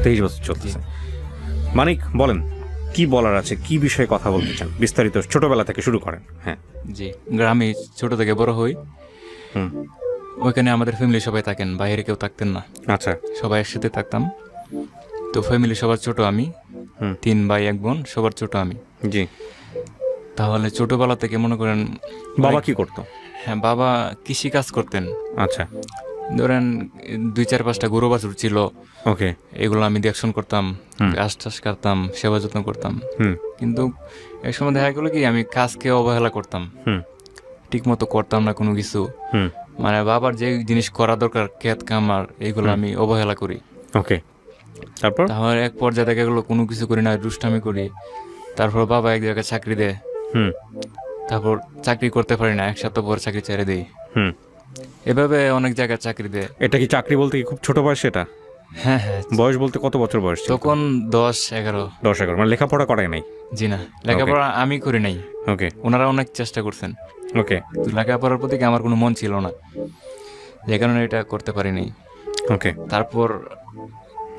23 বছর চলতেছে। মানিক, বলেন কি বলার আছে, কি বিষয়ে কথা বলতে চান, বিস্তারিত ছোটবেলা থেকে শুরু করেন। হ্যাঁ। জি, গ্রামে ছোট থেকে বড় হই। হুম। ওইখানে আমাদের ফ্যামিলি সবাই থাকেন, বাইরে কেউ থাকতেন না, আচ্ছা। সবাই একসাথে থাকতাম। তো ফ্যামিলি সবার ছোট আমি, 3 ভাই 1 বোন, সবার ছোট আমি। জি। তাহলে ছোটবেলা থেকে মনে করেন বাবা কি করতো? হ্যাঁ, বাবা কৃষি কাজ করতেন। আচ্ছা। ধরেন 2-4-5টা গরু বাছুর ছিল, ওকে। এগুলো আমি দেখশন করতাম, ঘাস টাস কাটতাম, সেবা যত্ন করতাম। কিন্তু এক সময় দেখা গেলো কি আমি কাজকে অবহেলা করতাম, ঠিক মতো করতাম না কোনো কিছু। মানে বাবার যে জিনিস করা দরকার, ক্ষেত খামার, এগুলো আমি অবহেলা করি। ওকে। তারপর তাহলে এক পর্যায়ে দেখা গেলো কোনো কিছু করি না, দুষ্টামি করি। তারপর বাবা এক জায়গায় চাকরি দেয়, তারপর চাকরি করতে পারি না, 1 সপ্তাহ পর চাকরি ছেড়ে দেই। এভাবে অনেক জায়গায় চাকরি দেয়। এটা কি চাকরি বলতে কি খুব ছোট বয়স? এটা হ্যাঁ হ্যাঁ, বয়স বলতে কত বছর বয়স ছিল? তখন 10-11। 10-11, মানে লেখাপড়া করাই নাই? জি না, লেখাপড়া আমি করি নাই, ওকে। ওনারা অনেক চেষ্টা করছেন। ওকে। তো লেখাপড়ার প্রতি আমার কোনো মন ছিল না, যে কারণে এটা করতে পারিনি। ওকে। তারপর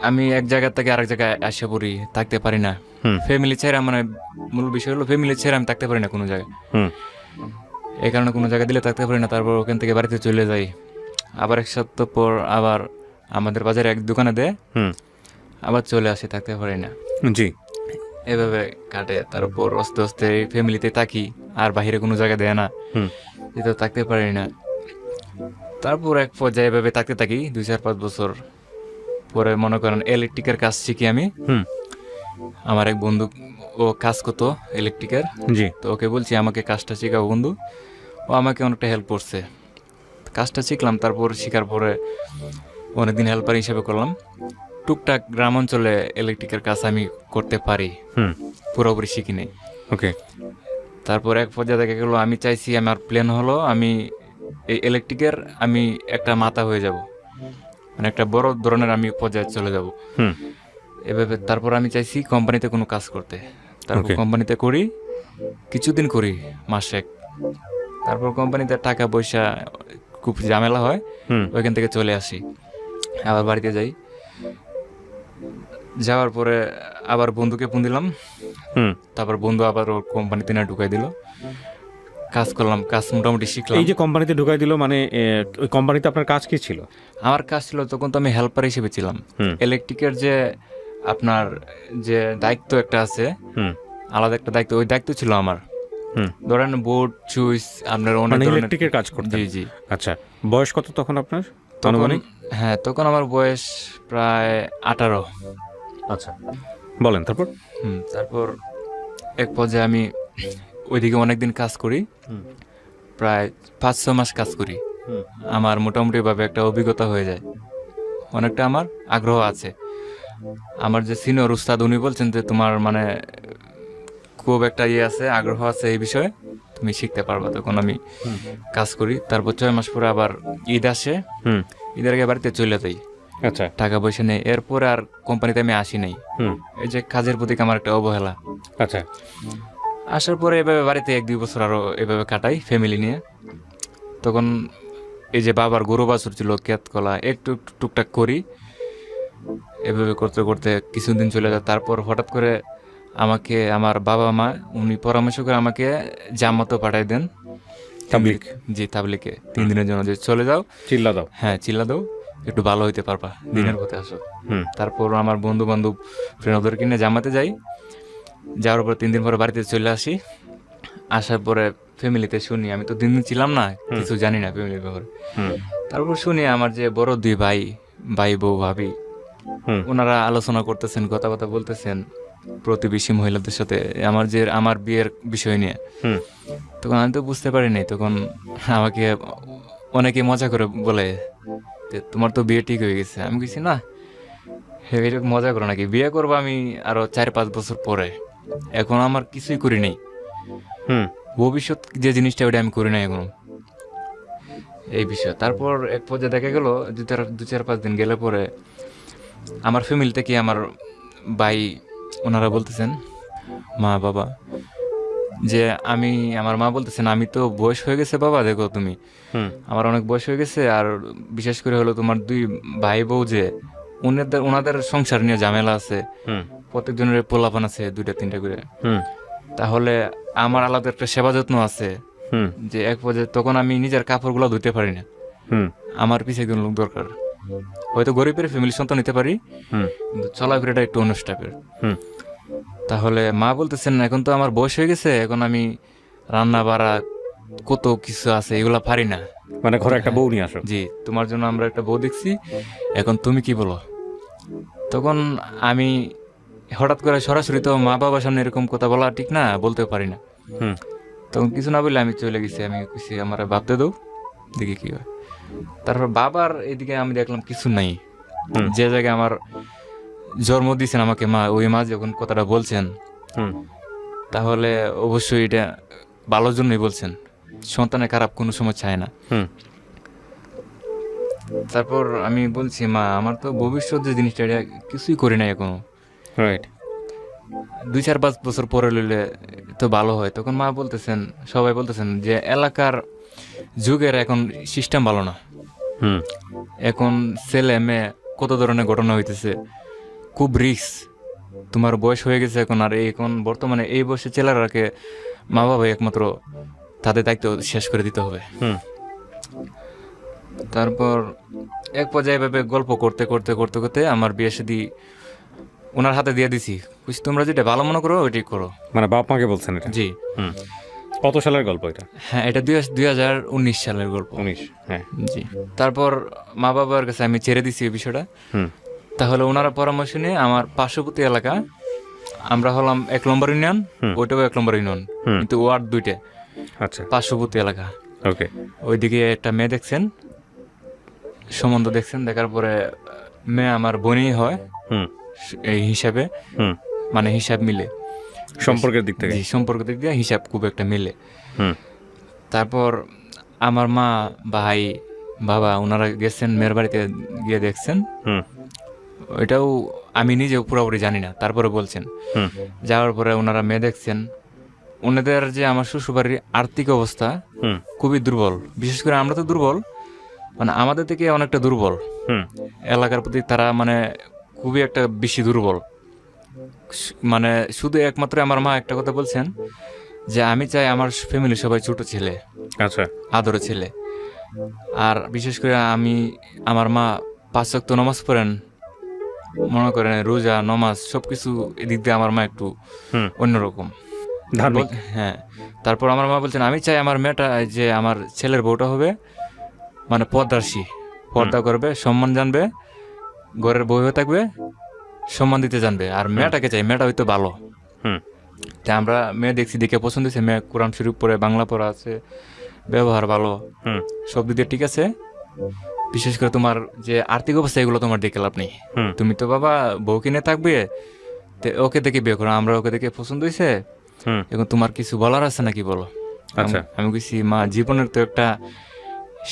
আমি এক জায়গা থেকে আরেক জায়গায় আসে পড়ি, থাকতে পারি না। ফ্যামিলি ছেড়ে, মানে মূল বিষয় হলো ফ্যামিলি ছেড়ে আমি থাকতে পারি না কোনো জায়গায়। এই কারণে কোনো জায়গায় দিলে থাকতে পারি না। তারপর ওখান থেকে বাড়িতে চলে যাই, আবার 1 সপ্তাহ পর আবার আমাদের বাজারে এক দোকানে দেয়, আবার চলে আসি, থাকতে পারি না। জি। এভাবে কাটে। তারপর আস্তে আস্তে ফ্যামিলিতে থাকি, আর বাইরে কোনো জায়গায় দেয় না, যেহেতু থাকতে পারি না। তারপর এক পর্যায়ে এভাবে থাকতে থাকি 2-4-5 বছর পরে মনে করেন ইলেকট্রিকের কাজ শিখি আমি। আমার এক বন্ধু, ও কাজ করতো ইলেকট্রিকের। জি। তো ওকে বলছি আমাকে কাজটা শেখাও বন্ধু, ও আমাকে অনেকটা হেল্প করছে, কাজটা শিখলাম। তারপর শেখার পরে অনেকদিন হেল্পার হিসেবে করলাম। টুকটাক গ্রাম অঞ্চলে ইলেকট্রিকের কাজ আমি করতে পারি, পুরোপুরি শিখি নেই। ওকে। তারপর এক পর্যায়ে দেখা গেলো আমি চাইছি, আমার প্ল্যান হলো আমি এই ইলেকট্রিকের আমি একটা মাথা হয়ে যাব, মানে একটা বড় ধরনের আমি পর্যায়ে চলে যাব এভাবে। তারপর আমি চাইছি কোম্পানিতে কোনো কাজ করতে। তারপর কোম্পানিতে করি, কিছুদিন করি, মাসেক। তারপর কোম্পানিতে টাকা পয়সা খুব ঝামেলা হয়, ওইখান থেকে চলে আসি, আবার বাড়িতে যাই। যাওয়ার পরে আবার বন্ধুকে ফোন দিলাম, তারপর বন্ধু আবার ওর কোম্পানিতে না ঢুকাই দিল। কাজ করলাম, কাজ মোটামুটি শিখলাম। এই যে কোম্পানিতে ঢুকাই দিল, মানে ওই কোম্পানিতে আপনার কাজ কি ছিল? আমার কাজ ছিল, তখন তো আমি হেল্পার হিসেবে ছিলাম। ইলেকট্রিকের যে আপনার যে দায়িত্ব একটা আছে, আলাদা একটা দায়িত্ব, ওই দায়িত্ব ছিল আমার। ধরেন বোর্ড সুইচ, আপনার অনেক ধরনের ইলেকট্রিকের কাজ করতেন? জি জি। আচ্ছা, বয়স কত তখন আপনার? তখন হ্যাঁ, তখন আমার বয়স প্রায় 18। আচ্ছা, বলেন তারপর। তারপর এক পর্যায়ে আমি ওইদিকে অনেকদিন কাজ করি, প্রায় 5-6 মাস কাজ করি। আমার মোটামুটিভাবে একটা অভিজ্ঞতা হয়ে যায়, অনেকটা আমার আগ্রহ আছে। আমার যে সিনিয়র উস্তাদ, উনি বলছেন যে তোমার মানে খুব একটা আছে, আগ্রহ আছে এই বিষয়ে, তুমি শিখতে পারবা। তখন আমি কাজ করি। তারপর 6 মাস পরে আবার ঈদ আসে, ঈদের আগে বাড়িতে চলে যাই। আচ্ছা। টাকা পয়সা নেই, এরপরে আর কোম্পানিতে আমি আসি নাই। এই যে কাজের প্রতি আমার একটা অবহেলা। আচ্ছা। আসার পরে এভাবে বাড়িতে 1-2 বছর আরো এভাবে কাটাই ফ্যামিলি নিয়ে। তখন এই যে বাবার গরু বাছুর ছিল, ক্ষেত কলা একটু টুকটাক করি। এভাবে করতে করতে কিছুদিন চলে যায়। তারপর হঠাৎ করে আমাকে আমার বাবা মা উনি পরামর্শ করে আমাকে জামাতো পাঠাই দেন, তাবলিগ। জি, তাবলিগে 3 দিনের জন্য, যে চলে যাও, চিল্লা দাও। হ্যাঁ চিল্লা দাও, একটু ভালো হইতে পারবা, দিনের পথে আসো। তারপর আমার বন্ধু বান্ধব ফ্রেন্ড ওদেরকে নিয়ে জামাতে যাই। যাওয়ার পর 3 দিন পরে বাড়িতে চলে আসি। আসার পরে ফ্যামিলিতে শুনি, আমি তো 3 দিন ছিলাম না, কিছু জানি না ফ্যামিলির ব্যাপারে। তারপর শুনি আমার যে বড় 2 ভাই, ভাই বউ ভাবি, ওনারা আলোচনা করতেছেন, কথা বলতেছেন প্রতিবেশী মহিলাদের সাথে আমার বিয়ের বিষয় নিয়ে। তখন আমি তো বুঝতে পারি নাই। তখন আমাকে অনেকে মজা করে বলে যে তোমার তো বিয়ে ঠিক হয়ে গেছে। আমি কিছু না, এটা মজা করো নাকি, বিয়ে করবো আমি আরো 4-5 বছর পরে, এখন আমার কিছুই করি নাই। ভবিষ্যৎ যে জিনিসটা, ওটা আমি করি নাই এখনো, এই বিষয়। তারপর এক পর্যায়ে দেখা গেল 2-4-5 দিন গেলে পরে আমার ফ্যামিলি থেকে আমার ভাই ওনারা বলতেছেন, মা বাবা, যে আমার মা বলতেছেন আমি তো বয়স হয়ে গেছে বাবা, দেখো তুমি, আমার অনেক বয়স হয়ে গেছে, আর বিশেষ করে হলো তোমার 2 ভাই বউ যে ওনাদের সংসার নিয়ে ঝামেলা আছে, হুম প্রত্যেকজনের পোলাপান আছে 2-3টা করে, হুম তাহলে আমার আলাদা একটা সেবা যত্ন আছে, হুম যে এক পর্যায়ে তখন আমি নিজের কাপড়গুলো ধুতে পারি না, হুম আমার পিছিয়ে একজন লোক দরকার। হয়তো গরিবের ফ্যামিলি সন্তান নিতে পারি, হুম কিন্তু চলাফেরাটা একটু অন্য টাইপের। হুম তাহলে মা বলতেছেন এখন তো আমার বয়স হয়ে গেছে, এখন আমি রান্না বাড়া কত কিছু আছে এগুলা পারি না। মানে ঘরে একটা বউ নিয়ে আসো। জি, তোমার জন্য আমরা একটা বউ দেখছি, এখন তুমি কি বলো? তখন আমি হঠাৎ করে সরাসরি তো মা বাবার সামনে এরকম কথা বলা ঠিক না, বলতেও পারি না। হুম তখন কিছু না বললে আমি চলে গেছি, আমি কিছু আমার ভাবতে দাও, দেখি কি হয়। তারপর বাবার এদিকে আমি দেখলাম কিছু নাই। যে জায়গায় আমার জন্ম দিয়েছেন আমাকে মা, ওই মা যখন কথাটা বলছেন, হুম তাহলে অবশ্যই এটা ভালোর জন্যই বলছেন, সন্তানের খারাপ কোনো সময় চায় না। হুম তারপর আমি বলছি মা আমার তো ভবিষ্যৎ যে জিনিসটা এটা কিছুই করি না এখনো, রাইট 2-4-5 বছর পরে লইলে তো ভালো হয়। তখন মা বলতেছেন, সবাই বলতেছেন যে এলাকার যুগের এখন সিস্টেম ভালো না, হুম এখন ছেলে মেয়ে কত ধরনের ঘটনা হইতেছে, খুব রিস্ক, তোমার বয়স হয়ে গেছে এখন, আর এখন বর্তমানে এই বয়সে ছেলেরাকে মা বাবা একমাত্র তাদের দায়িত্ব শেষ করে দিতে হবে। হুম তারপর এক পর্যায়ে এভাবে গল্প করতে করতে করতে করতে আমার বিয়ে শাদী ওনার হাতে দিয়ে দিছি, বুঝছি তোমরা যেটা ভালো মনে করো ওইটাই করো। মানে বাপ মাকে বলছেন এটা? জি হুম কত সালের গল্প এটা? হ্যাঁ, এটা 2019 সালের গল্প। 19? হ্যাঁ। জি, তারপর মা বাবার কাছে আমি ছেড়ে দিছি এই বিষয়টা। হুম তাহলে ওনারা পরামর্শ নিয়ে আমার পার্শ্ববর্তী এলাকা, আমরা হলাম 1 নম্বর ইউনিয়ন, ওইটাও 1 নম্বর ইউনিয়ন, কিন্তু ওয়ার্ড 2টা, আচ্ছা পার্শ্ববর্তী এলাকা। ওকে ওইদিকে একটা মেয়ে দেখছেন, সম্বন্ধ দেখছেন, দেখার পরে মেয়ে আমার বোনই হয় হুম এই হিসাবে, হুম মানে হিসাব মিলে, সম্পর্কের দিক থেকে? জি সম্পর্ক দিক দিয়ে হিসাব খুব একটা মিলে। হুম তারপর আমার মা ভাই বাবা ওনারা গেছেন মেয়ের বাড়িতে গিয়ে দেখছেন, হুম ওইটাও আমি নিজেও পুরোপুরি জানি না, তারপরে বলছেন। হুম যাওয়ার পরে ওনারা মেয়ে দেখছেন, ওনাদের যে আমার শ্বশুরবাড়ির আর্থিক অবস্থা হুম খুবই দুর্বল, বিশেষ করে আমরা তো দুর্বল, মানে আমাদের থেকে অনেকটা দুর্বল, হুম এলাকার প্রতি তারা মানে খুবই একটা বেশি দুর্বল। মানে শুধু একমাত্র আমার মা একটা কথা বলছেন যে আমি চাই আমার ফ্যামিলি সবাই ছোট ছেলে, আচ্ছা আদরের ছেলে। আর বিশেষ করে আমার মা 5 ওয়াক্ত নামাজ পড়েন, মনে করেন রোজা নমাজ সবকিছু, এদিক দিয়ে আমার মা একটু হুম অন্যরকম। ধার্মিক? হ্যাঁ, তারপর আমার মা বলছেন আমি চাই আমার মেয়েটা, যে আমার ছেলের বউটা হবে মানে পর্দাশী, পর্দা করবে, সম্মান জানবে, ঘরের বউ হয়ে থাকবে, সম্মান দিতে জানবে, আর মেয়েটাকে চাই মেয়েটা হয়তো ভালো। হুম তা আমরা মেয়ে দেখছি, দেখে পছন্দ হয়েছে, মেয়ে কোরআন শরীফ পড়ে, বাংলা পড়া আছে, ব্যবহার ভালো, হুম সব দিক দিয়ে ঠিক আছে। বিশেষ করে তোমার যে আর্থিক অবস্থা এগুলো তোমার দেখে লাভ নেই, হুম তুমি তো বাবা বউ কিনে থাকবে, ওকে দেখে বিয়ে করো, আমরা ওকে দেখে পছন্দ হয়েছে, হুম এখন তোমার কিছু বলার আছে নাকি বলো। আচ্ছা। আমি বলছি মা জীবনের তো একটা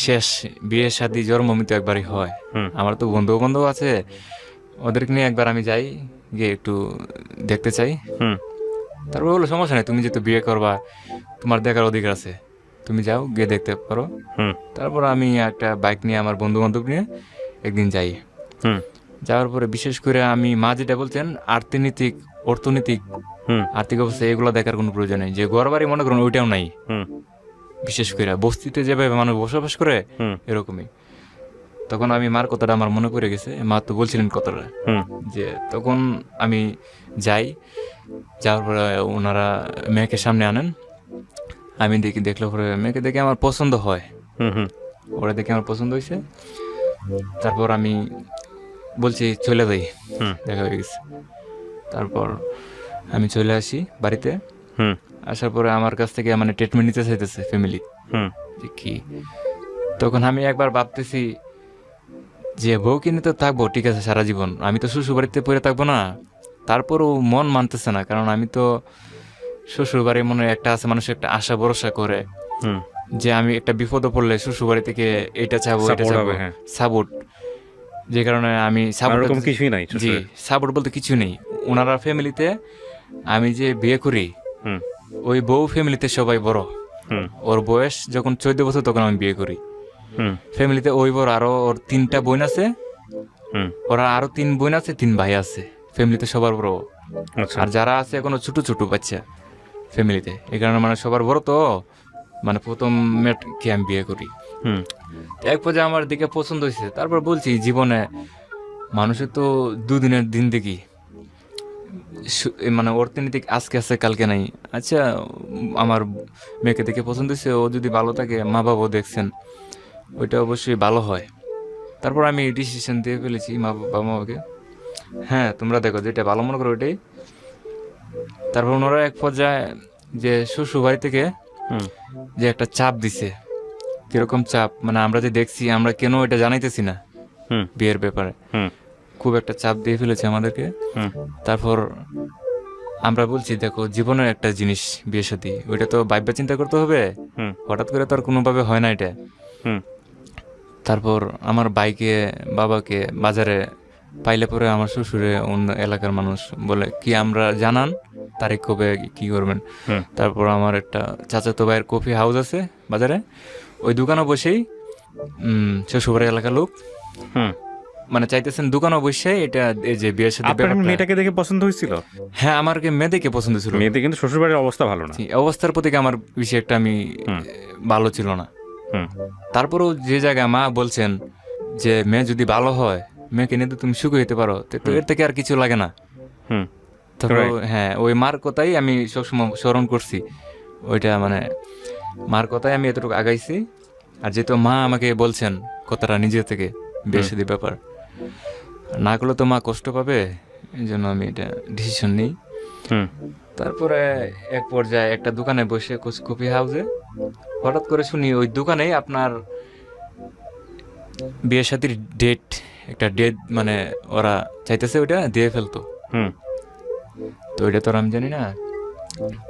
শেষ, বিয়ে শাদী জন্ম মৃত্যু একবারই হয়, হুম আমার তো বন্ধু বান্ধব আছে, ওদেরকে নিয়ে একবার আমি যাই, গিয়ে একটু দেখতে চাই। হুম তারপর বললো সমস্যা নেই, তুমি যেহেতু বিয়ে করবা তোমার দেখার অধিকার আছে, তুমি যাও গিয়ে দেখতে পারো। হুম তারপর আমি একটা বাইক নিয়ে আমার বন্ধু বান্ধব নিয়ে একদিন যাই। হুম যাওয়ার পরে বিশেষ করে আমি মা যেটা বলছেন অর্থনৈতিক হুম আর্থিক অবস্থা এগুলো দেখার কোনো প্রয়োজন নেই, যে ঘর বাড়ি মনে করুন ওইটাও নাই, হুম বিশেষ করে বস্তিতে যেভাবে মানুষ বসবাস করে হুম এরকমই। তখন আমি মার কথাটা আমার মনে পড়ে গেছে, মা তো বলছিলেন কথাটা, হুম যে তখন আমি যাই, যাওয়ার পরে ওনারা মেয়েকে সামনে আনেন, আমি দেখলে পরে মেয়েকে দেখে আমার পছন্দ হয়, হুম হুম ওরা দেখে আমার পছন্দ হয়েছে। তারপর আমি বলছি চলে যাই, হুম দেখা হয়ে গেছে। তারপর আমি চলে আসি বাড়িতে, হুম আসার পরে আমার কাছ থেকে মানে ট্রিটমেন্ট নিতে চাইতেছে ফ্যামিলি, হুম যে কি। তখন আমি একবার ভাবতেছি যে বউ কিনে তো থাকবো ঠিক আছে সারা জীবন, আমি তো শ্বশুর বাড়িতে পড়ে থাকবো না। তারপরও মন মানতেছে না, কারণ আমি তো শ্বশুর বাড়ির মনে একটা আছে, মানুষ একটা আশা ভরসা করে হুম যে আমি একটা বিপদে পড়লে শ্বশুর বাড়ি থেকে এটা চাবো এটা Support চাবো, হবে, হ্যাঁ। সাপোর্ট, যে কারণে আমি আর সাপোর্ট, ওরকম কিছুই নাই জি শ্বশুরের? সাপোর্ট বলতে কিছু নেই। ওনারা ফ্যামিলিতে আমি যে বিয়ে করি, হুম ওই বউ ফ্যামিলিতে সবাই বড়, হুম ওর বয়স যখন 14 বছর তখন আমি বিয়ে করি। হুম ফ্যামিলিতে ওই বড়, আরো ওর 3টা বোন আছে, হুম। ওরা আরো 3 বোন আছে, 3 ভাই আছে, ফ্যামিলিতে সবার বড়। আচ্ছা। আর যারা আছে এখনো ছোট ছোট বাচ্চা ফ্যামিলিতে, এই কারণে মানে সবার বড় তো, মানে প্রথম মেয়েকে আমি বিয়ে করি। হুম। তো এক পর্যায়ে আমার দিকে পছন্দ হয়েছে, তারপর বলছি জীবনে মানুষের তো দুদিনের দিন দেখি, মানে অর্থনৈতিক আজকে আছে কালকে নাই। আচ্ছা, আমার মেয়েকে দেখে পছন্দ হয়েছে, ও যদি ভালো থাকে, মা বাবাও দেখছেন, ওইটা অবশ্যই ভালো হয়। তারপর আমি ডিসিশন দিয়ে ফেলেছি বাবা মাকে, হ্যাঁ তোমরা দেখো যেটা ভালো মনে করো ওইটাই। তারপর ওনারা এক পর্যায়ে যে শ্বশুর বাড়ি থেকে হুম। যে একটা চাপ দিছে, কিরকম চাপ মানে আমরা যে দেখছি, আমরা কেন এটা জানাইতেছি না হুম। বিয়ের ব্যাপারে, হুম। খুব একটা চাপ দিয়ে ফেলেছে আমাদেরকে। হুম। তারপর আমরা বলছি দেখো জীবনের একটা জিনিস বিয়ে শাদী, ওইটা তো ভাববা চিন্তা করতে হবে, হুম। হঠাৎ করে তো আর কোনোভাবে হয় না এটা। হুম। তারপর আমার ভাইকে বাবাকে বাজারে পাইলে পরে আমার শ্বশুরে অন্য এলাকার মানুষ বলে কি আমরা জানান তারিখ কবে কি করবেন। হুম। তারপর আমার একটা চাচাতো ভাইয়ের কফি হাউস আছে বাজারে, ওই দোকানে বসেই শ্বশুরবাড়ির এলাকার লোক হুম। মানে চাইতেছেন দোকানে বসে এটা এই যে বিয়ের সাথে আপনার মেয়েটাকে দেখে পছন্দ হয়েছিল? হ্যাঁ, আমারকে মেয়েদেরকে পছন্দ ছিল। মেয়েদের কিন্তু শ্বশুরবাড়ির অবস্থা ভালো না। অবস্থার প্রতি আমার বিষয় একটা আমি ভালো ছিল না। হুম। তারপরেও যে জায়গায় মা বলছেন যে মেয়ে যদি ভালো হয়, মেয়েকে নিয়ে তো তুমি সুখী হতে পারো, তো এর থেকে আর কিছু লাগে না। হুম। তারপর Right. হ্যাঁ, ওই মার কথাই আমি সবসময় স্মরণ করছি, ওইটা মানে মার কথাই আমি এতটুকু আগাইছি। আর যেহেতু মা আমাকে বলছেন কথাটা নিজে থেকে বিয়ে শাদী ব্যাপার, না করলে তো মা কষ্ট পাবে, এই জন্য আমি এটা ডিসিশন নিই। হুম। তারপরে এক পর্যায়ে একটা দোকানে বসে কফি হাউসে হঠাৎ করে শুনি ওই দোকানেই আপনার বিয়ে শাদীর ডেট, একটা ডেট মানে ওরা চাইতেছে ওইটা দিয়ে ফেলতো। হুম। তো ওইটা তো আর আমি জানি না।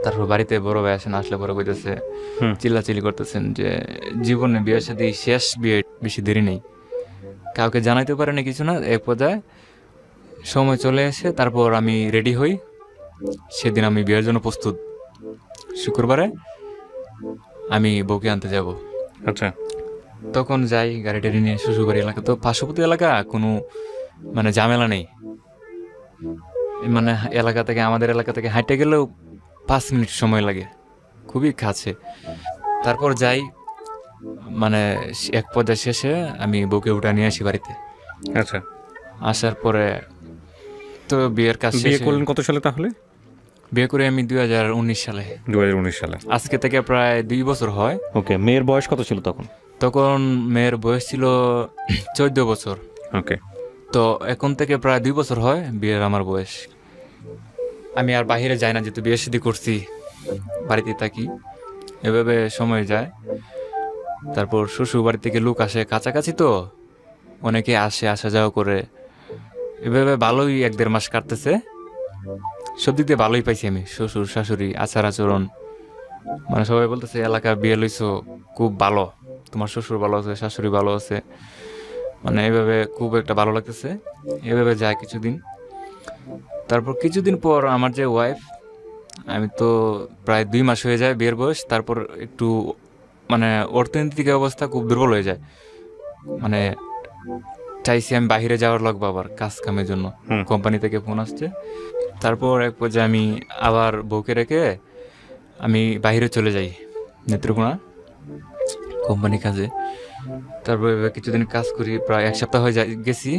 তারপর বাড়িতে বড় ভাই আসেন, আসলে বড় কইতেছে, হুম। চিল্লাচিল্লি করতেছেন যে জীবনে বিয়ের সাথে শেষ বিয়ে, বেশি দেরি নেই, কাউকে জানাইতে পারে না কিছু না। এক পর্যায়ে সময় চলে আসে, তারপর আমি রেডি হই, সেদিন আমি বিয়ের জন্য প্রস্তুত। শুক্রবারে আমি বউকে আনতে যাব। আচ্ছা। তখন যাই গাড়ি টাড়ি নিয়ে, শ্বশুরবাড়ি এলাকা তো পার্শ্ববর্তী এলাকা, কোনো মানে ঝামেলা নেই, মানে এলাকা থেকে আমাদের এলাকা থেকে হাঁটতে গেলেও 5 মিনিট সময় লাগে, খুবই কাছে। তারপর যাই, মানে এক পর্যায়ে শেষে আমি বউকে উঠা নিয়ে আসি বাড়িতে। আচ্ছা। আসার পরে তো বিয়ের কাজ বিয়ে শেষে, করলেন কত সালে তাহলে? বিয়ে করে আমি 2019 সালে, 2019 সালে। আজকে থেকে প্রায় 2 বছর হয়। ওকে, মেয়ের বয়স কত ছিল তখন? তখন মেয়ের বয়স ছিল 14 বছর। ওকে। তো এখন থেকে প্রায় 2 বছর হয় বিয়ের আমার বয়স। আমি আর বাইরে যাই না, যেহেতু বিয়ে শাদী করছি, বাড়িতে থাকি, এভাবে সময় যায়। তারপর শ্বশুর বাড়ি থেকে লোক আসে, কাছাকাছি তো অনেকে আসে, আসা যাওয়া করে, এভাবে ভালোই 1-1.5 মাস কাটতেছে। সব দিক দিয়ে ভালোই পাইছি আমি, শ্বশুর শাশুড়ি আচার আচরণ, মানে সবাই বলতেছে এলাকা বিয়ে লইছো খুব ভালো, তোমার শ্বশুর ভালো আছে, শাশুড়ি ভালো আছে, মানে এইভাবে খুব একটা ভালো লাগতেছে। এভাবে যায় কিছুদিন, তারপর কিছুদিন পর আমার যে ওয়াইফ, আমি তো প্রায় 2 মাস হয়ে যায় বিয়ের বয়স, তারপর একটু মানে অর্থনৈতিক অবস্থা খুব দুর্বল হয়ে যায়, মানে চাইছি আমি বাইরে যাওয়ার লাগবো আবার কাজ কামের জন্য, কোম্পানি থেকে ফোন আসছে। তারপর এক পর্যায়ে আমি আবার বউকে রেখে আমি বাইরে চলে যাই নেত্রকোনা কোম্পানি কাজে। তারপর কিছুদিন কাজ করি, প্রায় 1 সপ্তাহ হয়ে গেছি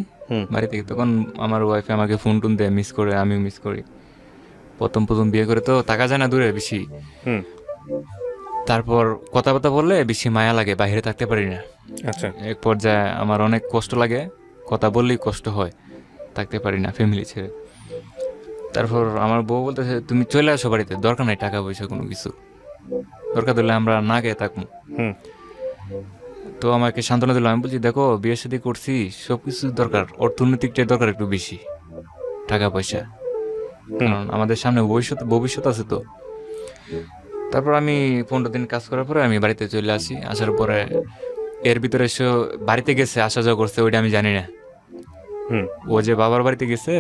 বাড়ি থেকে। তখন আমার ওয়াইফে আমাকে ফোন টোন দেয়, মিস করে, আমিও মিস করি। প্রথম বিয়ে করে তো থাকা যায় না দূরে বেশি। তারপর কথাবার্তা বললে বেশি মায়া লাগে, বাইরে থাকতে পারি না। আচ্ছা। এক পর্যায়ে আমার অনেক কষ্ট লাগে, কথা বললেই কষ্ট হয়, থাকতে পারি না ফ্যামিলি ছেড়ে। তারপর আমার বউ বলতেছে তুমি চলে আসো বাড়িতে, দরকার নাই টাকা পয়সা কোনো কিছু, দরকার দিলে আমরা না গিয়ে থাকবো। তো আমাকে সান্ত্বনা দিল। আমি বলছি দেখো বিয়ে শাদী করছি, সবকিছু দরকার, অর্থনৈতিকটাই দরকার একটু বেশি, টাকা পয়সা, কারণ আমাদের সামনে ভবিষ্যৎ আছে তো। তারপর আমি 15 দিন কাজ করার পরে আমি বাড়িতে চলে আসি। আসার পরে এর ভিতরে সে বাড়িতে গেছে, আসা যাওয়া করছে, ওইটা আমি জানি না। ও যে বাবার বাড়িতে গেছে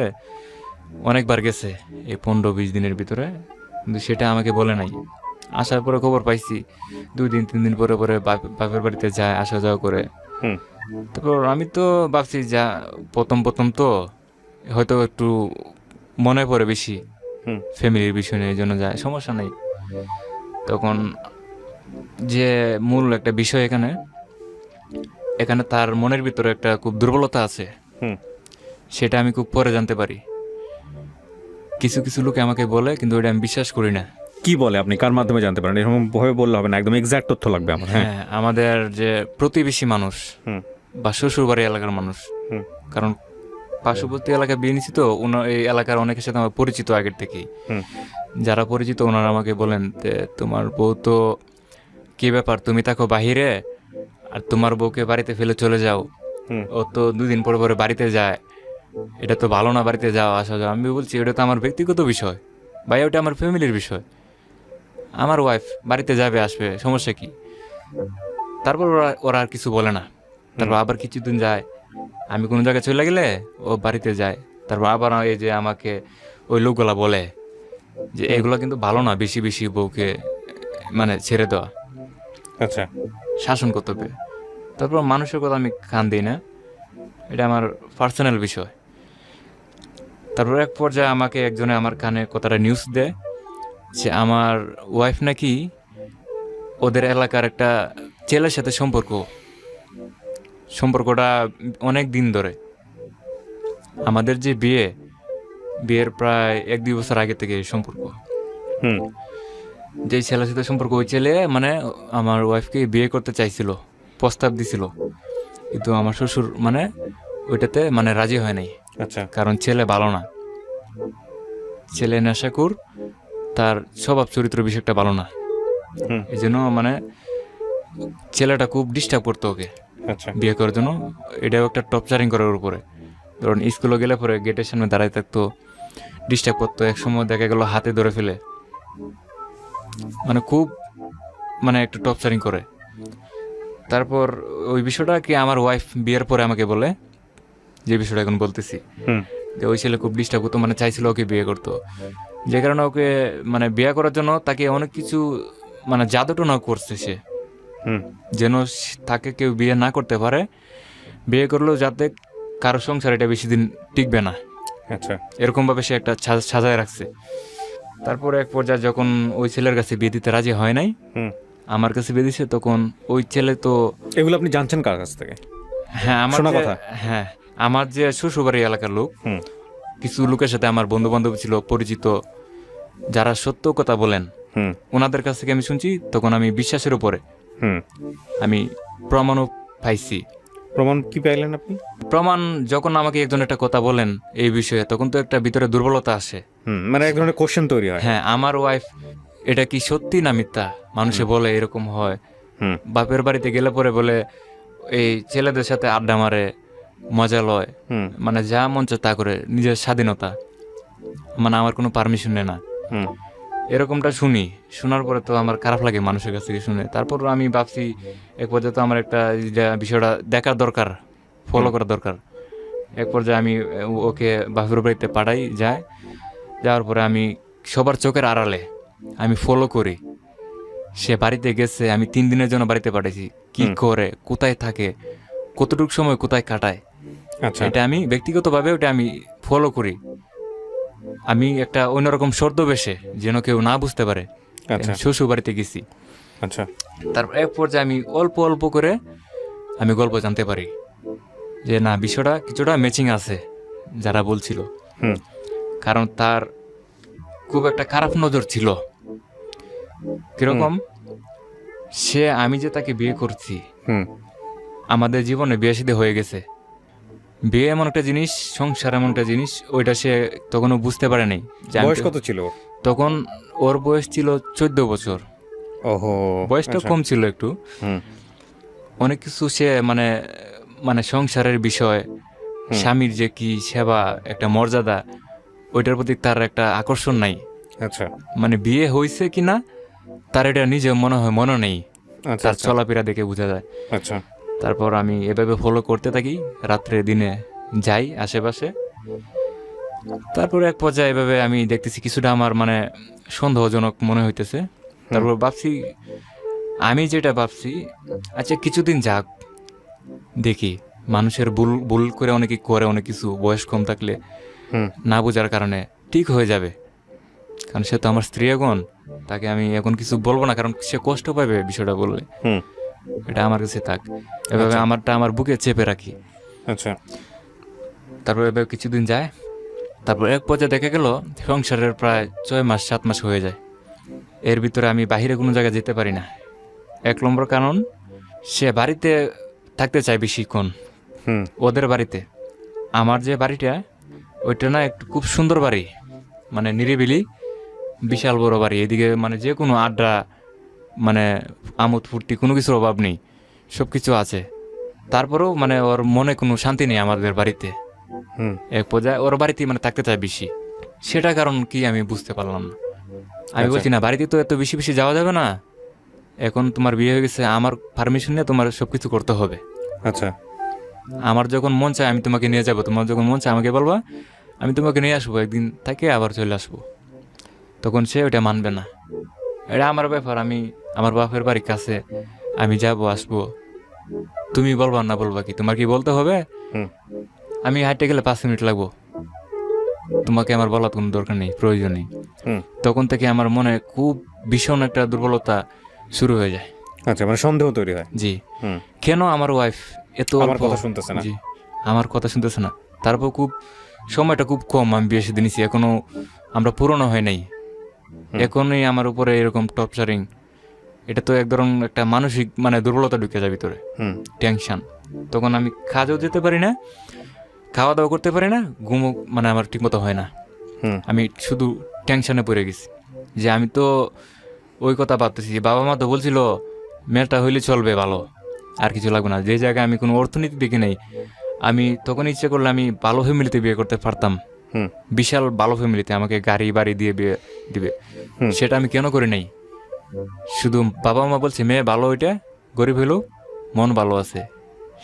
অনেকবার গেছে এই 15-20 দিনের ভিতরে, কিন্তু সেটা আমাকে বলে নাই। আসার পরে খবর পাইছি 2 দিন 3 দিন পরে পরে বাপের বাড়িতে যায়, আসা যাওয়া করে। তারপর আমি তো ভাবছি যা প্রথম প্রথম তো হয়তো একটু মনে পড়ে বেশি হুম ফ্যামিলির বিষয় নিয়ে, এই জন্য যায়, সমস্যা নেই। তখন যে মূল একটা বিষয় এখানে, এখানে তার মনের ভিতরে একটা খুব দুর্বলতা আছে, হুম সেটা আমি খুব পরে জানতে পারি। কিছু কিছু লোকে আমাকে বলে, কিন্তু ওটা আমি বিশ্বাস করি না। কি বলে, আপনি কার মাধ্যমে জানতে পারেন? এরকম ভাবে বললে হবে না, একদম এক্সাক্ট তথ্য লাগবে আমার। হ্যাঁ। হ্যাঁ, আমাদের যে প্রতিবেশী মানুষ হুম বা শ্বশুরবাড়ি এলাকার মানুষ, হুম কারণ পার্শ্ববর্তী এলাকায় বিয়ে নিছি তো, এই এলাকার অনেকের সাথে আমার পরিচিত আগের থেকেই। হুম যারা পরিচিত ওনারা আমাকে বলেন যে তোমার বউ তো, কি ব্যাপার, তুমি থাকো বাহিরে আর তোমার বউকে বাড়িতে ফেলে চলে যাও, হুম ও তো 2 দিন পরে পরে বাড়িতে যায়, এটা তো ভালো না, বাড়িতে যাওয়া আসা যাওয়া। আমি বলছি ওটা তো আমার ব্যক্তিগত বিষয় ভাই, ওটা আমার ফ্যামিলির বিষয়, আমার ওয়াইফ বাড়িতে যাবে আসবে, সমস্যা কি? তারপর ওরা ওরা আর কিছু বলে না। তারপর আবার কিছুদিন যায়, আমি কোনো জায়গায় চলে গেলে ও বাড়িতে যায়। তারপর আবার এই যে আমাকে ওই লোকগুলা বলে যে এগুলো কিন্তু ভালো না, বেশি বেশি বউকে মানে ছেড়ে দেওয়া, আচ্ছা শাসন করতে হবে। তারপর মানুষের কথা আমি কান দিই না, এটা আমার পার্সোনাল বিষয়। তারপর এক পর্যায়ে আমাকে একজনে আমার কানে কথাটা নিউজ দেয় যে আমার ওয়াইফ নাকি ওদের এলাকার একটা ছেলের সাথে সম্পর্কটা অনেক দিন ধরে। আমাদের যে বিয়ের প্রায় 1-2 বছর আগে থেকে এই সম্পর্ক। হুম যেই ছেলের সাথে সম্পর্ক, ওই ছেলে মানে আমার ওয়াইফকে বিয়ে করতে চাইছিল, প্রস্তাব দিছিল, কিন্তু আমার শ্বশুর মানে ওইটাতে মানে রাজি হয় নাই। আচ্ছা কারণ ছেলে ভালো না, ছেলে নেশাখোর, তার স্বভাব চরিত্র বিষয়টা ভালো না। হুম এই জন্য মানে ছেলেটা খুব ডিস্টার্ব করতো ওকে আচ্ছা বিয়ে করার জন্য। এটাও একটা টর্চারিং করার উপরে। ধরুন স্কুলে গেলে পরে গেটের সামনে দাঁড়ায় থাকতো, ডিস্টার্ব করতো, এক সময় দেখা গেল হাতে ধরে ফেলে, মানে খুব মানে একটু টর্চারিং করে। তারপর ওই বিষয়টা কি আমার ওয়াইফ বিয়ের পরে আমাকে বলে, যে বিষয়টা এখন বলতেছি, হুম যে ওই ছেলে খুব ডিস্টার্ব করতো, মানে চাইছিল ওকে বিয়ে করতো, যে কারণে ওকে মানে বিয়ে করার জন্য তাকে অনেক কিছু মানে জাদুটনা করছে সে, হুম যেন তাকে কেউ বিয়ে না করতে পারে, বিয়ে করলেও যাতে কারো সংসার এটা বেশি দিন টিকবে না, আচ্ছা এরকমভাবে সে একটা সাজায় রাখছে। তারপরে এক পর্যায়ে যখন ওই ছেলের কাছে বিয়ে দিতে রাজি হয় নাই, হুম আমার কাছে বিয়ে দিছে, তখন ওই ছেলে তো, এগুলো আপনি জানছেন কার কাছ থেকে? হ্যাঁ আমার শোনা যে, কথা? হ্যাঁ আমার যে শ্বশুরবাড়ি এলাকার লোক, হুম কিছু লোকের সাথে আমার বন্ধু বান্ধব ছিল পরিচিত, যারা সত্য কথা বলেন, হুম ওনাদের কাছ থেকে আমি শুনছি। তখন আমি বিশ্বাসের উপরে হুম আমি প্রমাণও পাইছি। প্রমাণ কি পাইলেন আপনি? প্রমাণ যখন আমাকে একজন একটা কথা বলেন এই বিষয়ে, তখন তো একটা ভিতরে দুর্বলতা আসে। হুম মানে এক ধরনের কোশ্চেন তৈরি হয়। হ্যাঁ, আমার ওয়াইফ এটা কি সত্যি না মিথ্যা, মানুষে বলে এরকম হয়। হুম বাপের বাড়িতে গেলে পরে বলে এই ছেলেদের সাথে আড্ডা মারে, মজা লয়, হুম মানে যা মন চায় তা করে, নিজের স্বাধীনতা, মানে আমার কোনো পারমিশন নেই না, হুম এরকমটা শুনি। শোনার পরে তো আমার খারাপ লাগে মানুষের কাছ থেকে শুনে। তারপর আমি ভাবছি এক পর্যায়ে তো আমার একটা বিষয়টা দেখার দরকার, ফলো করা দরকার। এক পর্যায়ে আমি ওকে বাপের বাড়িতে পাঠাই, যাওয়ার পরে আমি সবার চোখের আড়ালে আমি ফলো করি সে বাড়িতে গেছে। আমি 3 দিনের জন্য বাড়িতে পাঠাইছি, কি করে, কোথায় থাকে, কতটুকু সময় কোথায় কাটায়, আচ্ছা এটা আমি ব্যক্তিগতভাবে ওটা আমি ফলো করি। আমি একটা অন্যরকম ছদ্মবেশে, যেন কেউ না বুঝতে পারে আচ্ছা শ্বশুর বাড়িতে গেছি। আচ্ছা তারপর এক পর্যায়ে আমি অল্প অল্প করে আমি গল্প জানতে পারি যে না, বিষয়টা কিছুটা ম্যাচিং আছে যারা বলছিল। হুম কারণ তার খুব একটা খারাপ নজর ছিল। কিরকম, সে আমি যে তাকে বিয়ে করছি, হুম আমাদের জীবনে বিয়ে শাদী হয়ে গেছে, বিয়ে এমন একটা জিনিস, সংসার এমন একটা জিনিস, ওইটা সে তখনও বুঝতে পারে নাই। যে আমি বয়স কত ছিল ওর? তখন ওর বয়স ছিল 14 বছর, ওহো, বয়সটা আচ্ছা। কম ছিল একটু। হুম অনেক কিছু সে মানে মানে সংসারের বিষয়, স্বামীর যে কি সেবা, একটা মর্যাদা, ওইটার প্রতি তার একটা আকর্ষণ নাই। আচ্ছা মানে বিয়ে হয়েছে কিনা তার এটা নিজে মনে হয় মনে নেই, আচ্ছা তার আচ্ছা চলাফেরা দেখে বোঝা যায়। আচ্ছা তারপর আমি এভাবে ফলো করতে থাকি, রাত্রে দিনে যাই আশেপাশে। তারপর এক পর্যায়ে এভাবে আমি দেখতেছি কিছুটা আমার মানে সন্দেহজনক মনে হইতেছে। তারপর ভাবছি, আমি যেটা ভাবছি, আচ্ছা কিছুদিন যাক, দেখি মানুষের ভুল ভুল করে অনেকে করে অনেক কিছু, বয়স কম থাকলে না বোঝার কারণে ঠিক হয়ে যাবে। কারণ সে তো আমার স্ত্রী, এখন তাকে আমি এখন কিছু বলবো না, কারণ সে কষ্ট পাবে বিষয়টা বললে। এটা আমার কাছে থাক, এভাবে আমারটা আমার বুকে চেপে রাখি। আচ্ছা। তারপর এভাবে কিছুদিন যায়, তারপর এক পর্যায়ে দেখা গেল সংসারের প্রায় 6 মাস 7 মাস হয়ে যায়। এর ভিতরে আমি বাহিরে কোনো জায়গায় যেতে পারি না। 1 নম্বর কারণ, সে বাড়িতে থাকতে চায় বেশিক্ষণ, ওদের বাড়িতে। আমার যে বাড়িটা ওইটা না একটু খুব সুন্দর বাড়ি, মানে নিরিবিলি, বিশাল বড় বাড়ি। এদিকে মানে যে কোনো আড্ডা, মানে আমোদ ফুর্তি কোনো কিছুর অভাব নেই, সব কিছু আছে। তারপরেও মানে ওর মনে কোনো শান্তি নেই আমাদের বাড়িতে। এক পর্যায়ে ওর বাড়িতে মানে থাকতে চায় বেশি। সেটা কারণ কি আমি বুঝতে পারলাম না। আমি বলছি না, বাড়িতে তো এত বেশি বেশি যাওয়া যাবে না, এখন তোমার বিয়ে হয়ে গেছে, আমার পারমিশন নিয়ে তোমার সবকিছু করতে হবে। আচ্ছা। আমার যখন মন চায় আমি তোমাকে নিয়ে যাব, তোমার যখন মন চায় আমাকে বলবা, আমি তোমাকে নিয়ে আসবো, একদিন থেকে আবার চলে আসবো। তখন সে ওটা মানবে না, এটা আমার ব্যাপার, আমি আমার বাপের বাড়ির কাছে, আমি যাব আসবো, তুমি বলবা না বলবা কি, তোমার কি বলতে হবে? আমি হাঁটতে গেলে 5 মিনিট লাগবো, তোমাকে আমার বলার কোনো দরকার নেই, প্রয়োজন নেই। তখন থেকে আমার মনে খুব ভীষণ একটা দুর্বলতা শুরু হয়ে যায়। আচ্ছা, মানে সন্দেহ তৈরি হয়। জি, কেন আমার ওয়াইফ এত আমার কথা শুনতেছে না? জি, আমার কথা শুনতেছে না। তারপর খুব সময়টা খুব কম, আমি বিয়ে শাদী নিছি, এখনো আমরা পুরনো হয় নাই, এখনই আমার উপরে এরকম টর্চারিং। এটা তো এক ধরনের একটা মানসিক মানে দুর্বলতা ঢুকে যায় ভিতরে, টেনশন। তখন আমি কাজও যেতে পারি না, খাওয়া দাওয়া করতে পারি না, ঘুমও মানে আমার ঠিকমতো হয় না। আমি শুধু টেনশনে পড়ে গেছি যে আমি তো ওই কথা ভাবতেছি, বাবা মা তো বলছিল মেয়েটা হইলে চলবে, ভালো, আর কিছু লাগবে না। যে জায়গায় আমি কোনো অর্থনীতি দেখি নাই, আমি তখন ইচ্ছে করলে আমি ভালো ফ্যামিলিতে বিয়ে করতে পারতাম, বিশাল ভালো ফ্যামিলিতে, আমাকে গাড়ি বাড়ি দিয়ে বিয়ে দিবে। সেটা আমি কেন করি নাই? শুধু বাবা মা বলছে মেয়ে ভালো, ওইটা গরিব হইলেও মন ভালো আছে,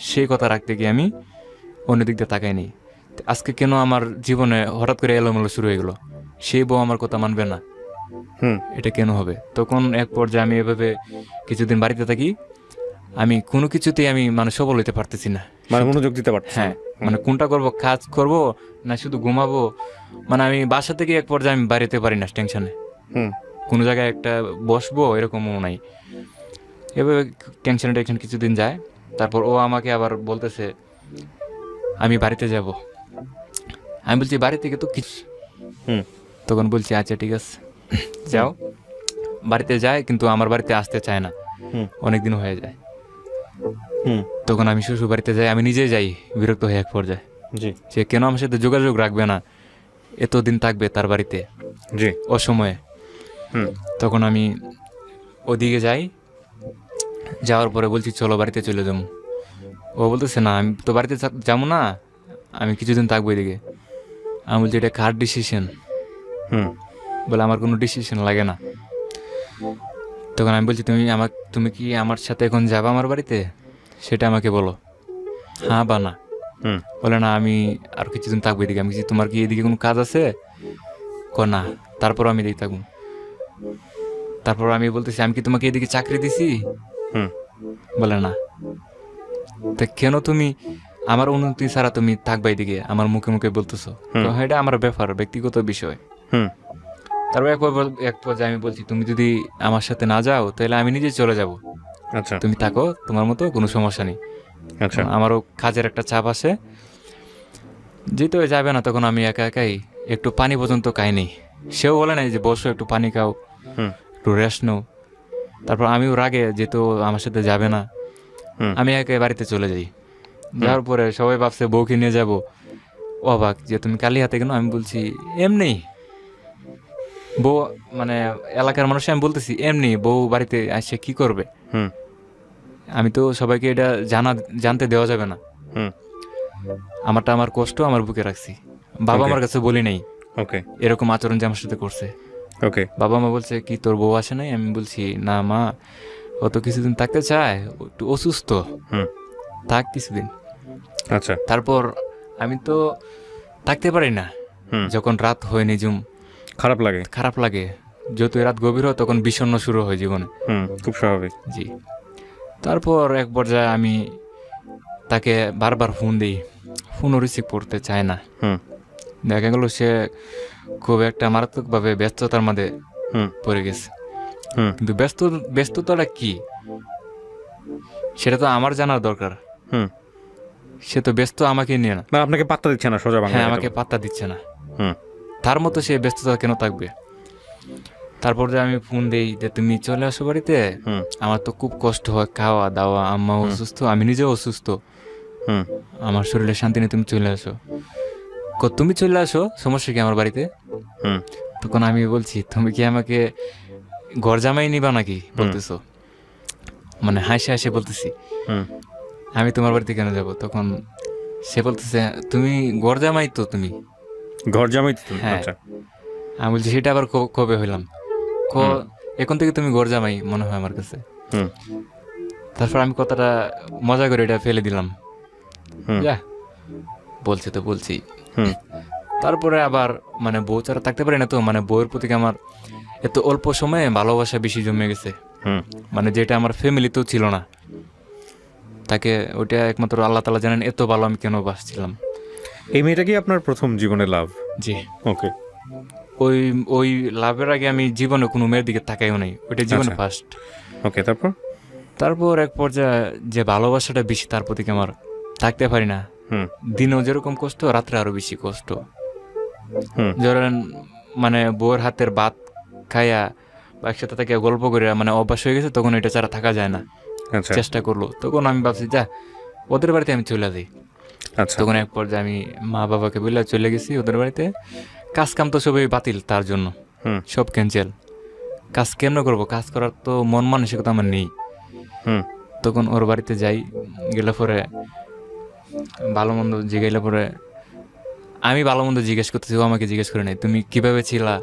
সেই কথা রাখতে গিয়ে আমি অন্যদিক দিয়ে তাকাইনি। আজকে কেন আমার জীবনে হঠাৎ করে এলোমেলো শুরু হয়ে গেল? সেই বউ আমার কথা মানবে না, এটা কেন হবে? তখন এক পর্যায়ে আমি এভাবে কিছুদিন বাড়িতে থাকি, আমি কোনো কিছুতেই আমি মানে সফল হইতে পারতেছি না, মানে মনোযোগ দিতে পারছি। হ্যাঁ, মানে কোনটা করব, কাজ করব না শুধু ঘুমাবো, মানে আমি বাসা থেকে এক পর্যায়ে আমি বাড়িতে পারি না টেনশনে, কোনো জায়গায় একটা বসবো এরকমও নাই। এভাবে টেনশন কিছুদিন যায়, তারপর ও আমাকে আবার বলতেছে আমি বাড়িতে যাব। আমি বলছি বাড়ি থেকে তো কিছু, তখন বলছি আচ্ছা ঠিক আছে যাও। বাড়িতে যায়, কিন্তু আমার বাড়িতে আসতে চায় না, অনেকদিন হয়ে যায়। তখন আমি শ্বশুর বাড়িতে যাই, আমি নিজে যাই, বিরক্ত হয়ে এক পর্যায়ে যে কেন আমার সাথে যোগাযোগ রাখবে না, এতদিন থাকবে তার বাড়িতে অসময়ে। তখন আমি ওদিকে যাই, যাওয়ার পরে বলছি চলো বাড়িতে চলে যাবো। ও বলতেছে না, আমি তো বাড়িতে যাবো না, আমি কিছুদিন থাকবো এদিকে। আমি বলছি এটা কার ডিসিশন? বলে আমার কোনো ডিসিশন লাগে না। তখন আমি বলছি তুমি কি আমার সাথে এখন যাবা আমার বাড়িতে, সেটা আমাকে বলো, হ্যাঁ বা না। বলে না, আমি আর কিছুদিন থাকবো এদিকে। আমি বলছি তোমার কি এদিকে কোনো কাজ আছে? না। তারপর আমি এদিকে থাকবো। তারপর আমি বলতেছি আমি কি তোমাকে এদিকে চাকরি দিছি? বলে না। তা কেন তুমি আমার অনুমতি ছাড়া তুমি থাকবা এদিকে আমার মুখে মুখে বলতেছো? এটা আমার ব্যাপার, ব্যক্তিগত বিষয়। তারপর এক পর্যায়ে আমি বলছি তুমি যদি আমার সাথে না যাও তাহলে আমি নিজে চলে যাব, তুমি থাকো তোমার মতো, কোনো সমস্যা নেই। আমারও কাজের একটা চাপ আছে, যেহেতু যাবে না, তখন আমি একা একাই একটু পানি পর্যন্ত খাই নেই। সেও বলে নাই যে বসো একটু পানি খাও, একটু রেস্ট নাও। তারপর আমিও রাগে, যেহেতু আমার সাথে যাবে না, আমি একা বাড়িতে চলে যাই। যাওয়ার পরে সবাই ভাবছে বউকে নিয়ে যাব, অবাক যে তুমি কালি হাতে কেন? আমি বলছি এমনি বউ, মানে এলাকার মানুষ, আমি বলতেছি এমনি বউ বাড়িতে আসে কি করবে, আমি তো সবাইকে এটা জানতে দেওয়া যাবে না, আমারটা আমার কষ্ট আমার বুকে রাখছি। বাবা আমার কাছে বলি নাই এরকম আচরণ যে আমার সাথে করছে। বাবা মা বলছে কি তোর বউ আসে নাই? আমি বলছি না মা, ও তো কিছুদিন থাকতে চায়, একটু অসুস্থ, থাক কিছুদিন। তারপর আমি তো থাকতে পারি না, যখন রাত হয় নিজুম খারাপ লাগে, যত রাত গভীর হয় তখন বিষণ্ণ শুরু হয় জীবনে, খুব স্বাভাবিক। জি। তারপর এক পর্যায়ে আমি তাকে বারবার ফোন দিই, ফোনও রিসিভ করতে চায় না। হুম দেখা গেল সে খুব একটা মারাত্মকভাবে ব্যস্ততার মাঝে হুম পড়ে গেছে। হুম কিন্তু ব্যস্ততাটা কি সেটা তো আমার জানার দরকার। হুম সে তো ব্যস্ত আমাকে নিয়ে না। মানে আপনাকে পাত্তা দিচ্ছে না সোজা বাংলা। হ্যাঁ, আমাকে পাত্তা দিচ্ছে না। হুম তার মতো সে ব্যস্ততা কেন থাকবে? তারপর যে আমি ফোন দেই যে তুমি চলে আসো বাড়িতে, হুম আমার তো খুব কষ্ট হয় খাওয়া দাওয়া, আম্মা অসুস্থ, আমি নিজেও অসুস্থ, হুম আমার শরীরে শান্তি নেই, তুমি চলে আসো। তুমি চলে আসো, সমস্যা কি আমার বাড়িতে? হুম তখন আমি বলছি তুমি কি আমাকে ঘর জামাই নিবা নাকি বলতেছো, মানে হাসে হাসে বলতেছি হুম আমি তোমার বাড়িতে কেন যাব? তখন সে বলতেছে তুমি ঘর জামাই তো তুমি। ঘর জামাই তো তুমি? হ্যাঁ। আচ্ছা। আমি বলছি সেটা আবার কবে হইলাম? এখন থেকে তুমি ঘর জামাই মনে হয় আমার কাছে। হুম তারপর আমি কথাটা মজা করে এটা ফেলে দিলাম, হুম যা বলছে তো বলছি। হুম তারপরে আবার মানে বউ ছাড়া থাকতে পারি না তো, মানে বউয়ের প্রতি আমার এত অল্প সময়ে ভালোবাসা বেশি জমে গেছে, হুম মানে যেটা আমার ফ্যামিলিতেও ছিল না। তাকে ওইটা একমাত্র আল্লাহ তাআলা জানেন এত ভালো আমি কেন বাসছিলাম। এই মেয়েটা কি আপনার প্রথম জীবনে লাভ? জি। ওকে। ওই ওই লাভের আগে আমি জীবনে কোনো মেয়ের দিকে তাকাইও নাই, ওইটা জীবনে আচ্ছা। ফার্স্ট। ওকে, তারপর? তারপর এক পর্যায়ে যে ভালোবাসাটা বেশি তার প্রতি আমার থাকতে পারি না। হুম দিনেও যেরকম কষ্ট, রাত্রে আরো বেশি কষ্ট। হুম ধরেন মানে বউয়ের হাতের ভাত খাইয়া বা একসাথে থেকে গল্প করে মানে অভ্যাস হয়ে গেছে, তখন এটা ছাড়া থাকা যায় না। আচ্ছা চেষ্টা করলো, তখন আমি ভাবছি যা ওদের বাড়িতে আমি চলে যাই। আচ্ছা। তখন এক পর্যায়ে আমি মা বাবাকে বলে চলে গেছি ওদের বাড়িতে। কাজ কাম তো সবই বাতিল তার জন্য, হুম সব ক্যান্সেল। কাজ কেমন করবো? কাজ করার তো মন মানসিকতা আমার নেই। হুম তখন ওর বাড়িতে যাই, গেলে পরে ভালো মন্দ জিগাইলে পরে আমি ভালো মন্দ জিজ্ঞেস করতেছি, ও আমাকে জিজ্ঞেস করে নাই তুমি কিভাবে ছিলা,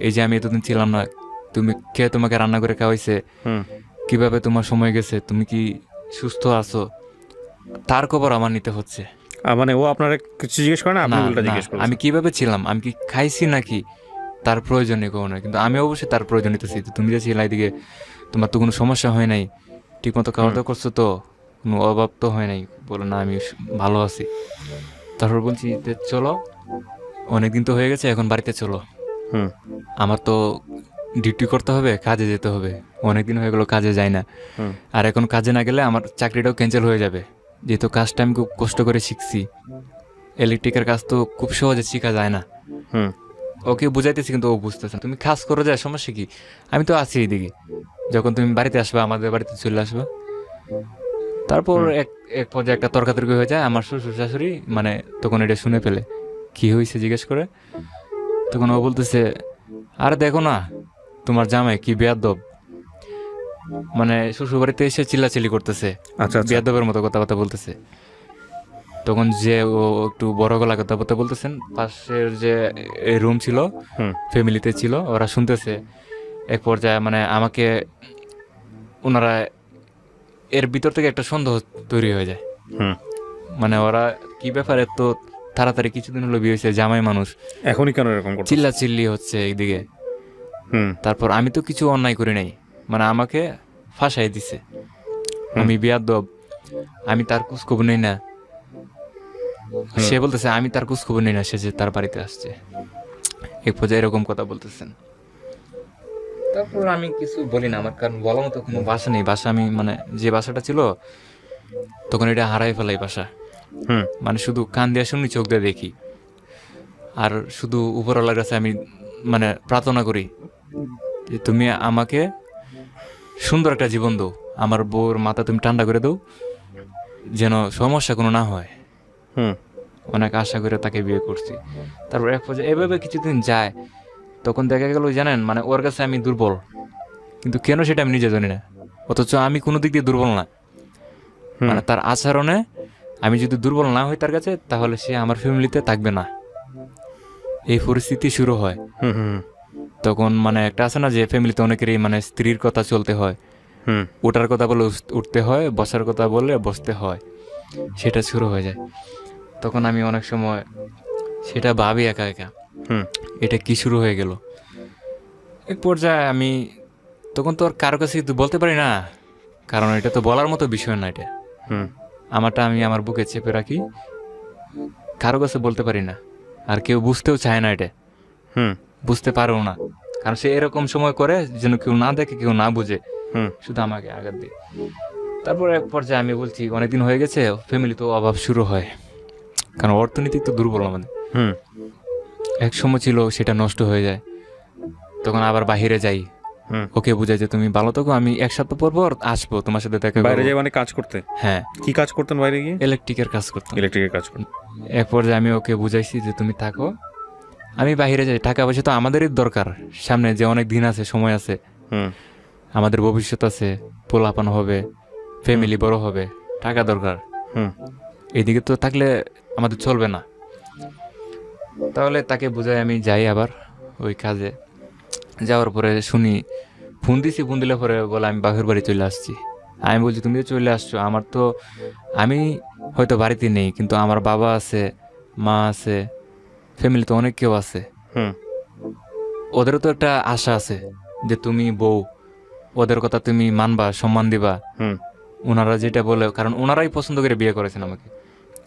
এই যে আমি এতদিন ছিলাম না, তুমি কে তোমাকে রান্না করে খাওয়াইছে, হুম কিভাবে তোমার সময় গেছে, তুমি কি সুস্থ আছো, তার খবর আমার নিতে হচ্ছে। মানে ও আপনার কিছু জিজ্ঞেস করে না, আপনি না উল্টা না, জিজ্ঞেস করেন? আমি কিভাবে ছিলাম, আমি কি খাইছি নাকি, তার প্রয়োজন নেই কোনো। কিন্তু আমি অবশ্যই তার প্রয়োজন নিতেছি, তুমি যে ছিলা এদিকে তোমার তো কোনো সমস্যা হয় নাই, ঠিকমতো খাওয়া দাওয়া করছো তো, কোনো অভাব তো হয় নাই? বলো না আমি ভালো আছি। তারপর বলছি যে চলো, অনেকদিন তো হয়ে গেছে, এখন বাড়িতে চলো, হুম আমার তো ডিউটি করতে হবে, কাজে যেতে হবে, অনেকদিন হয়ে গেলো কাজে যাই না। হুম আর এখন কাজে না গেলে আমার চাকরিটাও ক্যান্সেল হয়ে যাবে, যেহেতু কাজটা আমি খুব কষ্ট করে শিখছি। ইলেকট্রিকের কাজ তো খুব সহজে শেখা যায় না। হুম ওকে বুঝাইতেছি কিন্তু ও বুঝতেছে না। তুমি কাজ করো, যায়, সমস্যা কি, আমি তো আছি এইদিকে, যখন তুমি বাড়িতে আসবে আমাদের বাড়িতে চলে আসবে। তারপর এক এক পর্যায়ে একটা তর্কাতর্কি হয়ে যায়, আমার শ্বশুর শাশুড়ি মানে তখন এটা শুনে ফেলে, কি হয়েছে জিজ্ঞেস করে। তখন ও বলতেছে আরে দেখো না তোমার জামাই কি বেয়াদব, মানে শ্বশুর বাড়িতে এসে চিল্লাচিল্লি করতেছে, আচ্ছা আচ্ছা। বেয়াদবের মতো কথাবার্তা বলতেছে। তখন যে ও একটু বড় গলা কথাবার্তা বলতেছেন, পাশের যে রুম ছিল হুম ফ্যামিলিতে ছিল, ওরা শুনতেছে। এক পর্যায়ে মানে আমাকে ওনারা এর ভিতর থেকে একটা সন্দেহ তৈরি হয়ে যায়, হুম মানে ওরা কি ব্যাপারে তো তাড়াতাড়ি কিছুদিন হলো বিয়ে হয়েছে, জামাই মানুষ, এখনই কেন এরকম করছো? চিল্লা চিল্লি হচ্ছে এইদিকে। হুম তারপর আমি তো কিছু অন্যায় করি নাই, মানে আমাকে ফাঁসাই দিছে, আমি বেয়াদব, আমি তার খোঁজ খবর নেই না। সে বলতেছে আমি তার খোঁজ খবর নেই না, সে যে তার বাড়িতে আসছে, এক পর্যায়ে এরকম কথা বলতেছেন। তারপর আমি কিছু বলি না, আমার কারণ বলার মতো কোনো ভাষা নেই। ভাষা আমি মানে যে ভাষাটা ছিল তখন এটা হারাই ফেলাই ভাষা, হুম মানে শুধু কান দিয়ে শুনি, চোখ দিয়ে দেখি, আর শুধু উপরওয়ালার কাছে আমি মানে প্রার্থনা করি যে তুমি আমাকে সুন্দর একটা জীবন দাও, আমার বউর মাথা তুমি ঠান্ডা করে দাও, যেন সমস্যা কোনো না হয়। হুম অনেক আশা করে তাকে বিয়ে করছি। তারপর এক পর্যায়ে এভাবে কিছুদিন যায়, তখন দেখা গেল জানেন মানে ওর কাছে আমি দুর্বল, কিন্তু কেন সেটা আমি নিজে জানি না। অথচ আমি কোনো দিক দিয়ে দুর্বল না, মানে তার আচরণে আমি যদি দুর্বল না হই তার কাছে, তাহলে সে আমার ফ্যামিলিতে থাকবে না, এই পরিস্থিতি শুরু হয়। হুম হুম তখন মানে একটা আছে না যে ফ্যামিলিতে অনেকেরই মানে স্ত্রীর কথা চলতে হয়, হুম ওঠার কথা বলে উঠতে হয়, বসার কথা বললে বসতে হয়, সেটা শুরু হয়ে যায়। তখন আমি অনেক সময় সেটা ভাবি একা একা, হুম এটা কি শুরু হয়ে গেল। এক পর্যায়ে আমি তখন তো আর কারো কাছে কিন্তু বলতে পারি না, কারণ এটা তো বলার মতো বিষয় না এটা। হুম আমারটা আমি আমার বুকে চেপে রাখি, কারো কাছে বলতে পারি না, আর কেউ বুঝতেও চায় না এটা, হুম বুঝতে পারেও না, কারণ সে এরকম সময় করে যেন কেউ না দেখে, কেউ না বুঝে, হুম শুধু আমাকে আঘাত দিয়ে। তারপরে এক পর্যায়ে আমি বলছি অনেকদিন হয়ে গেছে, ফ্যামিলি তো অভাব শুরু হয়, কারণ অর্থনীতি তো দুর্বল আমাদের। হুম এক সময় ছিল সেটা নষ্ট হয়ে যায়, তখন আবার বাহিরে যাই, হুম। ওকে বুঝাই যে তুমি ভালো থাকো, আমি এক সপ্তাহ পর পর আসবো তোমার সাথে দেখা বাইরে করবো। যাই মানে কাজ করতে? হ্যাঁ, কি কাজ করতেন বাইরে গিয়ে? ইলেকট্রিকের কাজ করতাম। ইলেকট্রিকের কাজ করতেন। এক পর্যায়ে আমি ওকে বুঝাইছি যে তুমি থাকো, আমি বাইরে যাই, টাকা পয়সা তো আমাদেরই দরকার, সামনে যে অনেক দিন আছে, সময় আছে, হুম আমাদের ভবিষ্যৎ আছে, পোলাপান হবে, ফ্যামিলি বড় হবে, টাকা দরকার। হুম এইদিকে তো থাকলে আমাদের চলবে না। তাহলে তাকে বুঝাই আমি যাই আবার ওই কাজে। যাওয়ার পরে শুনি ফোন দিছি, ফোন দিলে পরে বলে আমি বাপের বাড়ি চলে আসছি। আমি বলছি তুমি তো চলে আসছো, আমার তো, আমি হয়তো বাড়িতে নেই, কিন্তু আমার বাবা আছে, মা আছে, ফ্যামিলি তো অনেক কেউ আছে, হুম ওদেরও তো একটা আশা আছে যে তুমি বউ, ওদের কথা তুমি মানবা, সম্মান দিবা। হুম ওনারা যেটা বলে, কারণ ওনারাই পছন্দ করে বিয়ে করেছেন আমাকে,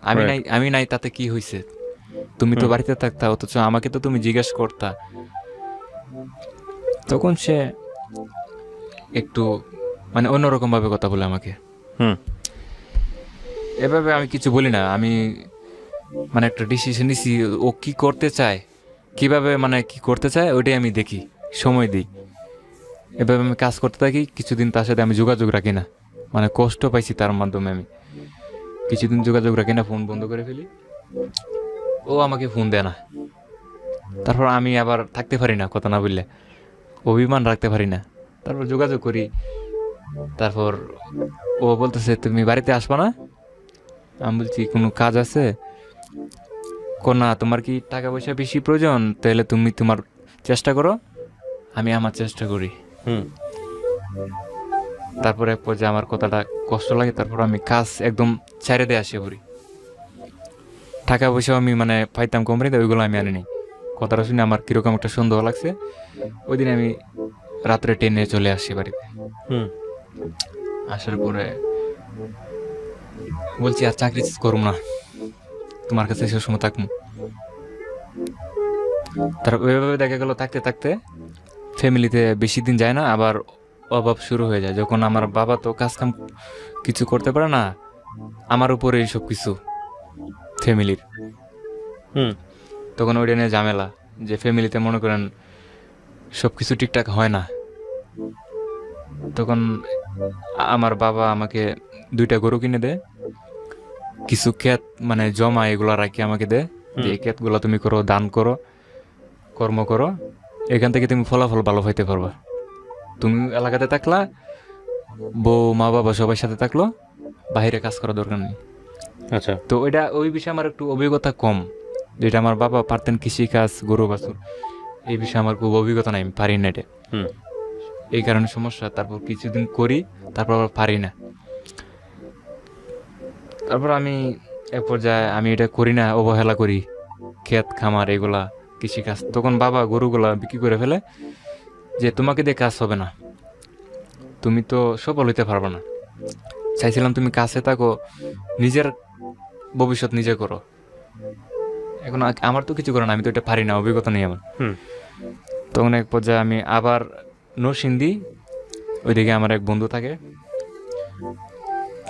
আমি Right. নাই, আমি নাই তাতে কি হয়েছে, তুমি তো বাড়িতে থাকতা, অথচ আমাকে তো তুমি জিজ্ঞেস করতা। তখন সে একটু মানে অন্যরকম ভাবে কথা বলে আমাকে। হুম এভাবে আমি কিছু বলি না, আমি মানে একটা ডিসিশন নিছি, ও কি করতে চায়, কিভাবে মানে কি করতে চায় ওইটাই আমি দেখি, সময় দিই। এভাবে আমি কাজ করতে থাকি, কিছুদিন তার সাথে আমি যোগাযোগ রাখি না, মানে কষ্ট পাইছি তার মাধ্যমে, আমি কিছুদিন যোগাযোগ রাখি না, ফোন বন্ধ করে ফেলি, ও আমাকে ফোন দেয় না। তারপর আমি আবার থাকতে পারি না, কথা না বললে অভিমান রাখতে পারি না, তারপর যোগাযোগ করি। তারপর ও বলতেছে তুমি বাড়িতে আসবা না? আমি বলছি কোনো কাজ আছে? না, তোমার কি টাকা পয়সা বেশি প্রয়োজন, তাহলে তুমি তোমার চেষ্টা করো, আমি আমার চেষ্টা করি। হুম তারপরে এক পর্যায়ে আমার কথাটা কষ্ট লাগে, তারপর আমি কাজ একদম ছেড়ে দিয়ে আসি পড়ি। টাকা পয়সা আমি মানে পাইতাম কোম্পানিতে, ওইগুলো আমি আনিনি। কথাটা শুনে আমার কিরকম একটা সন্দেহ লাগছে, ওই দিন আমি রাত্রে ট্রেনে চলে আসি বাড়িতে। হুম আসার পরে বলছি আর চাকরি করুম না, তোমার কাছে সে সময় থাকবো। তারপর ওইভাবে দেখা গেল থাকতে থাকতে ফ্যামিলিতে বেশি দিন যায় না, আবার অভাব শুরু হয়ে যায়। যখন আমার বাবা তো কাজ কাম কিছু করতে পারে না, আমার উপরে সব কিছু ফ্যামিলির, হুম তখন ওইটা নিয়ে ঝামেলা, যে ফ্যামিলিতে মনে করেন সব কিছু ঠিকঠাক হয় না। তখন আমার বাবা আমাকে 2টা গরু কিনে দেয়, কিছু ক্ষেত মানে জমা এগুলো রাখি আমাকে দেয়, যে এই ক্ষেতগুলো তুমি করো, দান করো, কর্ম করো, এখান থেকে তুমি ফলাফল ভালো হইতে পারবা। তুমি এলাকাতে থাকলা, বউ মা বাবা সবার সাথে থাকলো, বাইরে কাজ করার দরকার নেই। আচ্ছা তো ওইটা, ওই বিষয়ে আমার একটু অভিজ্ঞতা কম, যেটা আমার বাবা পারতেন, কৃষি কাজ, গরু বাছুর, এই বিষয়ে আমার খুব অভিজ্ঞতা নাই, আমি পারি না এটা, হুম এই কারণে সমস্যা। তারপর কিছুদিন করি, তারপর আবার পারি না। তারপর আমি এক পর্যায়ে আমি এটা করি না, অবহেলা করি, ক্ষেত খামার এগুলা, কৃষিকাজ। তখন বাবা গরুগুলা বিক্রি করে ফেলে, যে তোমাকে দিয়ে কাজ হবে না, তুমি তো সফল হইতে পারবে না, চাইছিলাম তুমি কাছে থাকো, নিজের ভবিষ্যৎ নিজে করো। এখন আমার তো কিছু করে না, আমি তো এটা পারি না, অভিজ্ঞতা নেই আমার। হুম তখন এক পর্যায়ে আমি আবার নরসিংদী, ওইদিকে আমার এক বন্ধু থাকে,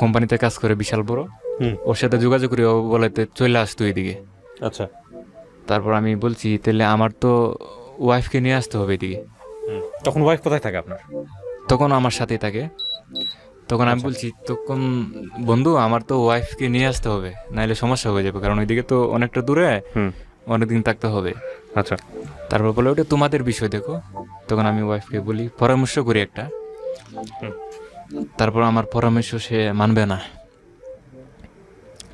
কোম্পানিতে কাজ করে বিশাল বড়, হুম ওর সাথে যোগাযোগ করি, ও বলে চলে আসতো এইদিকে। আচ্ছা তারপর আমি বলছি তাহলে আমার তো ওয়াইফকে নিয়ে আসতে হবে এদিকে। তখন ওয়াইফ কোথায় থাকে আপনার? তখন আমার সাথেই থাকে। তখন আমি আচ্ছা। বলছি তখন বন্ধু আমার তো ওয়াইফকে নিয়ে আসতে হবে, নাহলে সমস্যা হয়ে যাবে, কারণ ওইদিকে তো অনেকটা দূরে, হুম অনেকদিন থাকতে হবে। আচ্ছা তারপর বলে ওটা তোমাদের বিষয় দেখো। তখন আমি ওয়াইফকে বলি, পরামর্শ করি একটা। হুম। তারপর আমার পরামর্শ সে মানবে না,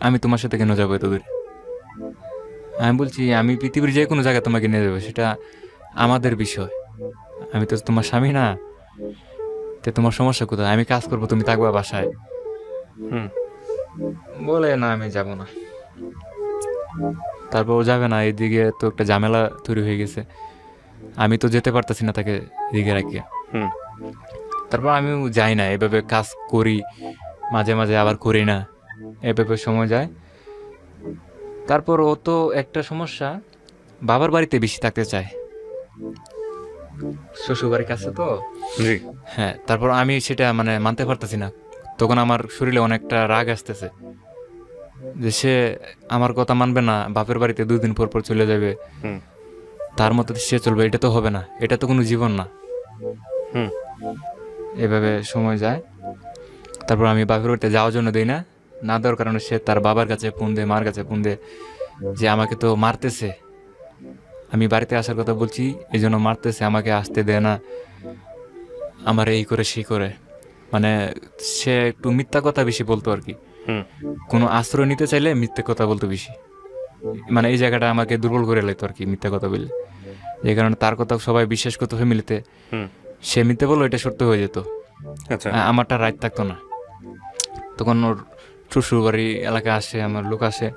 আমি তোমার সাথে কেন যাবো এত দূরে? আমি বলছি আমি পৃথিবীর যে কোনো জায়গায় তোমাকে নিয়ে যাবো, সেটা আমাদের বিষয়, আমি তো তোমার স্বামী না, তে তোমার সমস্যা কোথায়? আমি কাজ করবো, তুমি থাকবা বাসায়। হুম বলে না আমি যাব না। তারপর ও যাবে না, এদিকে তো একটা ঝামেলা তৈরি হয়ে গেছে, আমি তো যেতে পারতেছি না তাকে এদিকে রাখিয়া। হুম তারপর আমিও যাই না, এভাবে কাজ করি, মাঝে মাঝে আবার করি না, এভাবে সময় যায়। তারপর ও তো একটা সমস্যা, বাবার বাড়িতে বেশি থাকতে চায়, শ্বশুর বাড়ির কাছে তো। জি। হ্যাঁ, তারপর আমি সেটা মানে মানতে পারতেছি না। তখন আমার শরীরে অনেকটা রাগ আসতেছে যে সে আমার কথা মানবে না, বাপের বাড়িতে 2 দিন পর পর চলে যাবে, হুম তার মতো সে চলবে, এটা তো হবে না, এটা তো কোনো জীবন না। হুম এভাবে সময় যায়। তারপর আমি বাপের বাড়িতে যাওয়ার জন্য দিই না, না দেওয়ার কারণে সে তার বাবার কাছে ফোন দেয়, মার কাছে ফোন দেয় যে আমাকে তো মারতেছে, আমি বাড়িতে আসার কথা বলছি এই জন্য মারতেছে, আমাকে আসতে দেয় না, আমার এই করে সেই করে। মানে সে একটু মিথ্যা কথা বেশি বলতো আর কি। হুম কোনো আশ্রয় নিতে চাইলে মিথ্যে কথা বলতো বেশি। মানে এই জায়গাটা আমাকে দুর্বল করে লাইতো আর কি, মিথ্যা কথা বললে। যে কারণে তার কথা সবাই বিশ্বাস করতো ফ্যামিলিতে। হুম সে মিথ্যে বললো, এটা সত্য হয়ে যেত। আচ্ছা। আমারটা রাইট থাকতো না। তখন ওর শ্বশুর বাড়ি এলাকায় আসে, আমার লোক আসে,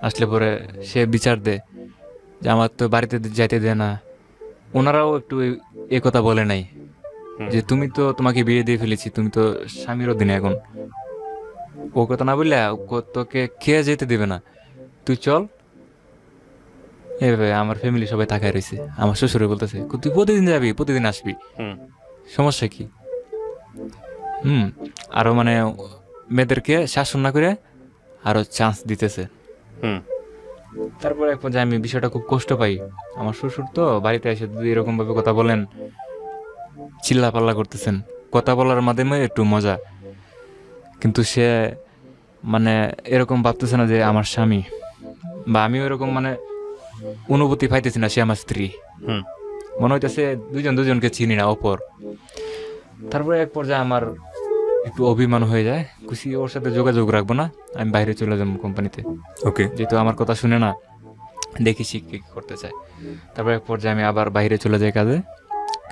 আসলে পরে সে বিচার দেয় যে আমার তো বাড়িতে যাইতে দেয় না। ওনারাও একটু এ কথা বলে নাই যে তুমি তো, তোমাকে বিয়ে দিয়ে ফেলেছি, তুমি তো স্বামীর অধীনে এখন। ও কথা না বললে তোকে খেয়ে যেতে দেবে না, তুই চল। এভাবে আমার ফ্যামিলি সবাই তাকায় রয়েছে। আমার শ্বশুরে বলতেছে তুই প্রতিদিন যাবি, প্রতিদিন আসবি, হুম সমস্যা কি? আরো মানে মেয়েদেরকে শাসন না করে আরো চান্স দিতেছে। হুম তারপরে এক পর্যায়ে আমি বিষয়টা খুব কষ্ট পাই। আমার শ্বশুর তো বাড়িতে এসে যদি এরকম ভাবে কথা বলেন, চিল্লা পাল্লা করতেছেন, কথা বলার মাধ্যমে একটু মজা, কিন্তু সে মানে এরকম ভাবতেছে না যে আমার স্বামী, বা আমিও এরকম মানে অনুভূতি পাইতেছি না সে আমার স্ত্রী। হুম মনে হইতেছে দুজন দুজনকে চিনি না, অপর। তারপরে এক পর্যায়ে আমার একটু অভিমান হয়ে যায়, খুশি ওর সাথে যোগাযোগ রাখবো না, আমি বাইরে চলে যাবো কোম্পানিতে। ওকে। যেহেতু আমার কথা শুনে না, দেখি সে কি করতে চায়। তারপর এক পর্যায়ে আমি আবার বাইরে চলে যাই,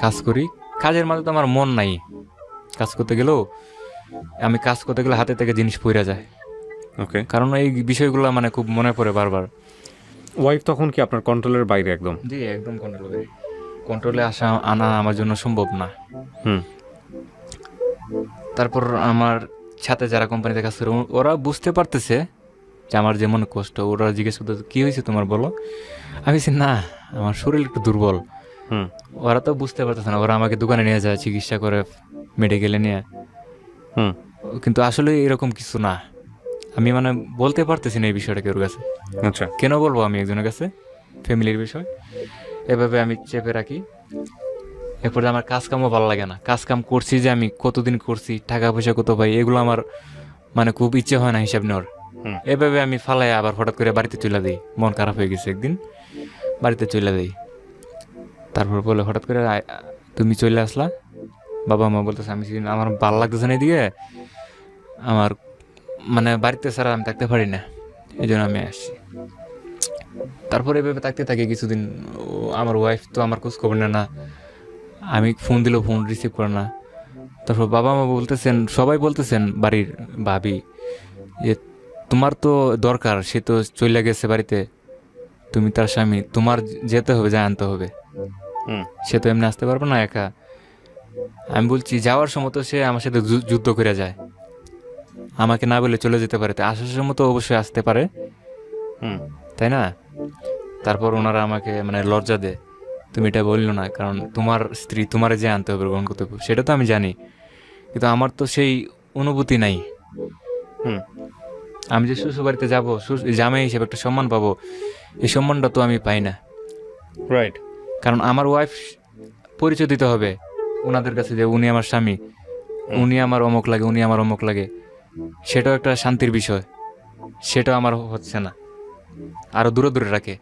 কাজ করি। কাজের মাঝে তো আমার মন নাই, কাজ করতে গেলেও আমি কাজ করতে গেলে হাতে থেকে জিনিস পড়ে যায়, ওকে। কারণ এই বিষয়গুলো মানে খুব মনে পড়ে বারবার। ওয়াইফ তখন কি আপনার কন্ট্রোলের বাইরে একদম? জি, একদম কন্ট্রোলে আনা আমার জন্য সম্ভব না। হুম তারপর আমার সাথে যারা কোম্পানিতে কাজ করে ওরা বুঝতে পারতেছে যে আমার যেমন কষ্ট। ওরা জিজ্ঞেস করতে কি হয়েছে তোমার, বলো। আমি বলছি না, আমার শরীর একটু দুর্বল। হুম ওরা তো বুঝতে পারতেছে না, ওরা আমাকে দোকানে নিয়ে যায় চিকিৎসা করে, মেডিকেলে নিয়ে। হুম কিন্তু আসলে এরকম কিছু না। আমি মানে বলতে পারতেছি না এই বিষয়টা কেউর কাছে। আচ্ছা। কেন বলবো আমি একজনের কাছে, ফ্যামিলির বিষয়। এভাবে আমি চেপে রাখি। এরপরে আমার কাজ কামও ভালো লাগে না। কাজ কাম করছি যে আমি কতদিন করছি, টাকা পয়সা কত পাই, এগুলো আমার মানে খুব ইচ্ছে হয় না হিসাব নেওয়ার। হুম এভাবে আমি ফালাই আবার হঠাৎ করে বাড়িতে চলে দিই। মন খারাপ হয়ে গেছে একদিন, বাড়িতে চলে দিই। তারপর বলে হঠাৎ করে তুমি চলে আসলা। বাবা মা বলতেছে আমি আমার ভালো লাগতেছে না এদিকে, আমার মানে বাড়িতে ছাড়া আমি থাকতে পারি না, এই জন্য আমি আসছি। তারপরে এভাবে থাকতে থাকি কিছুদিন। আমার ওয়াইফ তো আমার খোঁজ খবর নেয় না, আমি ফোন দিলেও ফোন রিসিভ করে না। তারপর বাবা মা বলতেছেন, সবাই বলতেছেন, বাড়ির ভাবি, যে তোমার তো দরকার, সে তো চলে গেছে বাড়িতে, তুমি তার স্বামী, তোমার যেতে হবে, যা আনতে হবে, হুম সে তো এমনি আসতে পারবে না একা। আমি বলছি যাওয়ার সময় তো সে আমার সাথে যুদ্ধ করে যায়, আমাকে না বলে চলে যেতে পারে, আসার সময় তো অবশ্যই আসতে পারে, হুম তাই না? তারপর ওনারা আমাকে মানে লজ্জা দেয়, তুমি এটা বললো না, কারণ তোমার স্ত্রী, তোমার যে আনতে হবে, গ্রহণ করতে হবে, সেটা তো আমি জানি, কিন্তু আমার তো সেই অনুভূতি নাই। হুম আমি যে শ্বশুর বাড়িতে যাবো, জামাই হিসেবে একটা সম্মান পাবো, এই সম্মানটা তো আমি পাই না। রাইট। কারণ আমার ওয়াইফ পরিচয় দিতে হবে ওনাদের কাছে যে উনি আমার স্বামী, উনি আমার অমুক লাগে, উনি আমার অমুক লাগে, সেটাও একটা শান্তির বিষয়, সেটাও আমার হচ্ছে না, আরো দূরে দূরে রাখে।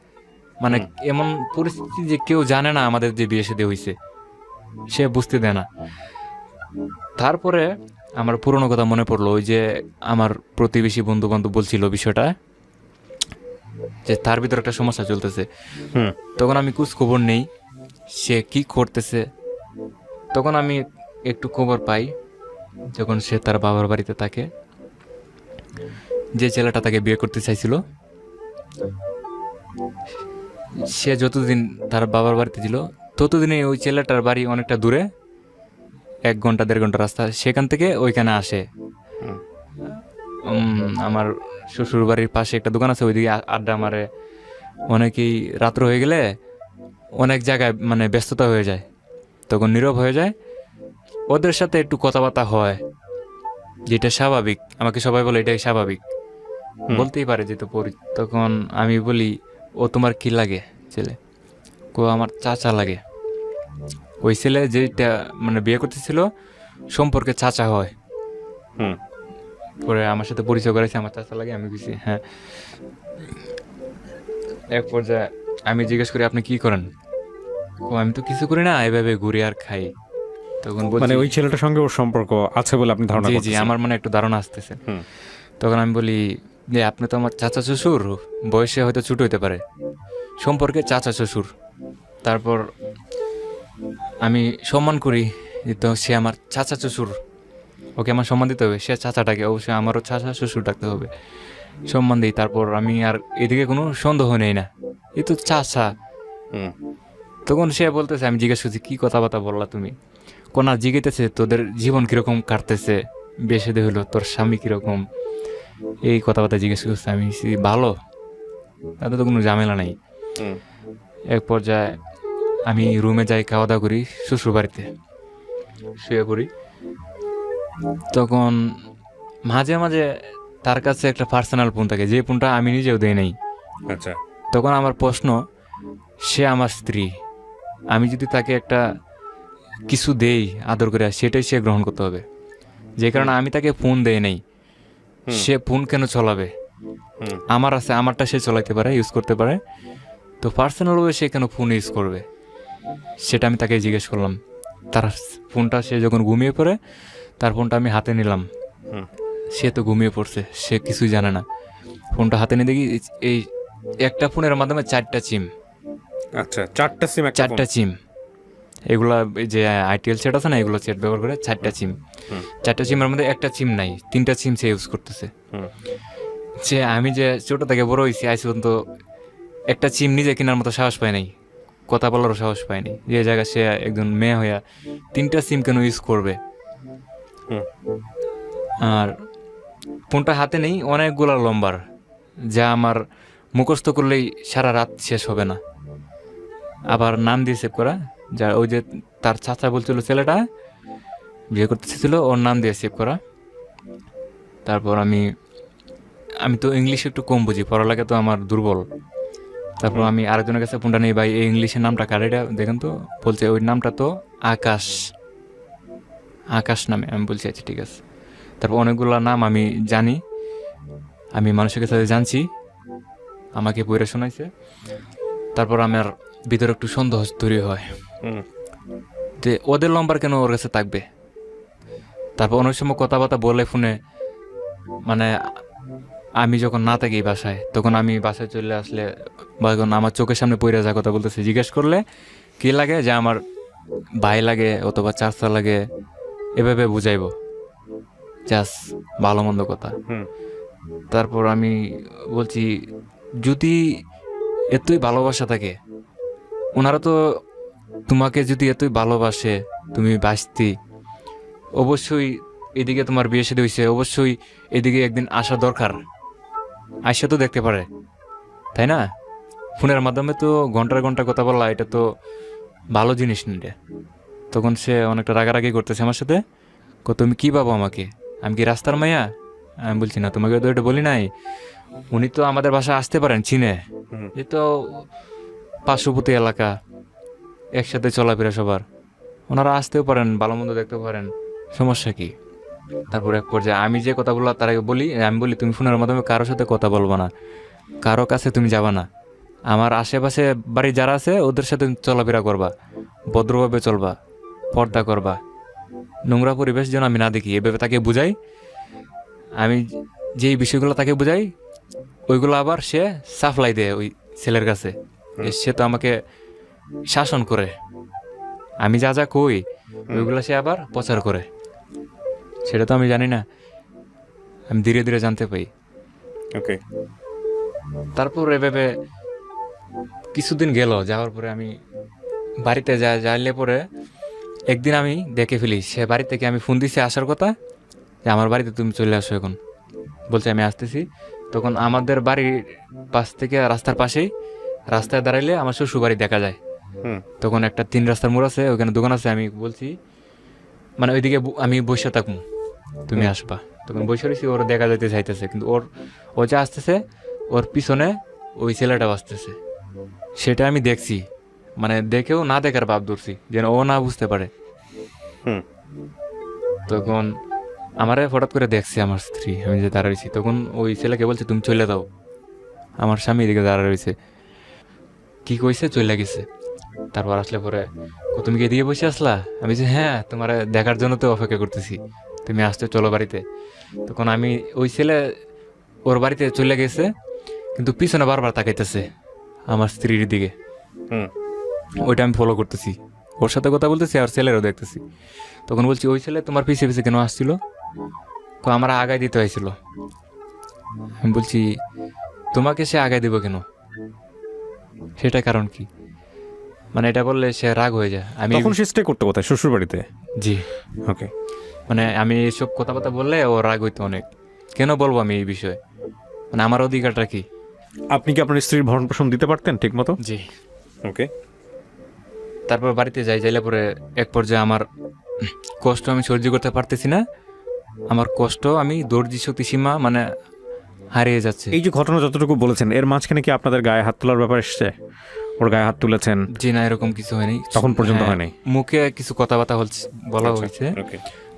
মানে এমন পরিস্থিতি যে কেউ জানে না আমাদের যে বিয়ে শাদী হয়েছে, সে বুঝতে দেয় না। তারপরে আমার পুরনো কথা মনে পড়লো, ওই যে আমার প্রতিবেশী বন্ধু বান্ধব বলছিল বিষয়টা, যে তার ভিতরে একটা সমস্যা চলতেছে। হুম তখন আমি খোঁজ খবর নেই সে কি করতেছে। তখন আমি একটু খবর পাই যখন সে তার বাবার বাড়িতে থাকে, যে ছেলেটা তাকে বিয়ে করতে চাইছিল, সে যতদিন তার বাবার বাড়িতে ছিল ততদিনে ওই ছেলেটার বাড়ি অনেকটা দূরে, 1 ঘন্টা 1.5 ঘন্টা রাস্তা, সেখান থেকে ওইখানে আসে। আমার শ্বশুর বাড়ির পাশে একটা দোকান আছে, ওইদিকে আড্ডা মারে। অনেকেই রাত্র হয়ে গেলে অনেক জায়গায় মানে ব্যস্ততা হয়ে যায়, তখন নীরব হয়ে যায়। ওদের সাথে একটু কথাবার্তা হয়, যেটা স্বাভাবিক। আমাকে সবাই বলে এটাই স্বাভাবিক, বলতেই পারে যেহেতু পড়ি। তখন আমি বলি, ও তোমার কি লাগে ছেলে? আমার চাচা লাগে। ওই ছেলে যেটা মানে বিয়ে করতেছিল সম্পর্কে চাচা হয়। হুম পরে আমার সাথে পরিচয় করেছে, আমার চাচা লাগে। আমি বুঝছি হ্যাঁ। এক পর্যায়ে আমি জিজ্ঞেস করি, আপনি কি করেন? আমি তো কিছু করি না, এভাবে ঘুরি আর খাই। তখন বলছি, মানে ওই ছেলেটার সঙ্গে ওর সম্পর্ক আছে বলে আপনি ধারণা জি জি, করতেছেন? আমার মনে একটু ধারণা আসতেছে। হুম তখন আমি বলি যে আপনি তো আমার চাচা শ্বশুর, বয়সে হয়তো ছোট হইতে পারে, সম্পর্কে চাচা শ্বশুর। তারপর আমি সম্মান করি, যে তো সে আমার চাচা শ্বশুর, ওকে আমার সম্মান দিতে হবে। সে চাচাটাকে অবশ্যই আমারও চাচা শ্বশুর ডাকতে হবে, সম্মান দিই। তারপর আমি আর এদিকে কোনো সন্দেহ নেই না, এ তো চাচা। হুম তখন সে বলতেছে, আমি জিজ্ঞেস করছি কী কথাবার্তা বললা তুমি? কোনা জিজ্ঞেতেছে তোদের জীবন কীরকম কাটতেছে, বেশি দে হলো তোর স্বামী কীরকম, এই কথাবার্তা জিজ্ঞেস করছে। আমি ভালো, তাতে তো কোনো ঝামেলা নাই। হুম এক পর্যায়ে আমি রুমে যাই, খাওয়া দাওয়া করি, শ্বশুর বাড়িতে শুয়ে পড়ি। তখন মাঝে মাঝে তার কাছে একটা পার্সোনাল ফোন থাকে, যে ফোনটা আমি নিজেও দেই নাই। আচ্ছা তখন আমার প্রশ্ন, সে আমার স্ত্রী, আমি যদি তাকে একটা কিছু দেই আদর করে, সেটাই সে গ্রহণ করতে হবে। যে কারণে আমি তাকে ফোন দেই নাই। সে ফোন কেন চলাবে? হুম আমার আছে, আমারটা সে চলাইতে পারে, ইউজ করতে পারে, তো পার্সোনালভাবে সে কেন ফোন ইউজ করবে? সেটা আমি তাকে জিজ্ঞেস করলাম। তার ফোনটা সে যখন ঘুমিয়ে পড়ে, তার ফোনটা আমি হাতে নিলাম। হুম সে তো ঘুমিয়ে পড়ছে, সে কিছুই জানে না। ফোনটা হাতে নিয়ে দেখি এই একটা ফোনের মাধ্যমে 4টা সিম। আচ্ছা, 4টা সিম একটা ফোন? 4টা সিম, এগুলা এই যে আইটিএল সেট আছে না, এগুলো সেট ব্যবহার করে 4টা সিম। 4টা সিমের মধ্যে একটা সিম নাই, 3টা সিম সে ইউজ করতেছে। হুম যে আমি যে ছোট থেকে বড় হয়েছি, আজ পর্যন্ত একটা সিম নিজে কেনার মতো সাহস পায় নাই, কথা বলারও সাহস পায়নি। যে জায়গায় সে একজন মেয়ে হইয়া 3টা সিম কেন ইউজ করবে? হুম আর ফোনটা হাতে নেই অনেকগুলা লম্বার, যা আমার মুখস্থ করলেই সারা রাত শেষ হবে না। আবার নাম দিয়ে সেভ করা, যা ওই যে তার চাচা বলছিল ছেলেটা বিয়ে করতে চেয়েছিল, ওর নাম দিয়ে সেভ করা। তারপর আমি তো ইংলিশ একটু কম বুঝি, পড়ালেখা তো আমার দুর্বল। তারপর আমি আরেকজনের কাছে ফোনটা নেই, ভাই এই ইংলিশের নামটা কার, এটা দেখেন তো। বলছে ওই নামটা তো আকাশ, আকাশ নামে। আমি বলছি আচ্ছা ঠিক আছে। তারপর অনেকগুলো নাম আমি জানি, আমি মানুষের কাছে জানছি, আমাকে পড়ে শোনাইছে। তারপর আমার ভিতরে একটু সন্দেহ তৈরি হয় হুম যে ওদের নম্বর কেন ওর কাছে থাকবে। তারপর অনেক সময় কথাবার্তা বলে ফোনে, মানে আমি যখন না থাকি বাসায়, তখন আমি বাসায় চলে আসলে বা যখন আমার চোখের সামনে পড়ে যায় কথা বলতেছে, জিজ্ঞেস করলে কি লাগে, যে আমার ভাই লাগে অথবা চাচা লাগে, এভাবে বুঝাইব জাস্ট ভালো মন্দ কথা। হুম তারপর আমি বলছি, যদি এতই ভালোবাসা থাকে, ওনারা তো তোমাকে যদি এতই ভালোবাসে, তুমি বাঁচতি, অবশ্যই এদিকে তোমার বিয়ে শাদী হয়েছে, অবশ্যই এদিকে একদিন আসা দরকার, আইসা তো দেখতে পারে, তাই না? ফোনের মাধ্যমে তো ঘন্টার ঘন্টা কথা বলা, এটা তো ভালো জিনিস নিলে। তখন সে অনেকটা রাগারাগি করতেছে আমার সাথে, তুমি কি পাবো আমাকে, আমি কি রাস্তার মাইয়া? আমি বলছি না, তোমাকে তো এটা বলি নাই। উনি তো আমাদের বাসায় আসতে পারেন, চিনে, এ তো পার্শ্ববর্তী এলাকা, একসাথে চলাফেরা সবার, ওনারা আসতেও পারেন, ভালো মন্দ দেখতেও পারেন, সমস্যা কি? তারপর এক পর্যায়ে আমি যে কথাগুলো তার আগে বলি, আমি বলি তুমি ফোনের মাধ্যমে কারোর সাথে কথা বলবা না, কারো কাছে তুমি যাবা না, আমার আশেপাশে বাড়ি যারা আছে ওদের সাথে চলাফেরা করবা, ভদ্রভাবে চলবা, পর্দা করবা, নোংরা পরিবেশ যেন আমি না দেখি, এভাবে তাকে বুঝাই। আমি যেই বিষয়গুলো তাকে বুঝাই, ওইগুলো আবার সে সাপ্লাই দেয় ওই ছেলের কাছে। সে তো আমাকে শাসন করে, আমি যা যা কই ওইগুলো সে আবার প্রচার করে, সেটা তো আমি জানি না, আমি ধীরে ধীরে জানতে পাই। ওকে। তারপর এভাবে কিছুদিন গেল, যাওয়ার পরে আমি বাড়িতে যাইলে পরে একদিন আমি দেখে ফেলি, সে বাড়ি থেকে আমি ফোন দিছি আসার কথা, যে আমার বাড়িতে তুমি চলে আসো এখন। বলছে আমি আসতেছি। তখন আমাদের বাড়ির পাশ থেকে রাস্তার পাশেই, রাস্তায় দাঁড়াইলে আমার শ্বশুর বাড়ি দেখা যায়। হুম তখন একটা 3 রাস্তার মোড় আছে, ওখানে দোকান আছে। আমি বলছি মানে ওইদিকে আমি বসে থাকবো, তুমি আসবা। তখন বসে রয়েছি, ওর দেখা যাইতে চাইতেছে, কিন্তু ও যে আসতেছে ওর পিছনে ওই ছেলেটা আসতেছে, সেটা আমি দেখছি। মানে দেখেও না দেখার ভাব ধরছি, যেন ও না বুঝতে পারে। হুম তখন আমারে হঠাৎ করে দেখছে আমার স্ত্রী, আমি যে দাঁড়া রয়েছি। তখন ওই ছেলেকে বলছে তুমি চলে দাও। আমার স্বামী এদিকে দাঁড়া রয়েছে, কি কইছে চলে গেছে। তারপর আসলে পরে তুমি কি এদিকে বসে আসলা? আমি যে হ্যাঁ, তোমার দেখার জন্য তো অপেক্ষা করতেছি, তুমি আসতে চলো বাড়িতে। তখন আমি ওই ছেলে ওর বাড়িতে চলে গেছে, কিন্তু পিছনে বারবার তাকাইতেছে আমার স্ত্রীর দিকে। হুম ওইটা আমি ফলো করতেছি, ওর সাথে কথা বলতেছি আর ছেলেরও দেখতেছি। তখন বলছি ওই ছেলে তোমার পিছিয়ে পিছিয়ে কেন আসছিল? আমার আগায় দিতে হয়েছিল। আমি বলছি তোমাকে সে আগায় দিব কেন, সেটা কারণ কি? মানে এটা বললে সে রাগ হয়ে যায়। আমি তখন সে স্টে করতে কোথায়, শ্বশুর বাড়িতে? জি, ওকে। মানে আমি এইসব কথাবার্তা বললে ও রাগ হইতো অনেক। কেন বলবো আমি এই বিষয়ে, মানে আমার অধিকারটা কি? আপনি কি আপনার স্ত্রীর ভরণ পোষণ দিতে পারতেন ঠিক মতো? জি। ওকে। তারপর বাড়িতে যাইলে পরে এক পর্যায়ে আমার কষ্ট আমি সহ্য করতে পারতেছি না। আমার কষ্ট, আমি ধৈর্য শক্তি সীমা মানে হারিয়ে যাচ্ছে। এই যে ঘটনা যতটুকু বলেছেন, এর মাঝখানে কি আপনাদের গায়ে হাত তোলার ব্যাপার এসছে? ওর গায়ে হাত তুলেছেন? জি না, এরকম কিছু হয়নি। তখন পর্যন্ত হ্যাঁ, হয় নাই? মুখে কিছু কথাবার্তা বলা হয়েছে, ওকে।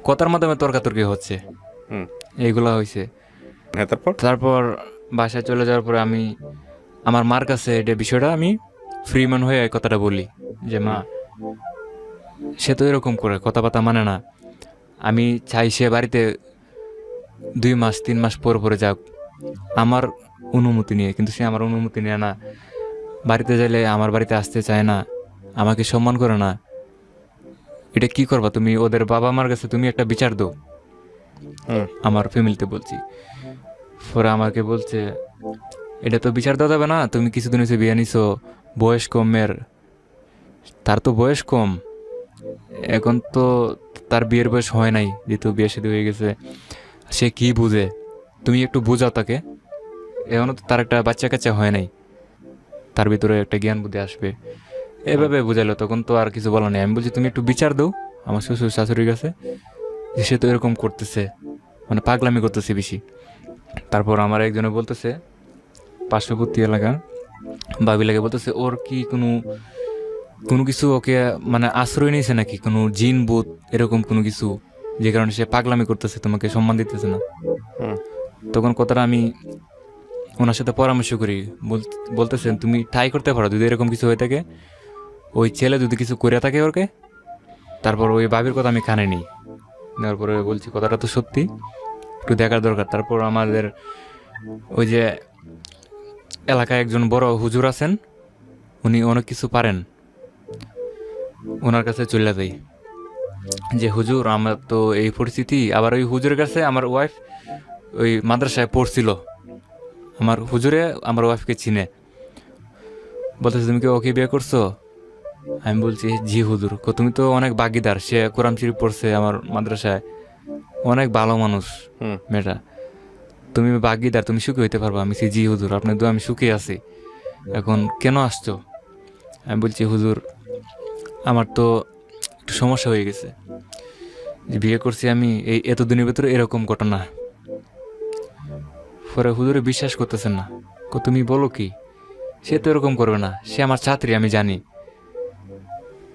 কথার মাধ্যমে তর্কাতর্কি হচ্ছে, হুম। এইগুলা হয়েছে। হ্যাঁ, তারপর? তারপর বাসায় চলে যাওয়ার পরে আমি আমার মার কাছে এটা বিষয়টা আমি ফ্রি ম্যান হয়ে এই কথাটা বলি যে মা, সে তো এরকম করে কথাবার্তা মানে না। আমি চাই সে বাড়িতে 2 মাস 3 মাস পর পরে যাক আমার অনুমতি নিয়ে, কিন্তু সে আমার অনুমতি নেয় না। বাড়িতে যাইলে আমার বাড়িতে আসতে চায় না, আমাকে সম্মান করে না। এটা কি করবা তুমি? ওদের বাবা মার কাছে তুমি একটা বিচার দাও। হুম আমার ফ্যামিলিতে বলছি। পরে আমাকে বলছে এটা তো বিচার দেওয়া যাবে না, তুমি কিছুদিন হয়েছে বিয়ে নিছো, বয়স কমের, তার তো বয়স কম, এখন তো তার বিয়ের বয়স হয় নাই, যেহেতু বিয়ে শাদী হয়ে গেছে, সে কি বুঝে? তুমি একটু বোঝাও তাকে, এখনো তো তার একটা বাচ্চা কাচ্চা হয় নাই, তার ভিতরে একটা জ্ঞান বুদ্ধি আসবে, এভাবে বুঝাইলো। তখন তো আর কিছু বলা নেই। আমি বলছি তুমি একটু বিচার দাও আমার শ্বশুর শাশুড়ির কাছে, যে সে তো এরকম করতেছে, মানে পাগলামি করতেছে বেশি। তারপর আমার একজনে বলতেছে, পার্শ্ববর্তী এলাকা ভাবি লাগে, বলতেছে ওর কি কোনো কিছু ওকে মানে আশ্রয় নিয়েছে নাকি, কোনো জিন ভূত এরকম কোনো কিছু, যে কারণে সে পাগলামি করতেছে, তোমাকে সম্মান দিতেছে না। হুম তখন কথাটা আমি ওনার সাথে পরামর্শ করি, বলতেছেন তুমি ট্রাই করতে পারো, যদি এরকম কিছু হয়ে থাকে, ওই ছেলে যদি কিছু করে থাকে ওকে। তারপর ওই ভাবির কথা আমি কানে নিই, নেওয়ার পরে বলছি কথাটা তো সত্যি, একটু দেখার দরকার। তারপর আমাদের ওই যে এলাকায় একজন বড় হুজুর আছেন, উনি অনেক কিছু পারেন, ওনার কাছে চলে যাই যে হুজুর আমার তো এই পরিস্থিতি। আবার ওই হুজুরের কাছে আমার ওয়াইফ ওই মাদ্রাসায় পড়ছিল, আমার হুজুরে আমার ওয়াইফকে চিনে। বলতেছে তুমি কি ওকে বিয়ে করছো? আমি বলছি জি হুজুর। তুমি তো অনেক বাগিদার, সে কোরআন শরীফ পড়ছে আমার মাদ্রাসায়, অনেক ভালো মানুষ হুম মেয়েটা, তুমি বাগিদার, তুমি সুখী হইতে পারবা। আমি জি হুজুর, আপনার তো আমি সুখী আছি, এখন কেন আসছো? আমি বলছি হুজুর আমার তো একটু সমস্যা হয়ে গেছে, যে বিয়ে করছি আমি এই এতদিনের ভিতরে এরকম ঘটনা। পরে হুজুরে বিশ্বাস করতেছেন না, তুমি বলো কি, সে তো এরকম করবে না, সে আমার ছাত্রী আমি জানি।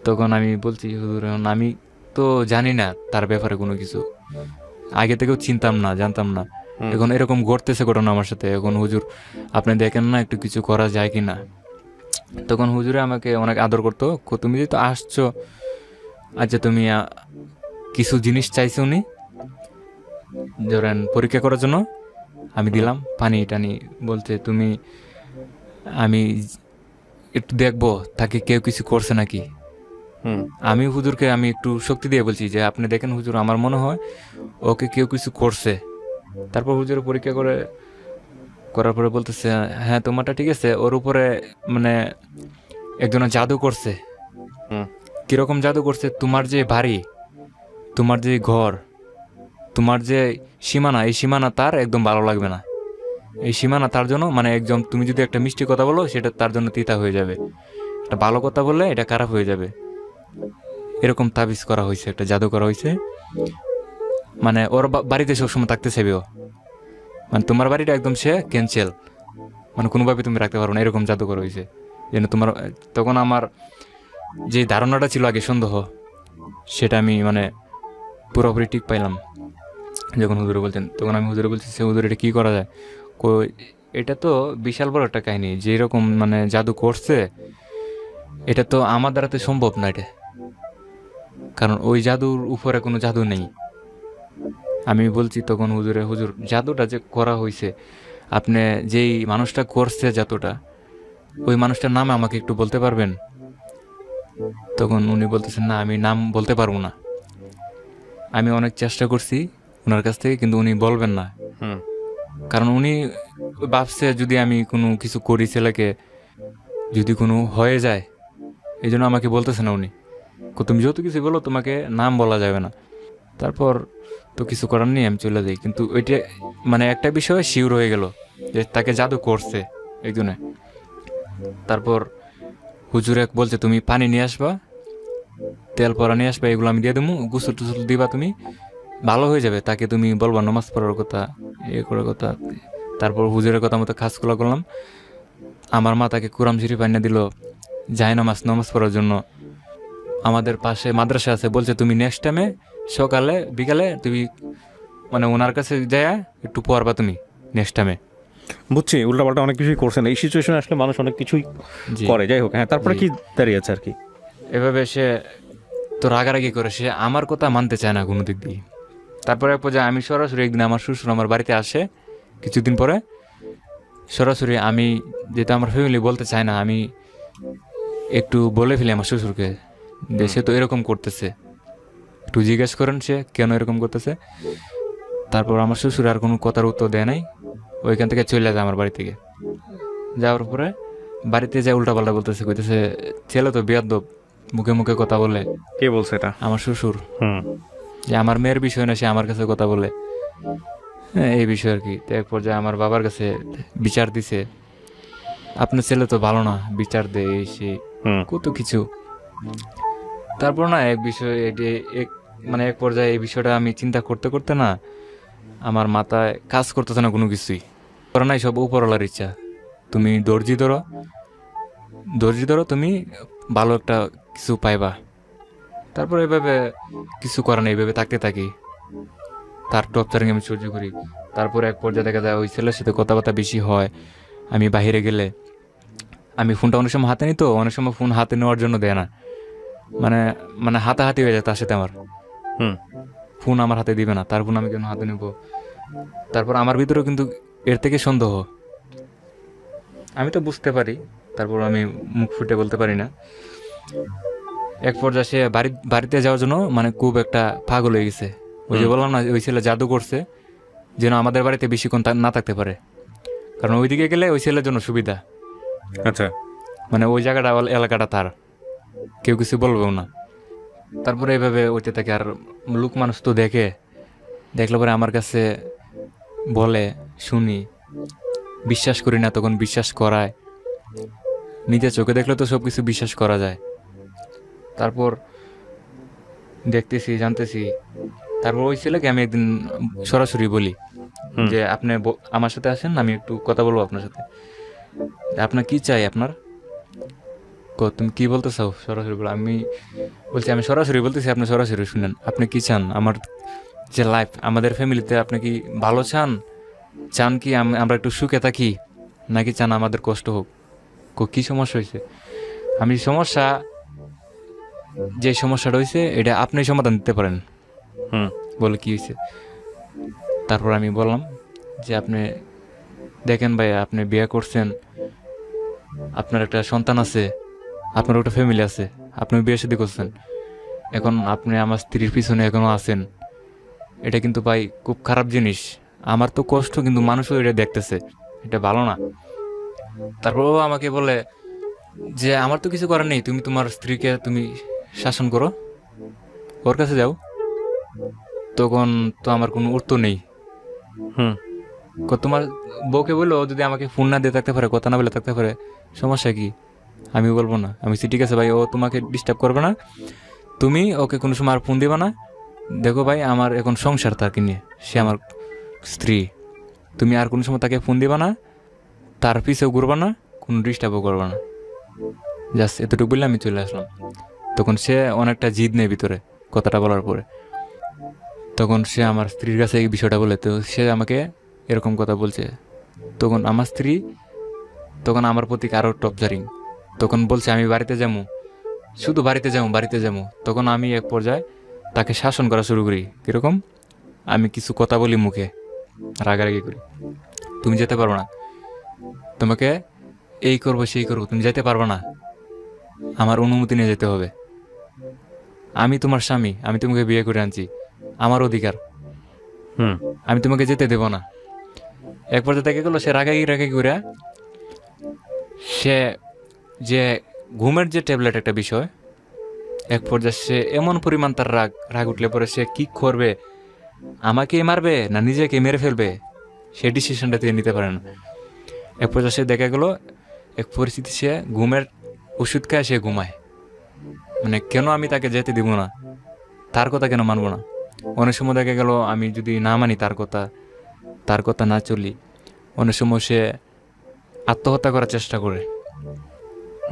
তখন আমি বলছি হুজুর এখন আমি তো জানি না তার ব্যাপারে কোনো কিছু, আগে থেকেও চিনতাম না, জানতাম না, এখন এরকম ঘটতেছে ঘটনা আমার সাথে, এখন হুজুর আপনি দেখেন না একটু কিছু করা যায় কি না। তখন হুজুরে আমাকে অনেক আদর করতো, তুমি যেহেতু আসছো, আচ্ছা তুমি কিছু জিনিস চাইছো উনি, ধরেন পরীক্ষা করার জন্য, আমি দিলাম পানি টানি। বলতে তুমি আমি একটু দেখবো তাকে কেউ কিছু করছে নাকি। হুম আমি হুজুরকে আমি একটু শক্তি দিয়ে বলছি যে আপনি দেখেন হুজুর, আমার মনে হয় ওকে কেউ কিছু করছে। তারপর হুজুর পরীক্ষা করার পরে বলতেছে হ্যাঁ তোমারটা ঠিক আছে, ওর উপরে মানে একজনের জাদু করছে। হুম কিরকম জাদু করছে? তোমার যে বাড়ি, তোমার যে ঘর, তোমার যে সীমানা, এই সীমানা তার একদম ভালো লাগবে না। এই সীমানা তার জন্য মানে একদম, তুমি যদি একটা মিষ্টি কথা বলো সেটা তার জন্য তিতা হয়ে যাবে, একটা ভালো কথা বললে এটা খারাপ হয়ে যাবে। এরকম তাবিজ করা হয়েছে, একটা জাদু করা হয়েছে। মানে ওর বাড়িতে সবসময় থাকতে চাইবে ও, মানে তোমার বাড়িটা একদম সে ক্যান্সেল, মানে কোনোভাবে তুমি রাখতে পারো না, এরকম জাদু করা হয়েছে। যেন তোমার, তখন আমার যে ধারণাটা ছিল আগে সন্দেহ, সেটা আমি মানে পুরোপুরি ঠিক পাইলাম যখন হুজুরে বলছেন। তখন আমি হুজুরে বলছি, সে হুজুর এটা কী করা যায়? এটা তো বিশাল বড় একটা কাহিনী, যেরকম মানে জাদু করছে এটা তো আমার দ্বারাতে সম্ভব না এটা, কারণ ওই জাদুর উপরে কোনো জাদু নেই। আমি বলছি তখন হুজুরে, হুজুর জাদুটা যে করা হয়েছে, আপনি যেই মানুষটা করছে জাদুটা, ওই মানুষটার নাম আমাকে একটু বলতে পারবেন? তখন উনি বলতেছেন, না আমি নাম বলতে পারবো না। আমি অনেক চেষ্টা করছি ওনার কাছ থেকে, কিন্তু উনি বলবেন না। কারণ উনি ভাবছে যদি আমি কোনো কিছু করি ছেলেকে, যদি কোনো হয়ে যায়, এই জন্য আমাকে বলতেছে না উনি। তুমি যত কিছু বলো তোমাকে নাম বলা যাবে না। তারপর তো কিছু করার নেই, আমি চলে যাই। কিন্তু ওইটা মানে একটা বিষয় শিওর হয়ে গেল যে তাকে জাদু করছে একজনে। তারপর হুজুর এক বলছে, তুমি পানি নিয়ে আসবা, তেল পরা নিয়ে আসবা, এগুলো আমি দিয়ে দেবো, গোসল টুসল দিবা, তুমি ভালো হয়ে যাবে। তাকে তুমি বলবা নামাজ পড়ার কথা, করার কথা। তারপর হুজুরের কথা মতো খাসগুলো করলাম। আমার মা তাকে কুরাম শরীফ আনিয়ে দিল, যায় নামাজ পড়ার জন্য। আমাদের পাশে মাদ্রাসা আছে, বলছে তুমি নেক্সট টাইমে সকালে বিকালে তুমি মানে ওনার কাছে যায় একটু পড়বা তুমি নেক্সট টাইমে। বুঝছি, উল্টাপাল্টা অনেক কিছুই করছেন। এই সিচুয়েশনে আসলে মানুষ অনেক কিছুই করে, যাই হোক। হ্যাঁ, তারপরে কি দাঁড়িয়েছে আর কি? এভাবে সে তো রাগারাগি করে, সে আমার কথা মানতে চায় না কোনো দিক দিয়ে। তারপরে এক পর্যায়ে আমি সরাসরি একদিন আমার শ্বশুর আমার বাড়িতে আসে কিছুদিন পরে, সরাসরি আমি, যেটা আমার ফ্যামিলি বলতে চায় না, আমি একটু বলে ফেলি আমার শ্বশুরকে যে সে তো এরকম করতেছে, একটু জিজ্ঞেস করেন সে কেন এরকম করতেছে। তারপর আমার শ্বশুর আর কোনো কথার উত্তর দেয় নাই, ওইখান থেকে চলে যায় আমার বাড়ি থেকে। যাওয়ার পরে বাড়িতে যায় উল্টাপাল্টা বলতেছে, কইতেছে ছেলে তো বেয়াদব, মুখে মুখে কথা বলে। কে বলছে এটা? আমার শ্বশুর। যে আমার মেয়ের বিষয় না, সে আমার কাছে কথা বলে, হ্যাঁ এই বিষয় আর কি। তো এক পর্যায়ে আমার বাবার কাছে বিচার দিছে, আপনার ছেলে তো ভালো না, বিচার দেয় সে কত কিছু। তারপর না এক বিষয় মানে এক পর্যায়ে এই বিষয়টা আমি চিন্তা করতে করতে না, আমার মাথায় কাজ করতেছে না কোনো কিছুই। করা নাই, সব উপরওয়ালার ইচ্ছা। তুমি ধৈর্য ধরো, তুমি ভালো একটা কিছু পাইবা। তারপর এভাবে কিছু করা নেই, এভাবে থাকতে থাকি, তার টর্চারিং আমি সহ্য করি। তারপর এক পর্যায়ে দেখা যায় ওই ছেলের সাথে কথাবার্তা বেশি হয়। আমি বাইরে গেলে আমি ফোনটা অনেক সময় হাতে নিই, তো অনেক সময় ফোন হাতে নেওয়ার জন্য দেয় না, মানে মানে হাতাহাতি হয়ে যায় তার সাথে আমার। ফোন আমার হাতে দিবে না, তার ফোন আমি কেন হাতে নেব? তারপর আমার ভিতরেও কিন্তু এর থেকে সন্দেহ, আমি তো বুঝতে পারি, তারপর আমি মুখ ফুটে বলতে পারি না। এক পর্যায়ে সে বাড়িতে যাওয়ার জন্য মানে খুব একটা পাগল হয়ে গেছে। ওই যে বললাম না, ওই ছেলে জাদু করছে যেন আমাদের বাড়িতে বেশিক্ষণ না থাকতে পারে, কারণ ওইদিকে গেলে ওই ছেলের জন্য সুবিধা। আচ্ছা, মানে ওই জায়গাটা এলাকাটা তার, কেউ কিছু বলবেও না। তারপরে এইভাবে ওইতে থাকে। আর লোক মানুষ তো দেখলে পরে আমার কাছে বলে, শুনি, বিশ্বাস করি না, তখন বিশ্বাস করায়। নিজের চোখে দেখলে তো সব কিছু বিশ্বাস করা যায়। তারপর দেখতেছি, জানতেছি। তারপর ওই ছেলেকে আমি একদিন সরাসরি বলি যে আপনি আমার সাথে আসেন, আমি একটু কথা বলবো আপনার সাথে। আপনার কি চাই আপনার? তুমি কি বলতে চাও সরাসরি বলো। আমি বলছি, আমি সরাসরি বলতেছি, আপনি সরাসরি শুনেন। আপনি কি চান? আমার যে লাইফ, আমাদের ফ্যামিলিতে আপনি কি ভালো চান কি আমরা একটু সুখে থাকি, নাকি চান আমাদের কষ্ট হোক? কি সমস্যা হয়েছে? আমি যে সমস্যাটা হয়েছে এটা আপনি সমাধান দিতে পারেন। বলে কি হয়েছে? তারপর আমি বললাম যে আপনি দেখেন ভাই, আপনি বিয়ে করছেন, আপনার একটা সন্তান আছে, আপনার একটা ফ্যামিলি আছে, আপনি বিয়ে শাদী করছেন, এখন আপনি আমার স্ত্রীর পিছনে এখনো আছেন। এটা কিন্তু ভাই খুব খারাপ জিনিস। আমার তো কষ্ট, কিন্তু মানুষও এটা দেখতেছে, এটা ভালো না। তারপর ও আমাকে বলে যে আমার তো কিছু করার নেই, তুমি তোমার স্ত্রীকে তুমি শাসন করো, ওর কাছে যাও। তখন তো আমার কোনো উত্তর নেই। হুম তোমার বউকে বললো ও যদি আমাকে ফোন না দিয়ে থাকতে পারে, কথা না বলে থাকতে পারে, সমস্যা কি? আমি বলবো না, আমি বলছি, ঠিক আছে ভাই, ও তোমাকে ডিস্টার্ব করবে না, তুমি ওকে কোনো সময় আর ফোন দিবা না। দেখো ভাই, আমার এখন সংসার তাকে নিয়ে, সে আমার স্ত্রী, তুমি আর কোনো সময় তাকে ফোন দিবা না, তার পিছেও ঘুরবা না, কোনো ডিস্টার্বও করবা না। জাস্ট এতটুকু বললে আমি চলে আসলাম। তখন সে অনেকটা জিদ নেই ভিতরে কথাটা বলার পরে। তখন সে আমার স্ত্রীর কাছে এই বিষয়টা বলে, তো সে আমাকে এরকম কথা বলছে। তখন আমার স্ত্রী তখন আমার প্রতি আরও টপজারিং, তখন বলছে আমি বাড়িতে যাবো, শুধু বাড়িতে যাবো। তখন আমি এক পর্যায়ে তাকে শাসন করা শুরু করি। কীরকম? আমি কিছু কথা বলি মুখে, রাগারাগি করি, তুমি যেতে পারবে না, তোমাকে এই করবো সেই করবো, তুমি যেতে পারবে না, আমার অনুমতি নিয়ে যেতে হবে, আমি তোমার স্বামী, আমি তোমাকে বিয়ে করে আনছি, আমার অধিকার, হুম আমি তোমাকে যেতে দেব না। এক পর্যায়ে দেখে গেলো সে রাগাগি করে, সে যে ঘুমের যে ট্যাবলেট একটা বিষয়, এক পর্যায়ে সে এমন পরিমাণ তার রাগ উঠলে পরে সে কি করবে, আমাকে মারবে না নিজেকে মেরে ফেলবে, সে ডিসিশনটা তিনি নিতে পারে না। এক পর্যায়ে সে দেখা গেলো এক পরিস্থিতি সে ঘুমের ওষুধ খায়, সে ঘুমায়। মানে কেন আমি তাকে যেতে দিব না, তার কথা কেন মানবো না? অনেক সময় দেখা গেল আমি যদি না মানি তার কথা না চলি, অনেক সময় সে আত্মহত্যা করার চেষ্টা করে।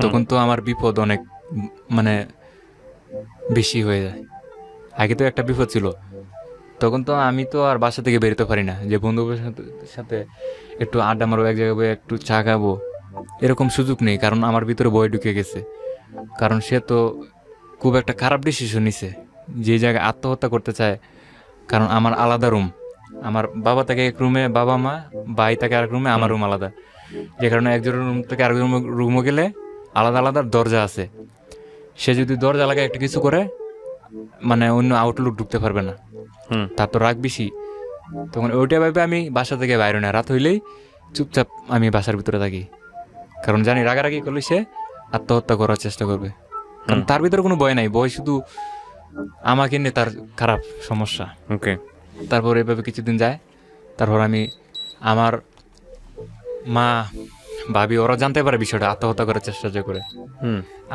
তখন তো আমার বিপদ অনেক মানে বেশি হয়ে যায়। আগে তো একটা বিপদ ছিল, তখন তো আমি তো আর বাসা থেকে বেরোতে পারি না যে বন্ধুদের সাথে একটু আড্ডা মারবো, এক জায়গায় বসে একটু চা খাবো, এরকম সুযোগ নেই, কারণ আমার ভিতরে ভয় ঢুকে গেছে। কারণ সে তো খুব একটা খারাপ ডিসিশন নিছে, যে জায়গায় আত্মহত্যা করতে চায়। কারণ আমার আলাদা রুম, আমার বাবা থাকে এক রুমে, বাবা মা ভাই থাকে আরেক রুমে, আমার রুম আলাদা, যে কারণে একজনের রুম থেকে আরেক রুমে গেলে আলাদা আলাদা দরজা আছে। সে যদি দরজা লাগায় একটা কিছু করে, মানে অন্য আউটলুক ঢুকতে পারবে না, তার তো রাগ বেশি। তখন ওইটা ভাবে আমি বাসা থেকে বাইরে না, রাত হইলেই চুপচাপ আমি বাসার ভিতরে থাকি, কারণ জানি রাগারাগি করলে সে আত্মহত্যা করার চেষ্টা করবে। কারণ তার ভিতরে কোনো ভয় নাই, ভয় শুধু আমাকে নিয়ে তার খারাপ সমস্যা। ওকে। তারপর এভাবে কিছুদিন যায়, তারপর আমি আমার মা ভাবি ওরা জানতে পারে বিষয়টা, আত্মহত্যা করার চেষ্টা যে করে।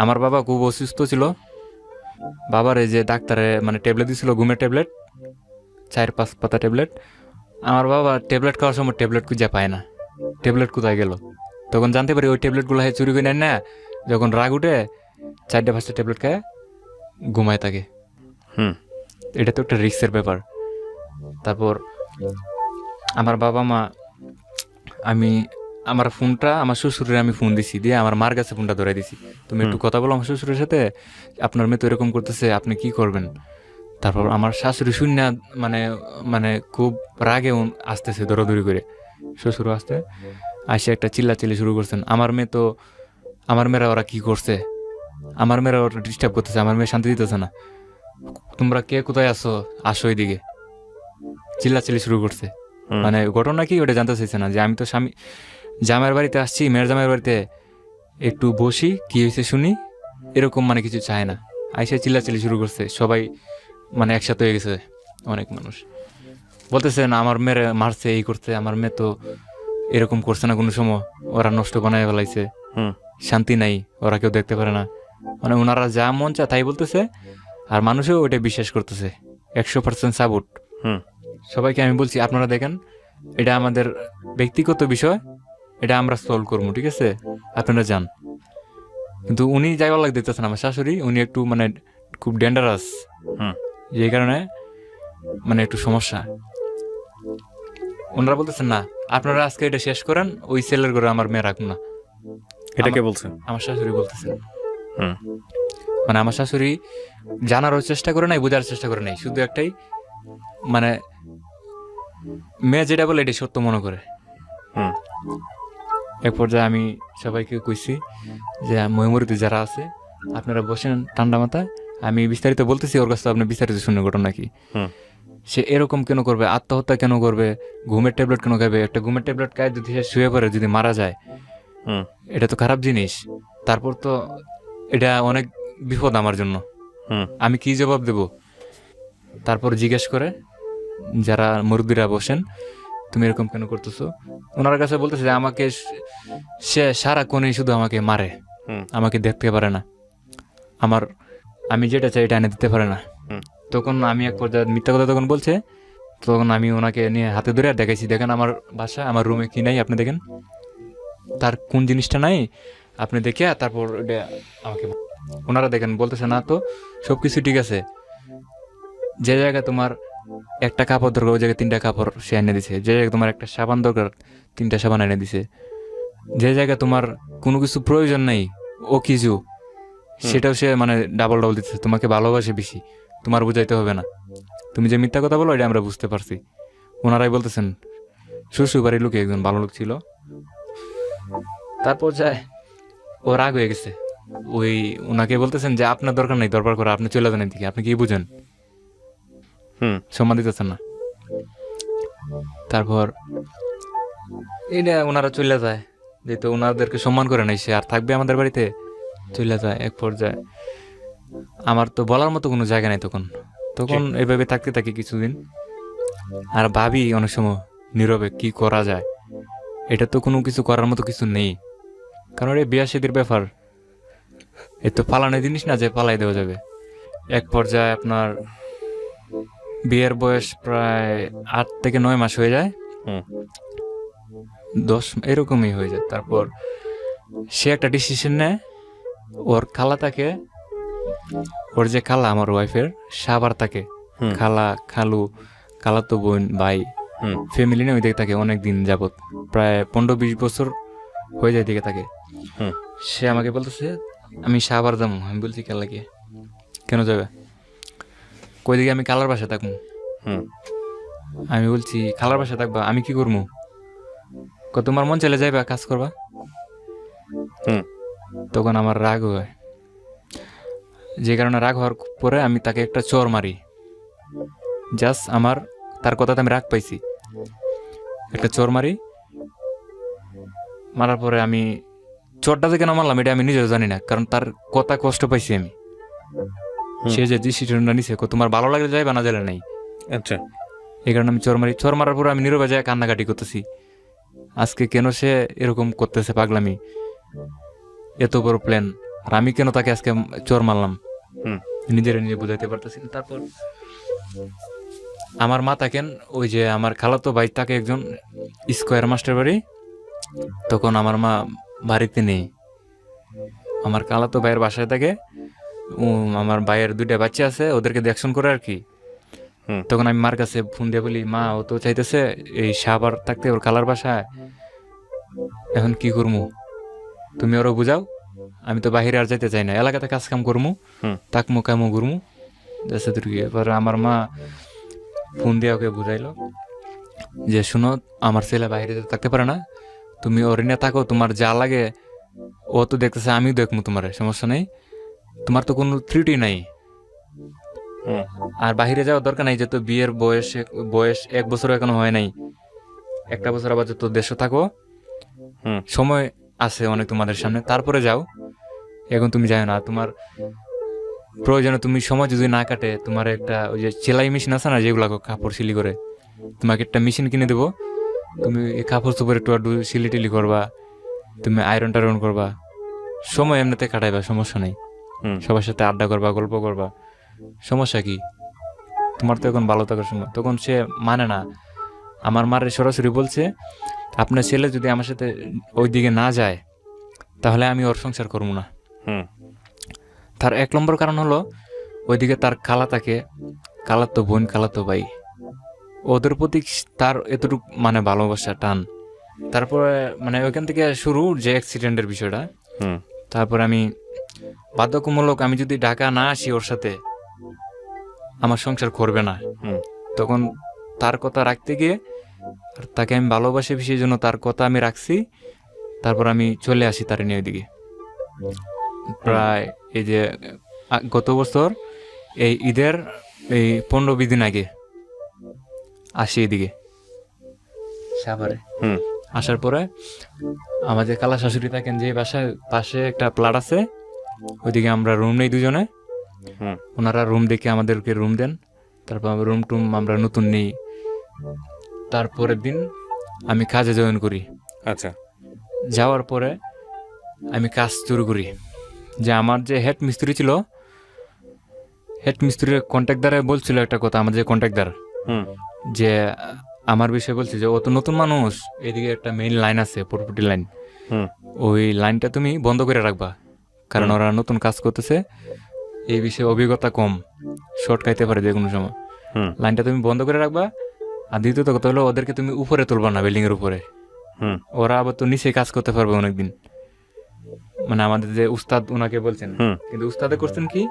আমার বাবা খুব অসুস্থ ছিল, বাবার এই যে ডাক্তারে মানে ট্যাবলেট দিয়েছিল, ঘুমের ট্যাবলেট, 4-5 পাতা ট্যাবলেট। আমার বাবা ট্যাবলেট খাওয়ার সময় ট্যাবলেট খুঁজে পায় না, ট্যাবলেট কোথায় গেল। তখন জানতে পারি ওই ট্যাবলেটগুলো চুরি করে নেন না, যখন রাগ উঠে 4-5টা ট্যাবলেট খায় ঘুমায় থাকে। এটা তো একটা রিস্কের ব্যাপার। তারপর আমার বাবা মা, আমি আমার ফোনটা আমার শ্বশুরের আমি ফোন দিছি, দিয়ে আমার মার কাছে ফোনটা ধরে দিছি, তুমি একটু কথা বলো আমার শ্বশুরের সাথে, আপনার মেয়ে তো এরকম করতেছে, আপনি কি করবেন। তারপর আমার শাশুড়ি শূন্য মানে মানে খুব রাগে আসতেছে দৌড়াদৌড়ি করে, শ্বশুর আসতে আসে একটা চিল্লাচিল্লি শুরু করছেন, আমার মেয়েরা ওরা কি করছে, আমার মেয়েরা ওরা ডিস্টার্ব করতেছে, আমার মেয়ে শান্তি দিতেছে না, তোমরা কে কোথায় আসো এদিকে, চিল্লাচিল্লি শুরু করছে। মানে ঘটনা কি ওটা জানতে চাইছে না, যে আমি তো জামাইয়ের বাড়িতে আসছি, মেয়ের জামাইয়ের বাড়িতে একটু বসি, কি হয়েছে শুনি, এরকম মানে কিছু চায় না, আইসে চিল্লাচিল্লি শুরু করছে। সবাই মানে একসাথে হয়ে গেছে, অনেক মানুষ বলতেছে না আমার মেয়ের মারছে, এই করছে, আমার মেয়ে তো এরকম করছে না কোনো সময়, ওরা নষ্ট বানায় ফেলাইছে, শান্তি নাই, ওরা কেউ দেখতে পারে না। মানে ওনারা যা মন চায় তাই বলতেছে, আর মানুষও ওইটা বিশ্বাস করতেছে, 100% সাপোর্ট। সবাইকে আমি বলছি আপনারা দেখেন, এটা আমাদের ব্যক্তিগত বিষয়, এটা আমরা সলভ করবো, ঠিক আছে, আপনারা যান। কিন্তু উনি যাইবার লাগ দিতেছেন, আমার শাশুড়ি, উনি একটু মানে খুব ডেঞ্জারাস, যে কারণে মানে একটু সমস্যা। ওনারা বলতেছেন না আপনারা আজকে এটা শেষ করেন, ওই ছেলের ঘরে আমার মেয়ে রাখুন না। এটা কে বলছেন? আমার শাশুড়ি বলতেছেন। মানে আমার শাশুড়ি জানারও চেষ্টা করে নাই, বোঝার চেষ্টা করে নাই, শুধু একটাই মানে মেয়ে যেটা বলে এটা সত্য মনে করে। এক পর্যায়ে আমি সবাইকে কইছি যে ময়মুরিতে যারা আছে আপনারা বসেন ঠান্ডা মাথায়, আমি বিস্তারিত বলতেছি, ওর কাছে আপনি বিস্তারিত শুনে ঘটনা কি, সে এরকম কেন করবে, আত্মহত্যা কেন করবে, ঘুমের ট্যাবলেট কেন খাবে, একটা ঘুমের ট্যাবলেট খায় যদি সে শুয়ে পড়ে যদি মারা যায়, এটা তো খারাপ জিনিস। তারপর তো এটা অনেক বিপদ আমার জন্য, আমি কি জবাব দেব। তারপর জিজ্ঞেস করে যারা মুরব্বীরা বসেন, তুমি এরকম কেন করতেছো? ওনার কাছে বলতেছে যে আমাকে সে সারাক্ষণই শুধু আমাকে মারে, আমাকে দেখতে পারে না, আমি যেটা চাই এটা এনে দিতে পারে না। তখন আমি এক পর্যায়ে মিথ্যা কথা তখন বলছে, তখন আমি ওনাকে নিয়ে হাতে ধরে আর দেখাইছি, দেখেন আমার বাসা, আমার রুমে কি নাই আপনি দেখেন, তার কোন জিনিসটা নাই আপনি দেখে তারপর এটা আমাকে ওনারা দেখেন। বলতেছে না তো সব কিছু ঠিক আছে, যে জায়গায় তোমার একটা কাপড় দরকার ওই জায়গায় 3টা কাপড় সে এনে দিছে, যে জায়গায় তোমার একটা সাবান দরকার 3টা সাবান এনে দিছে, যে জায়গায় তোমার কোনো কিছু প্রয়োজন নাই ও কিছু সেটাও সে মানে ডাবল ডাবল দিতেছে, তোমাকে ভালোবাসে বেশি, তোমার বুঝাইতে হবে না, তুমি যে মিথ্যা কথা বলো এটা আমরা বুঝতে পারছি। ওনারাই বলতেছেন শ্বশুর বাড়ির লোকে একজন ভালো লোক ছিল। তারপর যায় ও রাগ হয়ে গেছে, ওই ওনাকে বলতেছেন যে আপনার দরকার নেই দরবার করে, আপনি চলে যান এদিকে, আপনি কি বুঝেন, সম্মান দিতেছেন না। তারপর এটা ওনারা চলে যায়, যেহেতু ওনাদেরকে সম্মান করে নাই, সে আর থাকবে আমাদের বাড়িতে, চলে যায়। এক পর্যায়ে আমার তো বলার মতো কোনো জায়গা নেই তখন, এইভাবে থাকতে থাকি কিছুদিন, আর ভাবি অনেক সময় নীরবে কি করা যায়, এটা তো কোনো কিছু করার মতো কিছু নেই, কারণ এই বিয়া শাদীর ব্যাপার, এ তো পালানোর জিনিস না যে পালাই দেওয়া যাবে। এক পর্যায়ে আপনার বিয়ের বয়স প্রায় 8 থেকে 9 মাস হয়ে যায়, 10 এরকমই হয়ে যায়। তারপর সে একটা ডিসিশন নেয়, ওর খালা তাকে, ওর যে খালা আমার ওয়াইফের সাবার তাকে, খালা খালু খালাতো বোন ভাই ফ্যামিলি নিয়ে ওই দিকে থাকে অনেক দিন যাবত, প্রায় 15-20 বছর হয়ে যায় দিকে থাকে। সে আমাকে বলতেছে আমি সাবার যাবো, আমি বলছি কেন লাগে, কেন যাবে, কই দিকে, আমি খালার বাসায় থাকবো। আমি বলছি খালার বাসায় থাকবা, আমি কি করবো, তোমার মন চলে যাইবা কাজ করবা। তখন আমার রাগ হয়, যে কারণে রাগ হওয়ার পরে আমি তাকে একটা চর মারি, জাস্ট আমার তার কথাতে আমি রাগ পাইছি, একটা চর মারি। মারার পরে আমি চোরটা যে কেন মারলাম এটা আমি নিজেও জানি না, কারণ তার কথা কষ্ট পাইছি আমি, সে যে ডিসিশনটা নিছে তোমার ভালো লাগলে যাই বা না যাইলে নাই, আচ্ছা, এই কারণে আমি চোর মারি। চোর মারার পরে আমি নীরবে যায় কান্নাকাটি করতেছি, আজকে কেন সে এরকম করতেছে পাগলামি, এত বড় প্ল্যান, আর আমি কেন তাকে আজকে চোর মারলাম, নিজের নিজে বুঝাইতে পারতেছি। তারপর আমার মা থাকেন ওই যে আমার খালাতো ভাই তাকে একজন স্কোয়ার মাস্টার বাড়ি, তখন আমার মা বাড়িতে নেই, আমার খালাতো ভাইয়ের বাসায় থাকে, আমার ভাইয়ের 2টা বাচ্চা আছে, ওদেরকে দেখশন করে আর কি। তখন আমি মার কাছে ফোন দিয়ে বলি মা ও তো চাইতেছে এই সাবার থাকতে ওর খালার বাসায়, এখন কি করবো, তুমি ওরও বুঝাও, আমি তো বাহিরে আর যাইতে চাই না, এলাকাতে কাজ কাম করবো, তাকমো কামো ঘুরমু, দেশে তুর্কি। এবার আমার মা ফোন দিয়ে ওকে বুঝাইলো যে শুনো আমার ছেলে বাইরে থাকতে পারে না, তুমি ওর নিয়ে থাকো, তোমার যা লাগে ও তো দেখতেছে আমিও দেখবো, তোমার সমস্যা নেই, তোমার তো কোনো ত্রুটি নাই, আর বাহিরে যাওয়ার দরকার নাই, যেহেতু বিয়ের বয়স 1 বছর এখনো হয় নাই, 1টা বছর আবার যত দেশে থাকো, সময় আছে অনেক তোমাদের সামনে, তারপরে যাও, এখন তুমি যাও না, তোমার প্রয়োজনে তুমি সময় যদি না কাটে, তোমার একটা ওই যে সেলাই মেশিন আছে না যেগুলো কাপড় সিলি করে, তোমাকে একটা মেশিন কিনে দেবো, তুমি এই কাপড় চোপড় একটু সিলি টিলি করবা, তুমি আয়রন টায়রন করবা, সময় এমনিতে কাটাইবা, সমস্যা নেই, সবার সাথে আড্ডা করবা, গল্প করবা, সমস্যা কি, তোমার তো এখন ভালো থাকার সময়। তখন সে মানে না, আমার মারে সরাসরি বলছে আপনার ছেলে যদি আমার সাথে ওই দিকে না যায় তাহলে আমি ওর সংসার করবো না। তার 1 নম্বর কারণ হলো ওইদিকে তার খালা থাকে, খালাতো বোন খালাতো ভাই, ওদের প্রতি তার এতটুকু মানে ভালোবাসা টান। তারপরে মানে ওইখান থেকে শুরু যে অ্যাক্সিডেন্টের বিষয়টা, তারপর আমি বাধ্যতামূলক আমি যদি ঢাকা না আসি ওর সাথে আমার সংসার করবে না, তখন তার কথা রাখতে গিয়ে তাকে আমি ভালোবাসি সেই জন্য তার কথা আমি রাখছি, তারপর আমি চলে আসি তার নিয়ে ওইদিকে। প্রায় এই যে গত বছর এই ঈদের এই 15-20 দিন আগে আসি এদিকে সাভারে। আসার পরে আমাদের খালা শাশুড়ি থাকেন যে বাসায়, পাশে একটা প্লাট আছে, ওইদিকে আমরা রুম নেই দুজনে, ওনারা রুম দেখে আমাদেরকে রুম দেন, তারপর রুম টুম আমরা নতুন নেই, তারপরের দিন আমি কাজে জয়েন করি। আচ্ছা। যাওয়ার পরে আমি কাজ শুরু করি। যে আমার যে হেড মিস্ত্রি ছিল, হেড মিস্ত্রির কন্ট্রাক্টদারে বলছিল একটা কথা, আমার যে কন্ট্রাক্টদার, হুম যে আমার বিষয়ে বলছে যে ও তো নতুন মানুষ, এদিকে একটা মেইন লাইন আছে, প্রপার্টি লাইন, হুম ওই লাইনটা তুমি বন্ধ করে রাখবা, কারণ ওরা নতুন কাজ করতেছে, এই বিষয়ে অভিজ্ঞতা কম, শর্ট খাইতে পারে যে কোনো সময়। হুম লাইনটা তুমি বন্ধ করে রাখবা। আর দ্বিতীয়ত কথা হলো, ওদেরকে তুমি উপরে তুলবা না, বিল্ডিং এর উপরে। হুম ওরা আবার তো নিচে কাজ করতে পারবে অনেকদিন। মানে আমাদের যে উস্তাদ ওনাকে বলছেন, হুম কিন্তু উস্তাদে করছেন কি,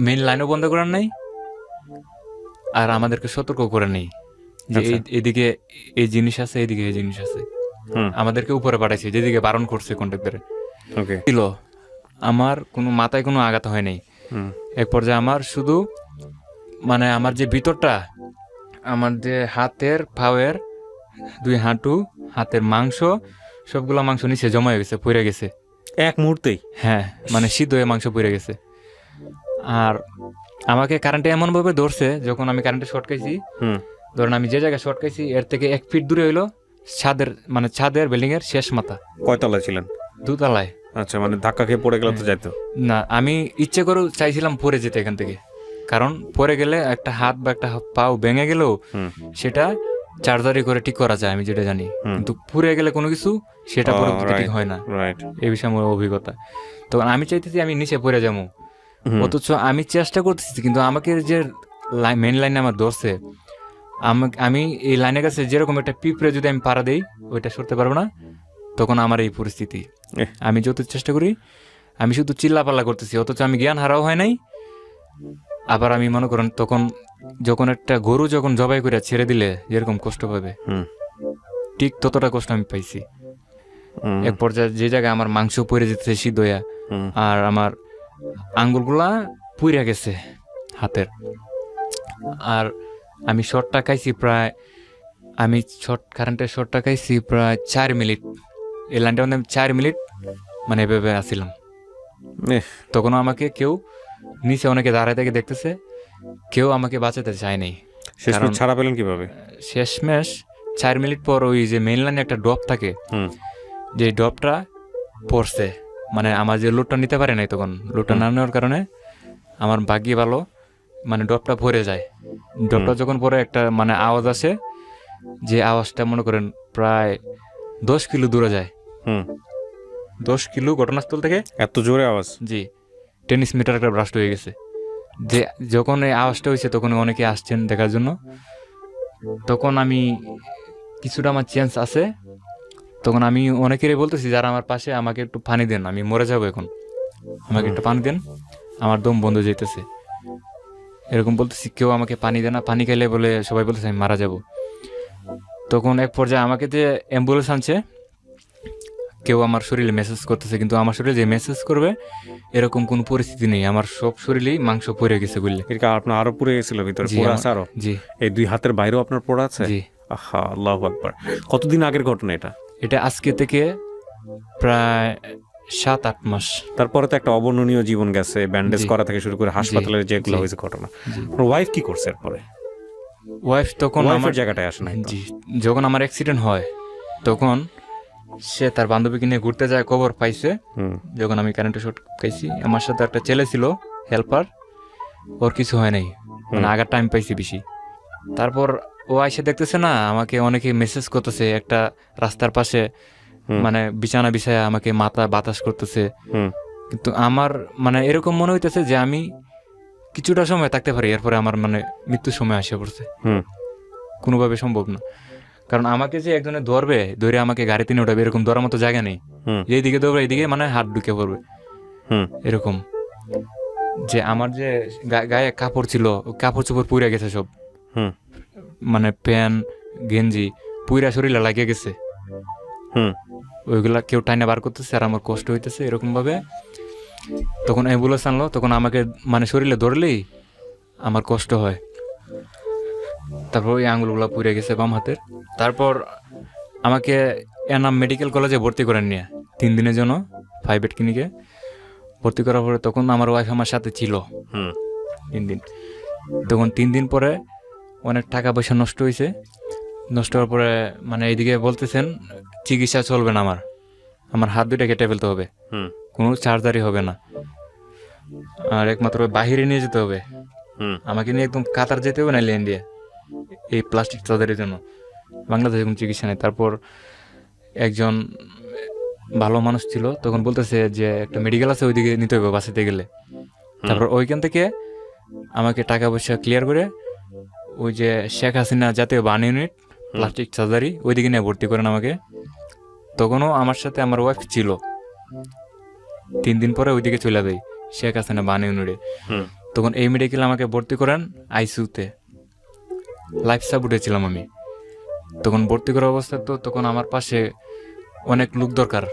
মেইন লাইনও বন্ধ করার নাই, আর আমাদেরকে সতর্ক করে নেই যে আচ্ছা। এদিকে এই জিনিস আছে, এদিকে এই জিনিস আছে। হুম আমাদেরকে উপরে পাঠাইছে, যেদিকে বারণ করছে কন্ট্রাক্টরে। ওকে। ছিল আমার কোনো মাথায় কোনো আঘাত হয় নাই। হুম এক পর্যায়ে আমার শুধু মানে আমার যে ভিতরটা, আমার যে হাতের পায়ের দুই হাঁটু, হাতের মাংস, সবগুলা মাংস নিচে জমা হয়ে গেছে, পড়ে গেছে। এক মুহূর্তেই? হ্যাঁ, মানে সিদ্ধ হয়ে মাংস পড়ে গেছে। আর আমাকে কারেন্টে এমনভাবে ধরছে, যখন আমি কারেন্টে শর্ট খাইছি, হুম ধরেন আমি যে জায়গায় শর্ট খাইছি এর থেকে 1 ফিট দূরে হইলো ছাদের, মানে ছাদের বিল্ডিং এর শেষ মাথা, কয়তলায় ছিলেন? দোতলায়। আচ্ছা, মানে ধাক্কা খেয়ে পড়ে গেলে তো যাইতো। না, আমি ইচ্ছে করে চাইছিলাম পড়ে যেতে এখান থেকে, কারণ পড়ে গেলে একটা হাত বা একটা পাও ভেঙে গেলেও হুম সেটা চার্জারি করে ঠিক করা যায়, আমি যেটা জানি। হুম। কিন্তু পুড়ে গেলে কোনো কিছু সেটা ও, পরবর্তীতে ঠিক right, হয় না। রাইট। এই বিষয়ে আমার অভিজ্ঞতা। তো আমি চাইতেছি আমি নিচে পড়ে যাবো, অথচ আমি চেষ্টা করতেছি, কিন্তু আমাকে যে মেন লাইনে আমার ধরছে, আমি এই লাইনের কাছে যেরকম একটা পিঁপড়ে যদি আমি পাড়া দেই, ওইটা সরতে পারবো না। তখন আমার এই পরিস্থিতি, আমি যত চেষ্টা করি, আমি শুধু চিল্লাপাল্লা করতেছি, অথচ আমি জ্ঞান হারাও হয় নাই। আবার আমি মনে করেন তখন যখন একটা গরু যখন জবাই করে ছেড়ে দিলে যেরকম কষ্ট পাবে, ঠিক ততটা কষ্ট আমি পাইছি। এক পর্যায়ে যে জায়গায় আমার মাংস পড়ে যেতেছে সিদ্ধ হইয়া, আর আমার আঙ্গুলগুলা পুইরা গেছে হাতের। আর আমি শর্টটা খাইছি প্রায়, আমি কারেন্টের শর্টটা খাইছি প্রায় 4 মিনিট। এই লাইনটার মধ্যে আমি 4 মিনিট মানে এভাবে আসছিলাম। তখনও আমাকে কেউ, নিচে অনেকে দাঁড়ায় থেকে দেখতেছে, কেউ আমাকে বাঁচাতে চায় নাই। শেষমেশ ছাড়া পেলেন কিভাবে? শেষমেশ 4 মিনিট পর ওই যে মেইন লাইনে একটা ড্রপ থাকে, যে ড্রপটা পড়ছে, মানে আমার যে লোডটা নিতে পারে নাই, তখন লোডটা না নেওয়ার কারণে আমার ভাগ্যে ভালো, মানে ড্রপটা পড়ে যায়। ড্রপটা যখন পরে একটা মানে আওয়াজ আসে, যে আওয়াজটা মনে করেন প্রায় 10 কিলো দূরে যায়। 10 কিলো ঘটনাস্থল থেকে। এত জোরে আওয়াজ? জি, টেনিস মিটার একটা ব্রাস্ট হয়ে গেছে। যে যখন এই আওয়াজটা হয়েছে, তখন অনেকে আসছেন দেখার জন্য। তখন আমি কিছুটা আমার চেঞ্জ আছে, তখন আমি অনেকেরই বলতেছি যারা আমার পাশে, আমাকে একটু পানি দেন, আমি মরে যাবো এখন, আমাকে একটু পানি দেন, আমার দম বন্ধ যেতেছে, এরকম বলতেছি। কেউ আমাকে পানি দেয় না, পানি খাইলে বলে সবাই বলতেছে আমি মারা যাব। তখন এক পর্যায়ে আমাকে যে অ্যাম্বুলেন্স আনছে, কেউ আমার শরীরে মেসেজ করতেছে, কিন্তু আমার শরীরে যে মেসেজ করবে এরকম কোনো পরিস্থিতি নেই। আমার সব শরীরেই মাংস পড়ে গেছে বললে। আপনার আরো পুড়ে গেছিল ভিতরে? পোড়া আছে আরো? জি। এই 2 হাতের বাইরেও আপনার পোড়া আছে? জি। আহা, আল্লাহু আকবার। কতদিন আগের ঘটনা এটা? এটা আজকে থেকে প্রায় 7-8 মাস। তারপরে তো একটা অবর্ণনীয় জীবন গেছে, ব্যান্ডেজ করা থেকে শুরু করে হাসপাতালের যেগুলো হয়েছে ঘটনা। আপনার ওয়াইফ কি করছে এরপরে? ওয়াইফ তখন আমার জায়গাটায় আসে নাই? জি, যখন আমার অ্যাক্সিডেন্ট হয়, তখন সে তার বান্ধবীকে নিয়ে ঘুরতে যায়, খবর পাইছে যখন আমি কারেন্টে শর্ট খাইছি। আমার সাথে একটা ছেলে ছিল হেল্পার, ওর কিছু হয় নাই, মানে আগার টাইম পাইছি বেশি। তারপর ও আইসে দেখতেছে না, আমাকে অনেকে মেসেজ করতেছে, একটা রাস্তার পাশে মানে বিছানা বিছায়া আমাকে মাথা বাতাস করতেছে। কিন্তু আমার মানে এরকম মনে হইতেছে যে আমি কিছুটা সময় থাকতে পারি, এরপরে আমার মানে মৃত্যুর সময় আসে পড়ছে। কোনোভাবে সম্ভব না, কারণ আমাকে যে একজনে ধরে আমাকে গাড়িতে নিয়ে উঠাবে, এরকম ধরার মতো জায়গা নেই। এইদিকে দৌড়ে, এইদিকে মানে হাত ঢুকে পড়বে এরকম। যে আমার যে গায়ে কাপড় ছিল, কাপড় চোপড় পুড়ে গেছে সব, মানে প্যান্ট গেঞ্জি পুইরা শরীরে লাগিয়ে গেছে। ওইগুলা কেউ টাইনা বার করতেছে, আর আমার কষ্ট হইতেছে এরকম ভাবে। তখন অ্যাম্বুলেন্স আনলো, তখন আমাকে মানে শরীরে ধরলেই আমার কষ্ট হয়। তারপর ওই আঙুলগুলো পুড়ে গেছে বাম হাতের। তারপর আমাকে এনাম মেডিকেল কলেজে ভর্তি করেন নিয়ে 3 দিনের জন্য, 5 বেড ক্লিনিকে ভর্তি করার পরে, তখন আমার ওয়াইফ আমার সাথে ছিল 3 দিন। তখন 3 দিন পরে অনেক টাকা পয়সা নষ্ট হয়েছে। নষ্ট হওয়ার পরে মানে এইদিকে বলতেছেন চিকিৎসা চলবে না, আমার হাত দুইটা কেটে ফেলতে হবে, হুম কোনো চার্জারি হবে না, আর একমাত্র বাহিরে নিয়ে যেতে হবে, হুম আমাকে নিয়ে একদম কাতার যেতে হবে, নাহলে ইন্ডিয়া, এই প্লাস্টিক সার্জারির জন্য। বাংলাদেশে কোনো চিকিৎসা নেই। তারপর একজন ভালো মানুষ ছিল, তখন বলতেছে যে একটা মেডিকেল আছে ওইদিকে নিতে হবে বাঁচাতে গেলে। তারপর ওইখান থেকে আমাকে টাকা পয়সা ক্লিয়ার করে ওই যে শেখ হাসিনা জাতীয় বার্ন ইউনিট প্লাস্টিক সার্জারি ওইদিকে নিয়ে ভর্তি করেন আমাকে। তখনও আমার সাথে আমার ওয়াইফ ছিল। 3 দিন পরে ওইদিকে চলে যাই শেখ হাসিনা বার্ন ইউনিটে। হুম তখন এই মেডিকেলে আমাকে ভর্তি করেন আইসিইউতে, লাইফ সাপোর্টে ছিলাম আমি। তখন ভর্তি করা অবস্থায় তো তখন আমার পাশে অনেক লোক দরকার।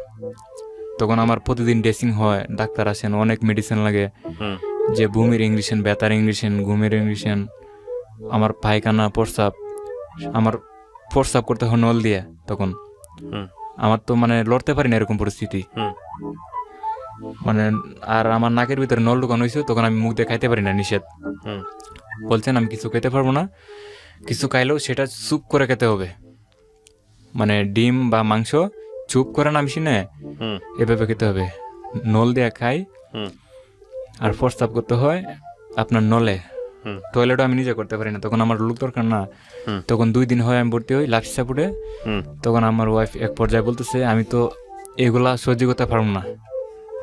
তখন আমার প্রতিদিন ড্রেসিং হয়, ডাক্তার আসেন, অনেক মেডিসিন লাগে, হুম যে বমির ইংলিশন, ব্যথার ইংলিশন, ঘুমের ইংলিশন, আমার পায়খানা প্রস্রাব, আমার প্রস্রাব করতে হয় নল দিয়ে। তখন হুম আমার তো মানে লড়তে পারি না এরকম পরিস্থিতি, হুম মানে আর আমার নাকের ভিতরে নল ঢুকানো হয়েছে। তখন আমি মুখ দিয়ে খাইতে পারি না, নিষেধ হুম বলছেন, আমি কিছু খেতে পারবো না, কিছু খাইলেও সেটা চুপ করে খেতে হবে, মানে ডিম বা মাংস চুপ করে না মেশিনে হুম এভাবে খেতে হবে। নল দিয়ে খাই, হুম আর প্রস্রাব করতে হয় আপনার নলে, হুম টয়লেটও আমি নিজে করতে পারি না। তখন আমার লোক দরকার না। হুম। তখন 2 দিন হয় আমি ভর্তি হই লাইফ সাপোর্টে। হুম তখন আমার ওয়াইফ এক পর্যায়ে বলতেছে, আমি তো এগুলা সহ্য করতে পারবো না,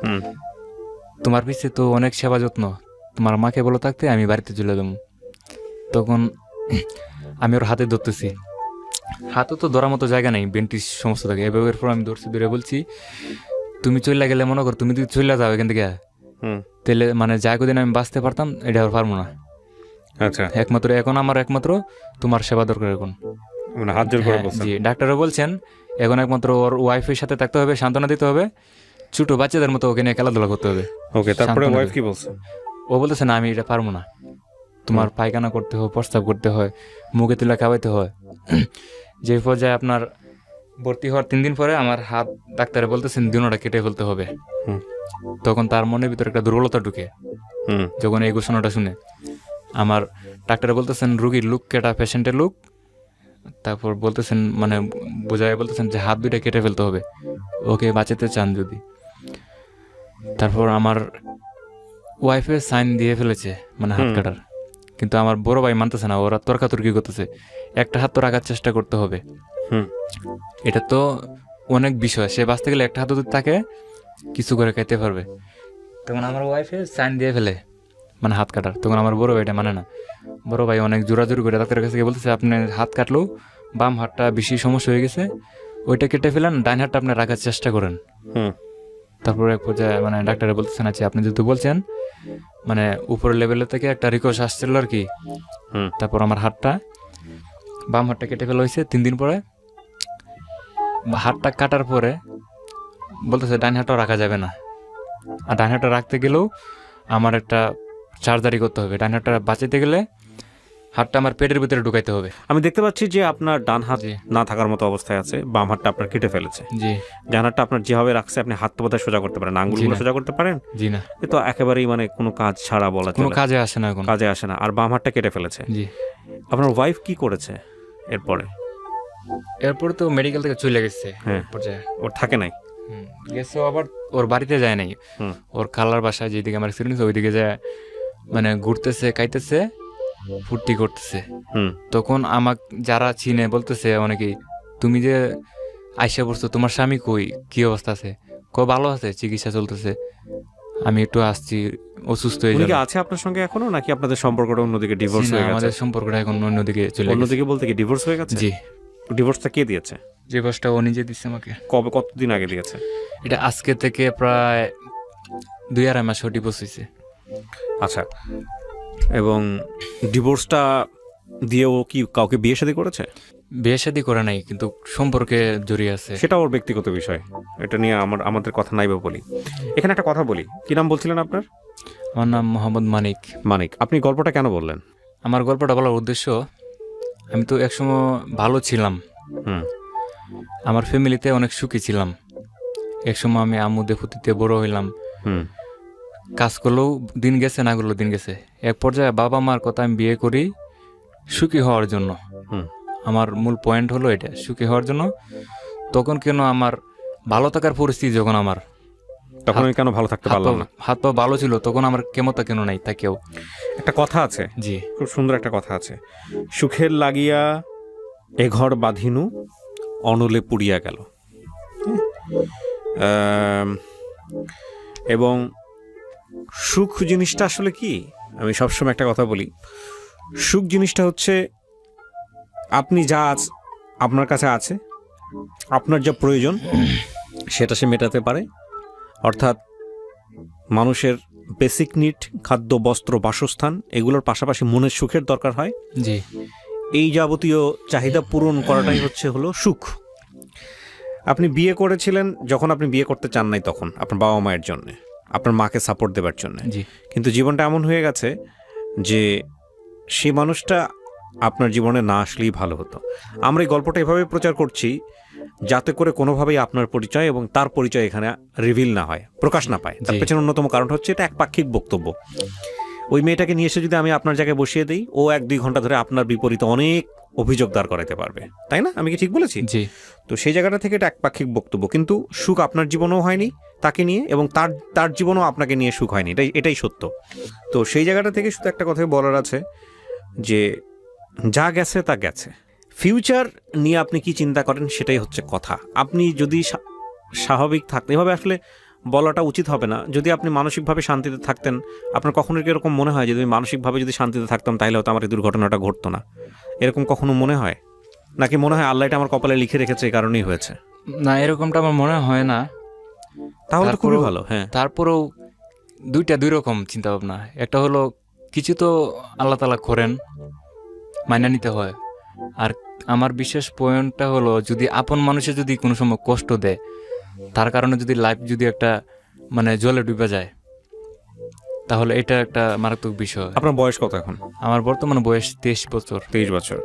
হুম তোমার পিছিয়ে তো অনেক সেবা যত্ন, তোমার মাকে বলো থাকতে, আমি বাড়িতে চলে যাবো। তখন আমি ওর হাতে ধরতেছি, হাতে তো ধরার মতো জায়গা নেই, বেন্টিস সমস্ত থাকে। এভাবে এরপর আমি ধরে বলছি, তুমি চলে গেলে মনে কর, তুমি যদি চলে যাও এখান থেকে, হুম তাহলে মানে যা কদিন আমি বাঁচতে পারতাম এটা আর পারবো না। আচ্ছা, এখন আমার একমাত্র তোমার সেবা দরকার এখন। মানে হাত জোর করে হ্যাঁ, বলছেন। জি, ডাক্তারও বলছেন এখন একমাত্র ওর ওয়াইফের সাথে থাকতে হবে, সান্ত্বনা দিতে হবে, ছোট বাচ্চাদের মতো ওকে নিয়ে খেলাধুলা করতে হবে। ওকে, তারপরে সান্ত্বনা ওয়াইফ দেবে। কি বলছে? ও বলতেছে না, আমি এটা পারবো না, তোমার পায়খানা করতে হয়, প্রস্তাব করতে হয়, মুখে তুলে খাওয়াইতে হয়। যে পর্যায়ে আপনার ভর্তি হওয়ার 3 দিন পরে আমার হাত ডাক্তারে বলতেছেন দুনোটা কেটে ফেলতে হবে। হুম তখন তার মনের ভিতরে একটা দুর্বলতা ঢুকে হুম যখন এই ঘোষণাটা শুনে। আমার ডাক্তারে বলতেছেন রুগীর লুক কেটা, পেশেন্টের লুক। তারপর বলতেছেন মানে বোঝায় বলতেছেন যে হাত দুইটা কেটে ফেলতে হবে ওকে বাঁচাতে চান যদি। তারপর আমার ওয়াইফে সাইন দিয়ে ফেলেছে মানে হাত কাটার, কিন্তু আমার বড় ভাই মানতেছে না, ওরা তর্কাতর্কি করতেছে, একটা হাত তো রাখার চেষ্টা করতে হবে। হুম এটা তো অনেক বিষয়, সে বাঁচতে গেলে একটা হাত যদি তাকে কিছু করে খাইতে পারবে। তখন আমার ওয়াইফে সাইন দিয়ে ফেলে মানে হাত কাটার। তখন আমার বড় ভাইটা মানে না, বড় ভাই অনেক জোরাজোরি করে ডাক্তারের কাছে গিয়ে বলতেছে, আপনি হাত কাটলেও বাম হাতটা বেশি সমস্যা হয়ে গেছে, ওইটা কেটে ফেলেন, ডাইন হাতটা আপনি রাখার চেষ্টা করেন। হুম তারপরে এক পর্যায়ে মানে ডাক্তারে বলতেছেন, আচ্ছা আপনি যেহেতু বলছেন, মানে উপরের লেভেলের থেকে একটা রিকোয়েস্ট আসছিল আর কি। হুম তারপর আমার বাম হাতটা কেটে ফেলা হয়েছে 3 দিন পরে। হাতটা কাটার পরে বলতেছে ডাইন হাতটাও রাখা যাবে না, আর ডাইন হাতটা রাখতে গেলেও আমার একটা সার্জারি করতে হবে, ডাইন হাতটা বাঁচাতে গেলে হাতটা আমার পেটের ভিতরে ঢুকাইতে হবে। আমি দেখতে পাচ্ছি যে আপনার ডান হাত জি। না থাকার মতো অবস্থায় আছে, বাম হাতটা আপনার কেটে ফেলেছে। জি ডান হাতটা আপনার যেভাবে রাখছে, আপনি হাত তো বোধহয় সোজা করতে পারেন, আঙ্গুলগুলো না। সোজা করতে পারেন, জি না, এ তো একেবারেই মানে কোনো কাজ ছাড়া বলা কোনো চলে, কাজে আসে না এখন। কাজে আসে না। আর বাম হাতটা কেটে ফেলেছে। জি, আপনার ওয়াইফ কি করেছে এরপরে? এরপর তো মেডিকেল থেকে চলে গেছে হ্যাঁ। পর্যায়ে। ওর থাকে নাই? গেছে আবার ওর বাড়িতে যায় নাই, হুম ওর খালার বাসায় যেদিকে আমার এক্সপিরিয়েন্স ওইদিকে যায় মানে ঘুরতেছে, খাইতেছে, ফুর্তি করতেছে। হুম তখন আমাক যারা চিনে বলতেছে অনেকেই, তুমি যে আইসা পড়ছো, তোমার স্বামী কই, কি অবস্থা আছে? ভালো আছে, চিকিৎসা চলতেছে, আমি একটু আসছি, অসুস্থ হয়ে উনি কি যাবে। আছে আপনার সঙ্গে এখনো, নাকি আপনাদের সম্পর্কটা অন্যদিকে ডিভোর্স হয়ে গেছে? আমাদের সম্পর্কটা এখন অন্যদিকে চলে গেছে। অন্যদিকে বলতে কি ডিভোর্স হয়ে গেছে? জি, ডিভোর্সটা কে দিয়েছে? যে বসটা ও নিজে দিচ্ছে আমাকে। কবে, কতদিন আগে দিয়েছে? এটা আজকে থেকে প্রায় 2-2.5 মাস ডিভোর্স হয়েছে। আচ্ছা, এবং ডিভোর্সটা দিয়ে ও কি কাউকে বিয়ে শাদী করেছে? বিয়ে শাদী করে নাই, কিন্তু সম্পর্কে জড়িয়ে আছে। সেটা ওর ব্যক্তিগত বিষয়, এটা নিয়ে আমাদের কথা নাইবা বলি। এখানে একটা কথা বলি, কি নাম বলছিলেন আপনার? আমার নাম মোহাম্মদ মানিক। মানিক, আপনি গল্পটা কেন বললেন? আমার গল্পটা বলার উদ্দেশ্য, আমি তো একসময় ভালো ছিলাম, হুম আমার ফ্যামিলিতে অনেক সুখী ছিলাম। একসময় আমি আম্মু দেখুতিতে বড় হইলাম, হুম কাজ করলেও দিন গেছে, না করলেও দিন গেছে। এক পর্যায়ে বাবা মার কথা আমি বিয়ে করি, সুখী হওয়ার জন্য। হুম। আমার মূল পয়েন্ট হলো এটা, সুখী হওয়ার জন্য। তখন কেন আমার ভালো থাকার পরিস্থিতি, যখন আমার তখন আমি কেন ভালো থাকতে পারলাম না? হাত পা ভালো ছিল, তখন আমার ক্ষমতা কেন নাই তাকেও। একটা কথা আছে, জি, খুব সুন্দর একটা কথা আছে, সুখের লাগিয়া এ ঘর বাঁধিনু অনলে পুড়িয়া গেল। এবং সুখ জিনিসটা আসলে কি, আমি সবসময় একটা কথা বলি, সুখ জিনিসটা হচ্ছে আপনি যা আপনার কাছে আছে, আপনার যা প্রয়োজন সেটা সে মেটাতে পারে। অর্থাৎ মানুষের বেসিক নিড, খাদ্য, বস্ত্র, বাসস্থান, এগুলোর পাশাপাশি মনের সুখের দরকার হয়। জি, এই যাবতীয় চাহিদা পূরণ করাটাই হলো সুখ। আপনি বিয়ে করেছিলেন, যখন আপনি বিয়ে করতে চান নাই তখন আপনার বাবা মায়ের জন্য, আপনার মাকে সাপোর্ট দেবার জন্য। জি, কিন্তু জীবনটা এমন হয়ে গেছে যে সেই মানুষটা আপনার জীবনে না আসলেই ভালো হতো। আমরা এই গল্পটা এভাবে প্রচার করছি যাতে করে কোনোভাবেই আপনার পরিচয় এবং তার পরিচয় এখানে রিভিল না হয়, প্রকাশ না পায়। তার পেছনে অন্যতম কারণ হচ্ছে এটা একপাক্ষিক বক্তব্য। ওই মেয়েটাকে নিয়ে এসে যদি আমি আপনার জায়গায় বসিয়ে দিই, ও 1-2 ঘন্টা ধরে আপনার বিপরীতে অনেক অভিযোগ দাঁড় করাতে পারবে, তাই না? আমি কি ঠিক বলেছি? জি, তো সেই জায়গাটা থেকে এটা একপাক্ষিক বক্তব্য। কিন্তু সুখ আপনার জীবনেও হয়নি তাকে নিয়ে, এবং তার জীবনেও আপনাকে নিয়ে সুখ হয়নি, এটাই সত্য। তো সেই জায়গাটা থেকে শুধু একটা কথাই বলার আছে যে যা গেছে তা গেছে। ফিউচার নিয়ে আপনি কি চিন্তা করেন সেটাই হচ্ছে কথা। আপনি যদি স্বাভাবিক থাকতেন, এভাবে আসলে বলাটা উচিত হবে না, যদি আপনি মানসিকভাবে শান্তিতে থাকতেন, আপনার কখনো কি এরকম মনে হয় যে আমি মানসিকভাবে যদি শান্তিতে থাকতাম তাহলে হয়তো আমার এই দুর্ঘটনাটা ঘটতো না? এরকম কখনো মনে হয়? নাকি মনে হয় আল্লাহ এটা আমার কপালে লিখে রেখেছে, এই কারণেই হয়েছে? না, এরকমটা আমার মনে হয় না। তাহলে তো খুবই ভালো। হ্যাঁ, তারপরেও দুই রকম চিন্তা ভাবনা। একটা হলো কিছু তো আল্লাহ তাআলা করেন, মাইনা নিতে হয়। আর আমার বিশেষ পয়েন্টটা হলো, যদি আপন মানুষে যদি কোনো সময় কষ্ট দেয়, তার কারণে যদি লাইফ যদি একটা মানে জলে ডুবে যায়, তাহলে এটা একটা মারাত্মক বিষয়। আপনার বয়স কত এখন? আমার বর্তমানে বয়স 23 বছর। 23 বছর।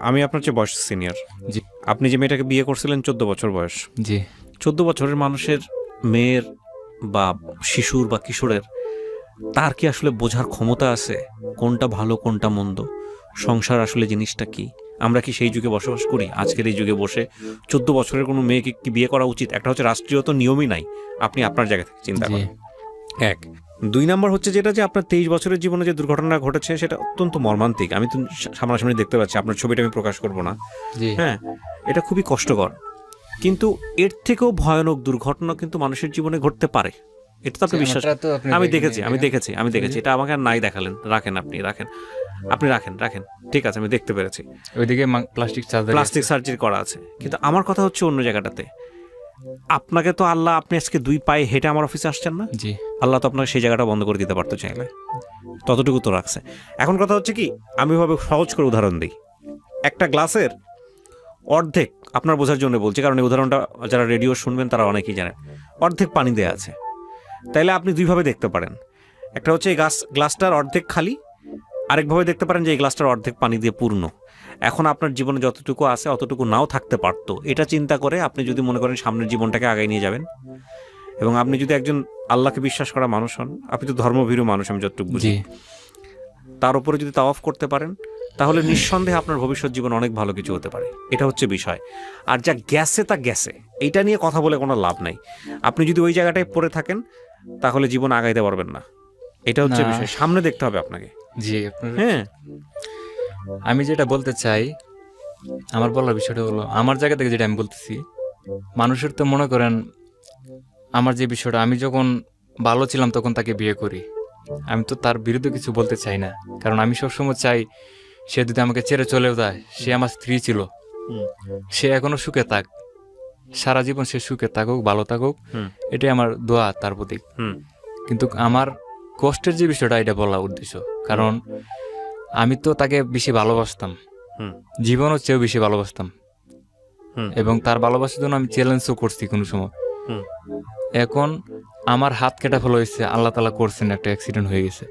আমি আপনার চেয়ে বয়স সিনিয়র। জি, আপনি যে মেয়েটাকে বিয়ে করছিলেন 14 বছর বয়স, জি, 14 বছরের মানুষের, মেয়ের বা শিশুর বা কিশোরের, তার কি আসলে বোঝার ক্ষমতা আছে কোনটা ভালো কোনটা মন্দ, সংসার আসলে জিনিসটা কি? আমরা কি সেই যুগে বসবাস করি? আজকের এই যুগে বসে 14 বছরের কোনো মেয়েকে কি বিয়ে করা উচিত? একটা হচ্ছে রাষ্ট্রীয় তো নিয়মই নাই, আপনি আপনার জায়গা থেকে চিন্তা জি, করেন। 1, 2 নম্বর হচ্ছে যেটা, যে আপনার 23 বছরের জীবনে যে দুর্ঘটনা ঘটেছে সেটা অত্যন্ত মর্মান্তিক। আমি তো সামনাসামনি দেখতে পাচ্ছি, আপনার ছবিটা আমি প্রকাশ করব না। জি, হ্যাঁ, এটা খুবই কষ্টকর, কিন্তু এর থেকেও ভয়ানক দুর্ঘটনা কিন্তু মানুষের জীবনে ঘটতে পারে। এটা তো আপনি বিশ্বাস, আমি দেখেছি। এটা আমাকে আর নাই দেখালেন, রাখেন, আপনি রাখেন, ঠিক আছে, আমি দেখতে পেরেছি। ওইদিকে প্লাস্টিক সার্জারি করা আছে। কিন্তু আমার কথা হচ্ছে অন্য জায়গাটাতে। আপনাকে তো আল্লাহ, আপনি আজকে 2 পায়ে হেঁটে আমার অফিসে আসছেন না? জি, আল্লাহ তো আপনাকে সেই জায়গাটা বন্ধ করে দিতে পারতো চাইলে, ততটুকু তো রাখছে। এখন কথা হচ্ছে কি, আমি ভাবে সহজ করে উদাহরণ দিই। একটা গ্লাসের অর্ধেক, আপনার বোঝার জন্য বলছি, কারণ এই উদাহরণটা যারা রেডিও শুনবেন তারা অনেকেই জানেন, অর্ধেক পানি দেয়া আছে। তাইলে আপনি 2 ভাবে দেখতে পারেন। একটা হচ্ছে এই গ্লাসটার অর্ধেক খালি, আরেকভাবে দেখতে পারেন যে এই গ্লাসটার অর্ধেক পানি দিয়ে পূর্ণ। এখন আপনার জীবনে যতটুকু আছে অতটুকু নাও থাকতে পারতো। এটা চিন্তা করে আপনি যদি মনে করেন সামনের জীবনটাকে আগায় নিয়ে যাবেন, এবং আপনি যদি একজন আল্লাহকে বিশ্বাস করা মানুষ হন, আপনি তো ধর্মভীরু মানুষ আমি যতটুকু বুঝি, তার উপরে যদি তাওয়াফ করতে পারেন, তাহলে নিঃসন্দেহে আপনার ভবিষ্যৎ জীবন অনেক ভালো কিছু হতে পারে। এটা হচ্ছে বিষয়। আর যা গেছে তা গেছে, এইটা নিয়ে কথা বলে কোনো লাভ নাই। আপনি যদি ওই জায়গাটায় পড়ে থাকেন তাহলে জীবন আগাইতে পারবেন না। এটা হচ্ছে বিষয়, সামনে দেখতে হবে আপনাকে। জি। হ্যাঁ, আমি যেটা বলতে চাই, আমার বলার বিষয়টা হলো, আমার জায়গা থেকে যেটা আমি বলতেছি, মানুষের তো মনে করেন আমার যে বিষয়টা, আমি যখন ভালো ছিলাম তখন তাকে বিয়ে করি, আমি তো তার বিরুদ্ধে কিছু বলতে চাই না। কারণ আমি সবসময় চাই সে যদি আমাকে ছেড়ে চলেও যায়, সে আমার স্ত্রী ছিল, সে এখনো সুখে থাক, সারা জীবন সে সুখে থাকুক, ভালো থাকুক, এটাই আমার দোয়া তার প্রতি। কিন্তু আমার কষ্টের যে বিষয়টা, এটা বলা উদ্দেশ্য, কারণ আমি তো তাকে বেশি ভালোবাসতাম, জীবনের চেয়েও বেশি ভালোবাসতাম, এবং তার ভালোবাসার জন্য আমি চ্যালেঞ্জও করছি কোনো সময়। এখন আমার হাত কাটা ফেলা হয়েছে, আল্লাহ তাআলা করছেন, একটা অ্যাক্সিডেন্ট হয়ে গেছে।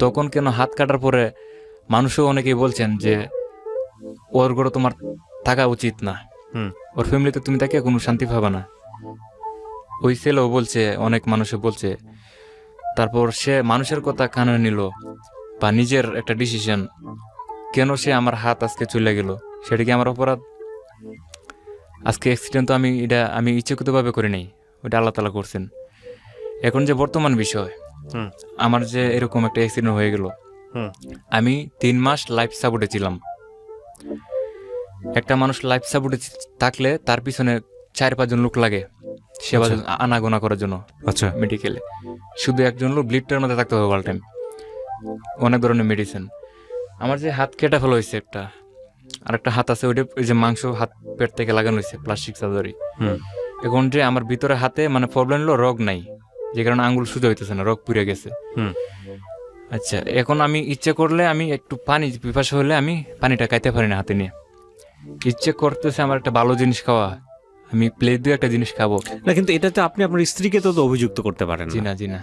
তখন কেন হাত কাটার পরে মানুষও অনেকেই বলছেন যে ওর ঘরে তোমার থাকা উচিত না, ওর ফ্যামিলিতে তুমি তাকে কোনো শান্তি পাবে না। ওই ছেলেও বলছে, অনেক মানুষও বলছে। তারপর সে মানুষের কথা কানে নিল, বা নিজের একটা ডিসিশন কেন সে আমার হাত আজকে চলে গেল, সেটা কি আমার অপরাধ? আজকে অ্যাক্সিডেন্ট তো আমি ইচ্ছাকৃতভাবে করি নাই, ওটা আল্লাহ তাআলা করছেন। এখন যে বর্তমান বিষয়, হুম আমার যে এরকম একটা অ্যাক্সিডেন্ট হয়ে গেল, হুম আমি 3 মাস লাইফ সাপোর্টে ছিলাম। একটা মানুষ লাইফ সাপোর্টে থাকলে তার পিছনে 4-5 জন লোক লাগে সেবা আনাগোনা করার জন্য আচ্ছা মেডিকেলে। শুধু একজন লোক ব্লিডটার মধ্যে থাকতে হবে অল টাইম, অনেক ধরনের মেডিসিন। আমার যে হাত কেটে ফেলা হয়েছে একটা, আর একটা হাত আছে, ওইটা ওই যে মাংস হাত পেট থেকে লাগানো হয়েছে প্লাস্টিক সার্জারি। হুম এখন যে আমার ভিতরে হাতে মানে প্রবলেম হলো রোগ নাই, যে কারণে আঙ্গুল সোজা হইতেছে না, রোগ পুড়ে গেছে। হুম আচ্ছা, এখন আমি ইচ্ছে করলে আমি একটু পানি পিপাসা হলে আমি পানিটা খাইতে পারি না হাতে নিয়ে। ইচ্ছে করতেছে আমার একটা ভালো জিনিস খাওয়া, আমি প্লেট দিয়ে একটা জিনিস খাবো। না কিন্তু এটাতে আপনি আপনার স্ত্রীকে তো অভিযুক্ত করতে পারেন জি না। না, জি না,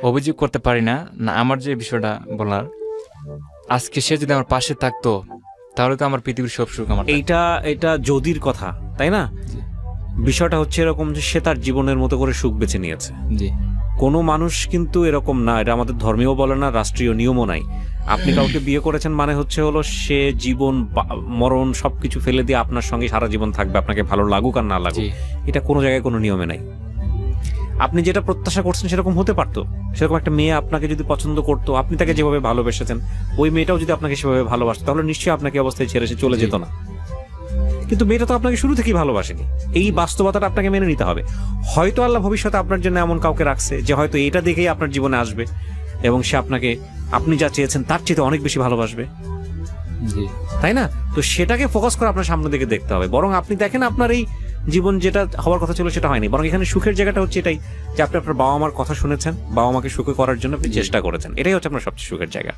অভিযোগ করতে পারি না। না, আমার যে বিষয়টা বলার, আজকে সে যদি আমার পাশে থাকতো তাহলে তো আমার পৃথিবীর সব সুখ আমার। এটা যদির কথা, তাই না? জি। বিষয়টা হচ্ছে এরকম যে সে তার জীবনের মতো করে সুখ বেছে নিয়েছে। জি কোনো মানুষ কিন্তু এরকম না, এটা আমাদের ধর্মেও বলে না, রাষ্ট্রীয় নিয়মও নাই। আপনি কাউকে বিয়ে করেছেন মানে হচ্ছে হলো সে জীবন মরণ সবকিছু ফেলে দিয়ে আপনার সঙ্গে সারা জীবন থাকবে, আপনাকে ভালো লাগুক আর না লাগুক। জি এটা কোনো জায়গায় কোনো নিয়মে নাই। আপনি যেটা প্রত্যাশা করছেন সেরকম হতে পারতো। সেরকম একটা মেয়ে আপনাকে যদি পছন্দ করতো, আপনি তাকে যেভাবে ভালোবেসেছেন, ওই মেয়েটাও যদি আপনাকে সেভাবে ভালোবাসতো, তাহলে নিশ্চয়ই আপনাকে অবস্থায় ছেড়ে সে চলে যেত না। কিন্তু মেয়েটা তো আপনাকে শুরু থেকেই ভালোবাসেনি। এই বাস্তবতাটা আপনাকে মেনে নিতে হবে। হয়তো আল্লাহ ভবিষ্যতে আপনার জন্য এমন কাউকে রাখছে যে হয়তো এটা দেখেই আপনার জীবনে আসবে এবং সে আপনাকে আপনি যা চেয়েছেন তার চেয়ে অনেক বেশি ভালোবাসবে, জি তাই না? তো সেটাকে ফোকাস করে আপনার সামনের দিকে দেখতে হবে। বরং আপনি দেখেন আপনার এই জীবন যেটা হওয়ার কথা ছিল সেটা হয়নি, বরং এখানে সুখের জায়গাটা হচ্ছে এটাই যে আপনি আপনার বাবা মার কথা শুনেছেন, বাবা মাকে সুখী করার জন্য আপনি চেষ্টা করেছেন, এটাই হচ্ছে আপনার সবচেয়ে সুখের জায়গা।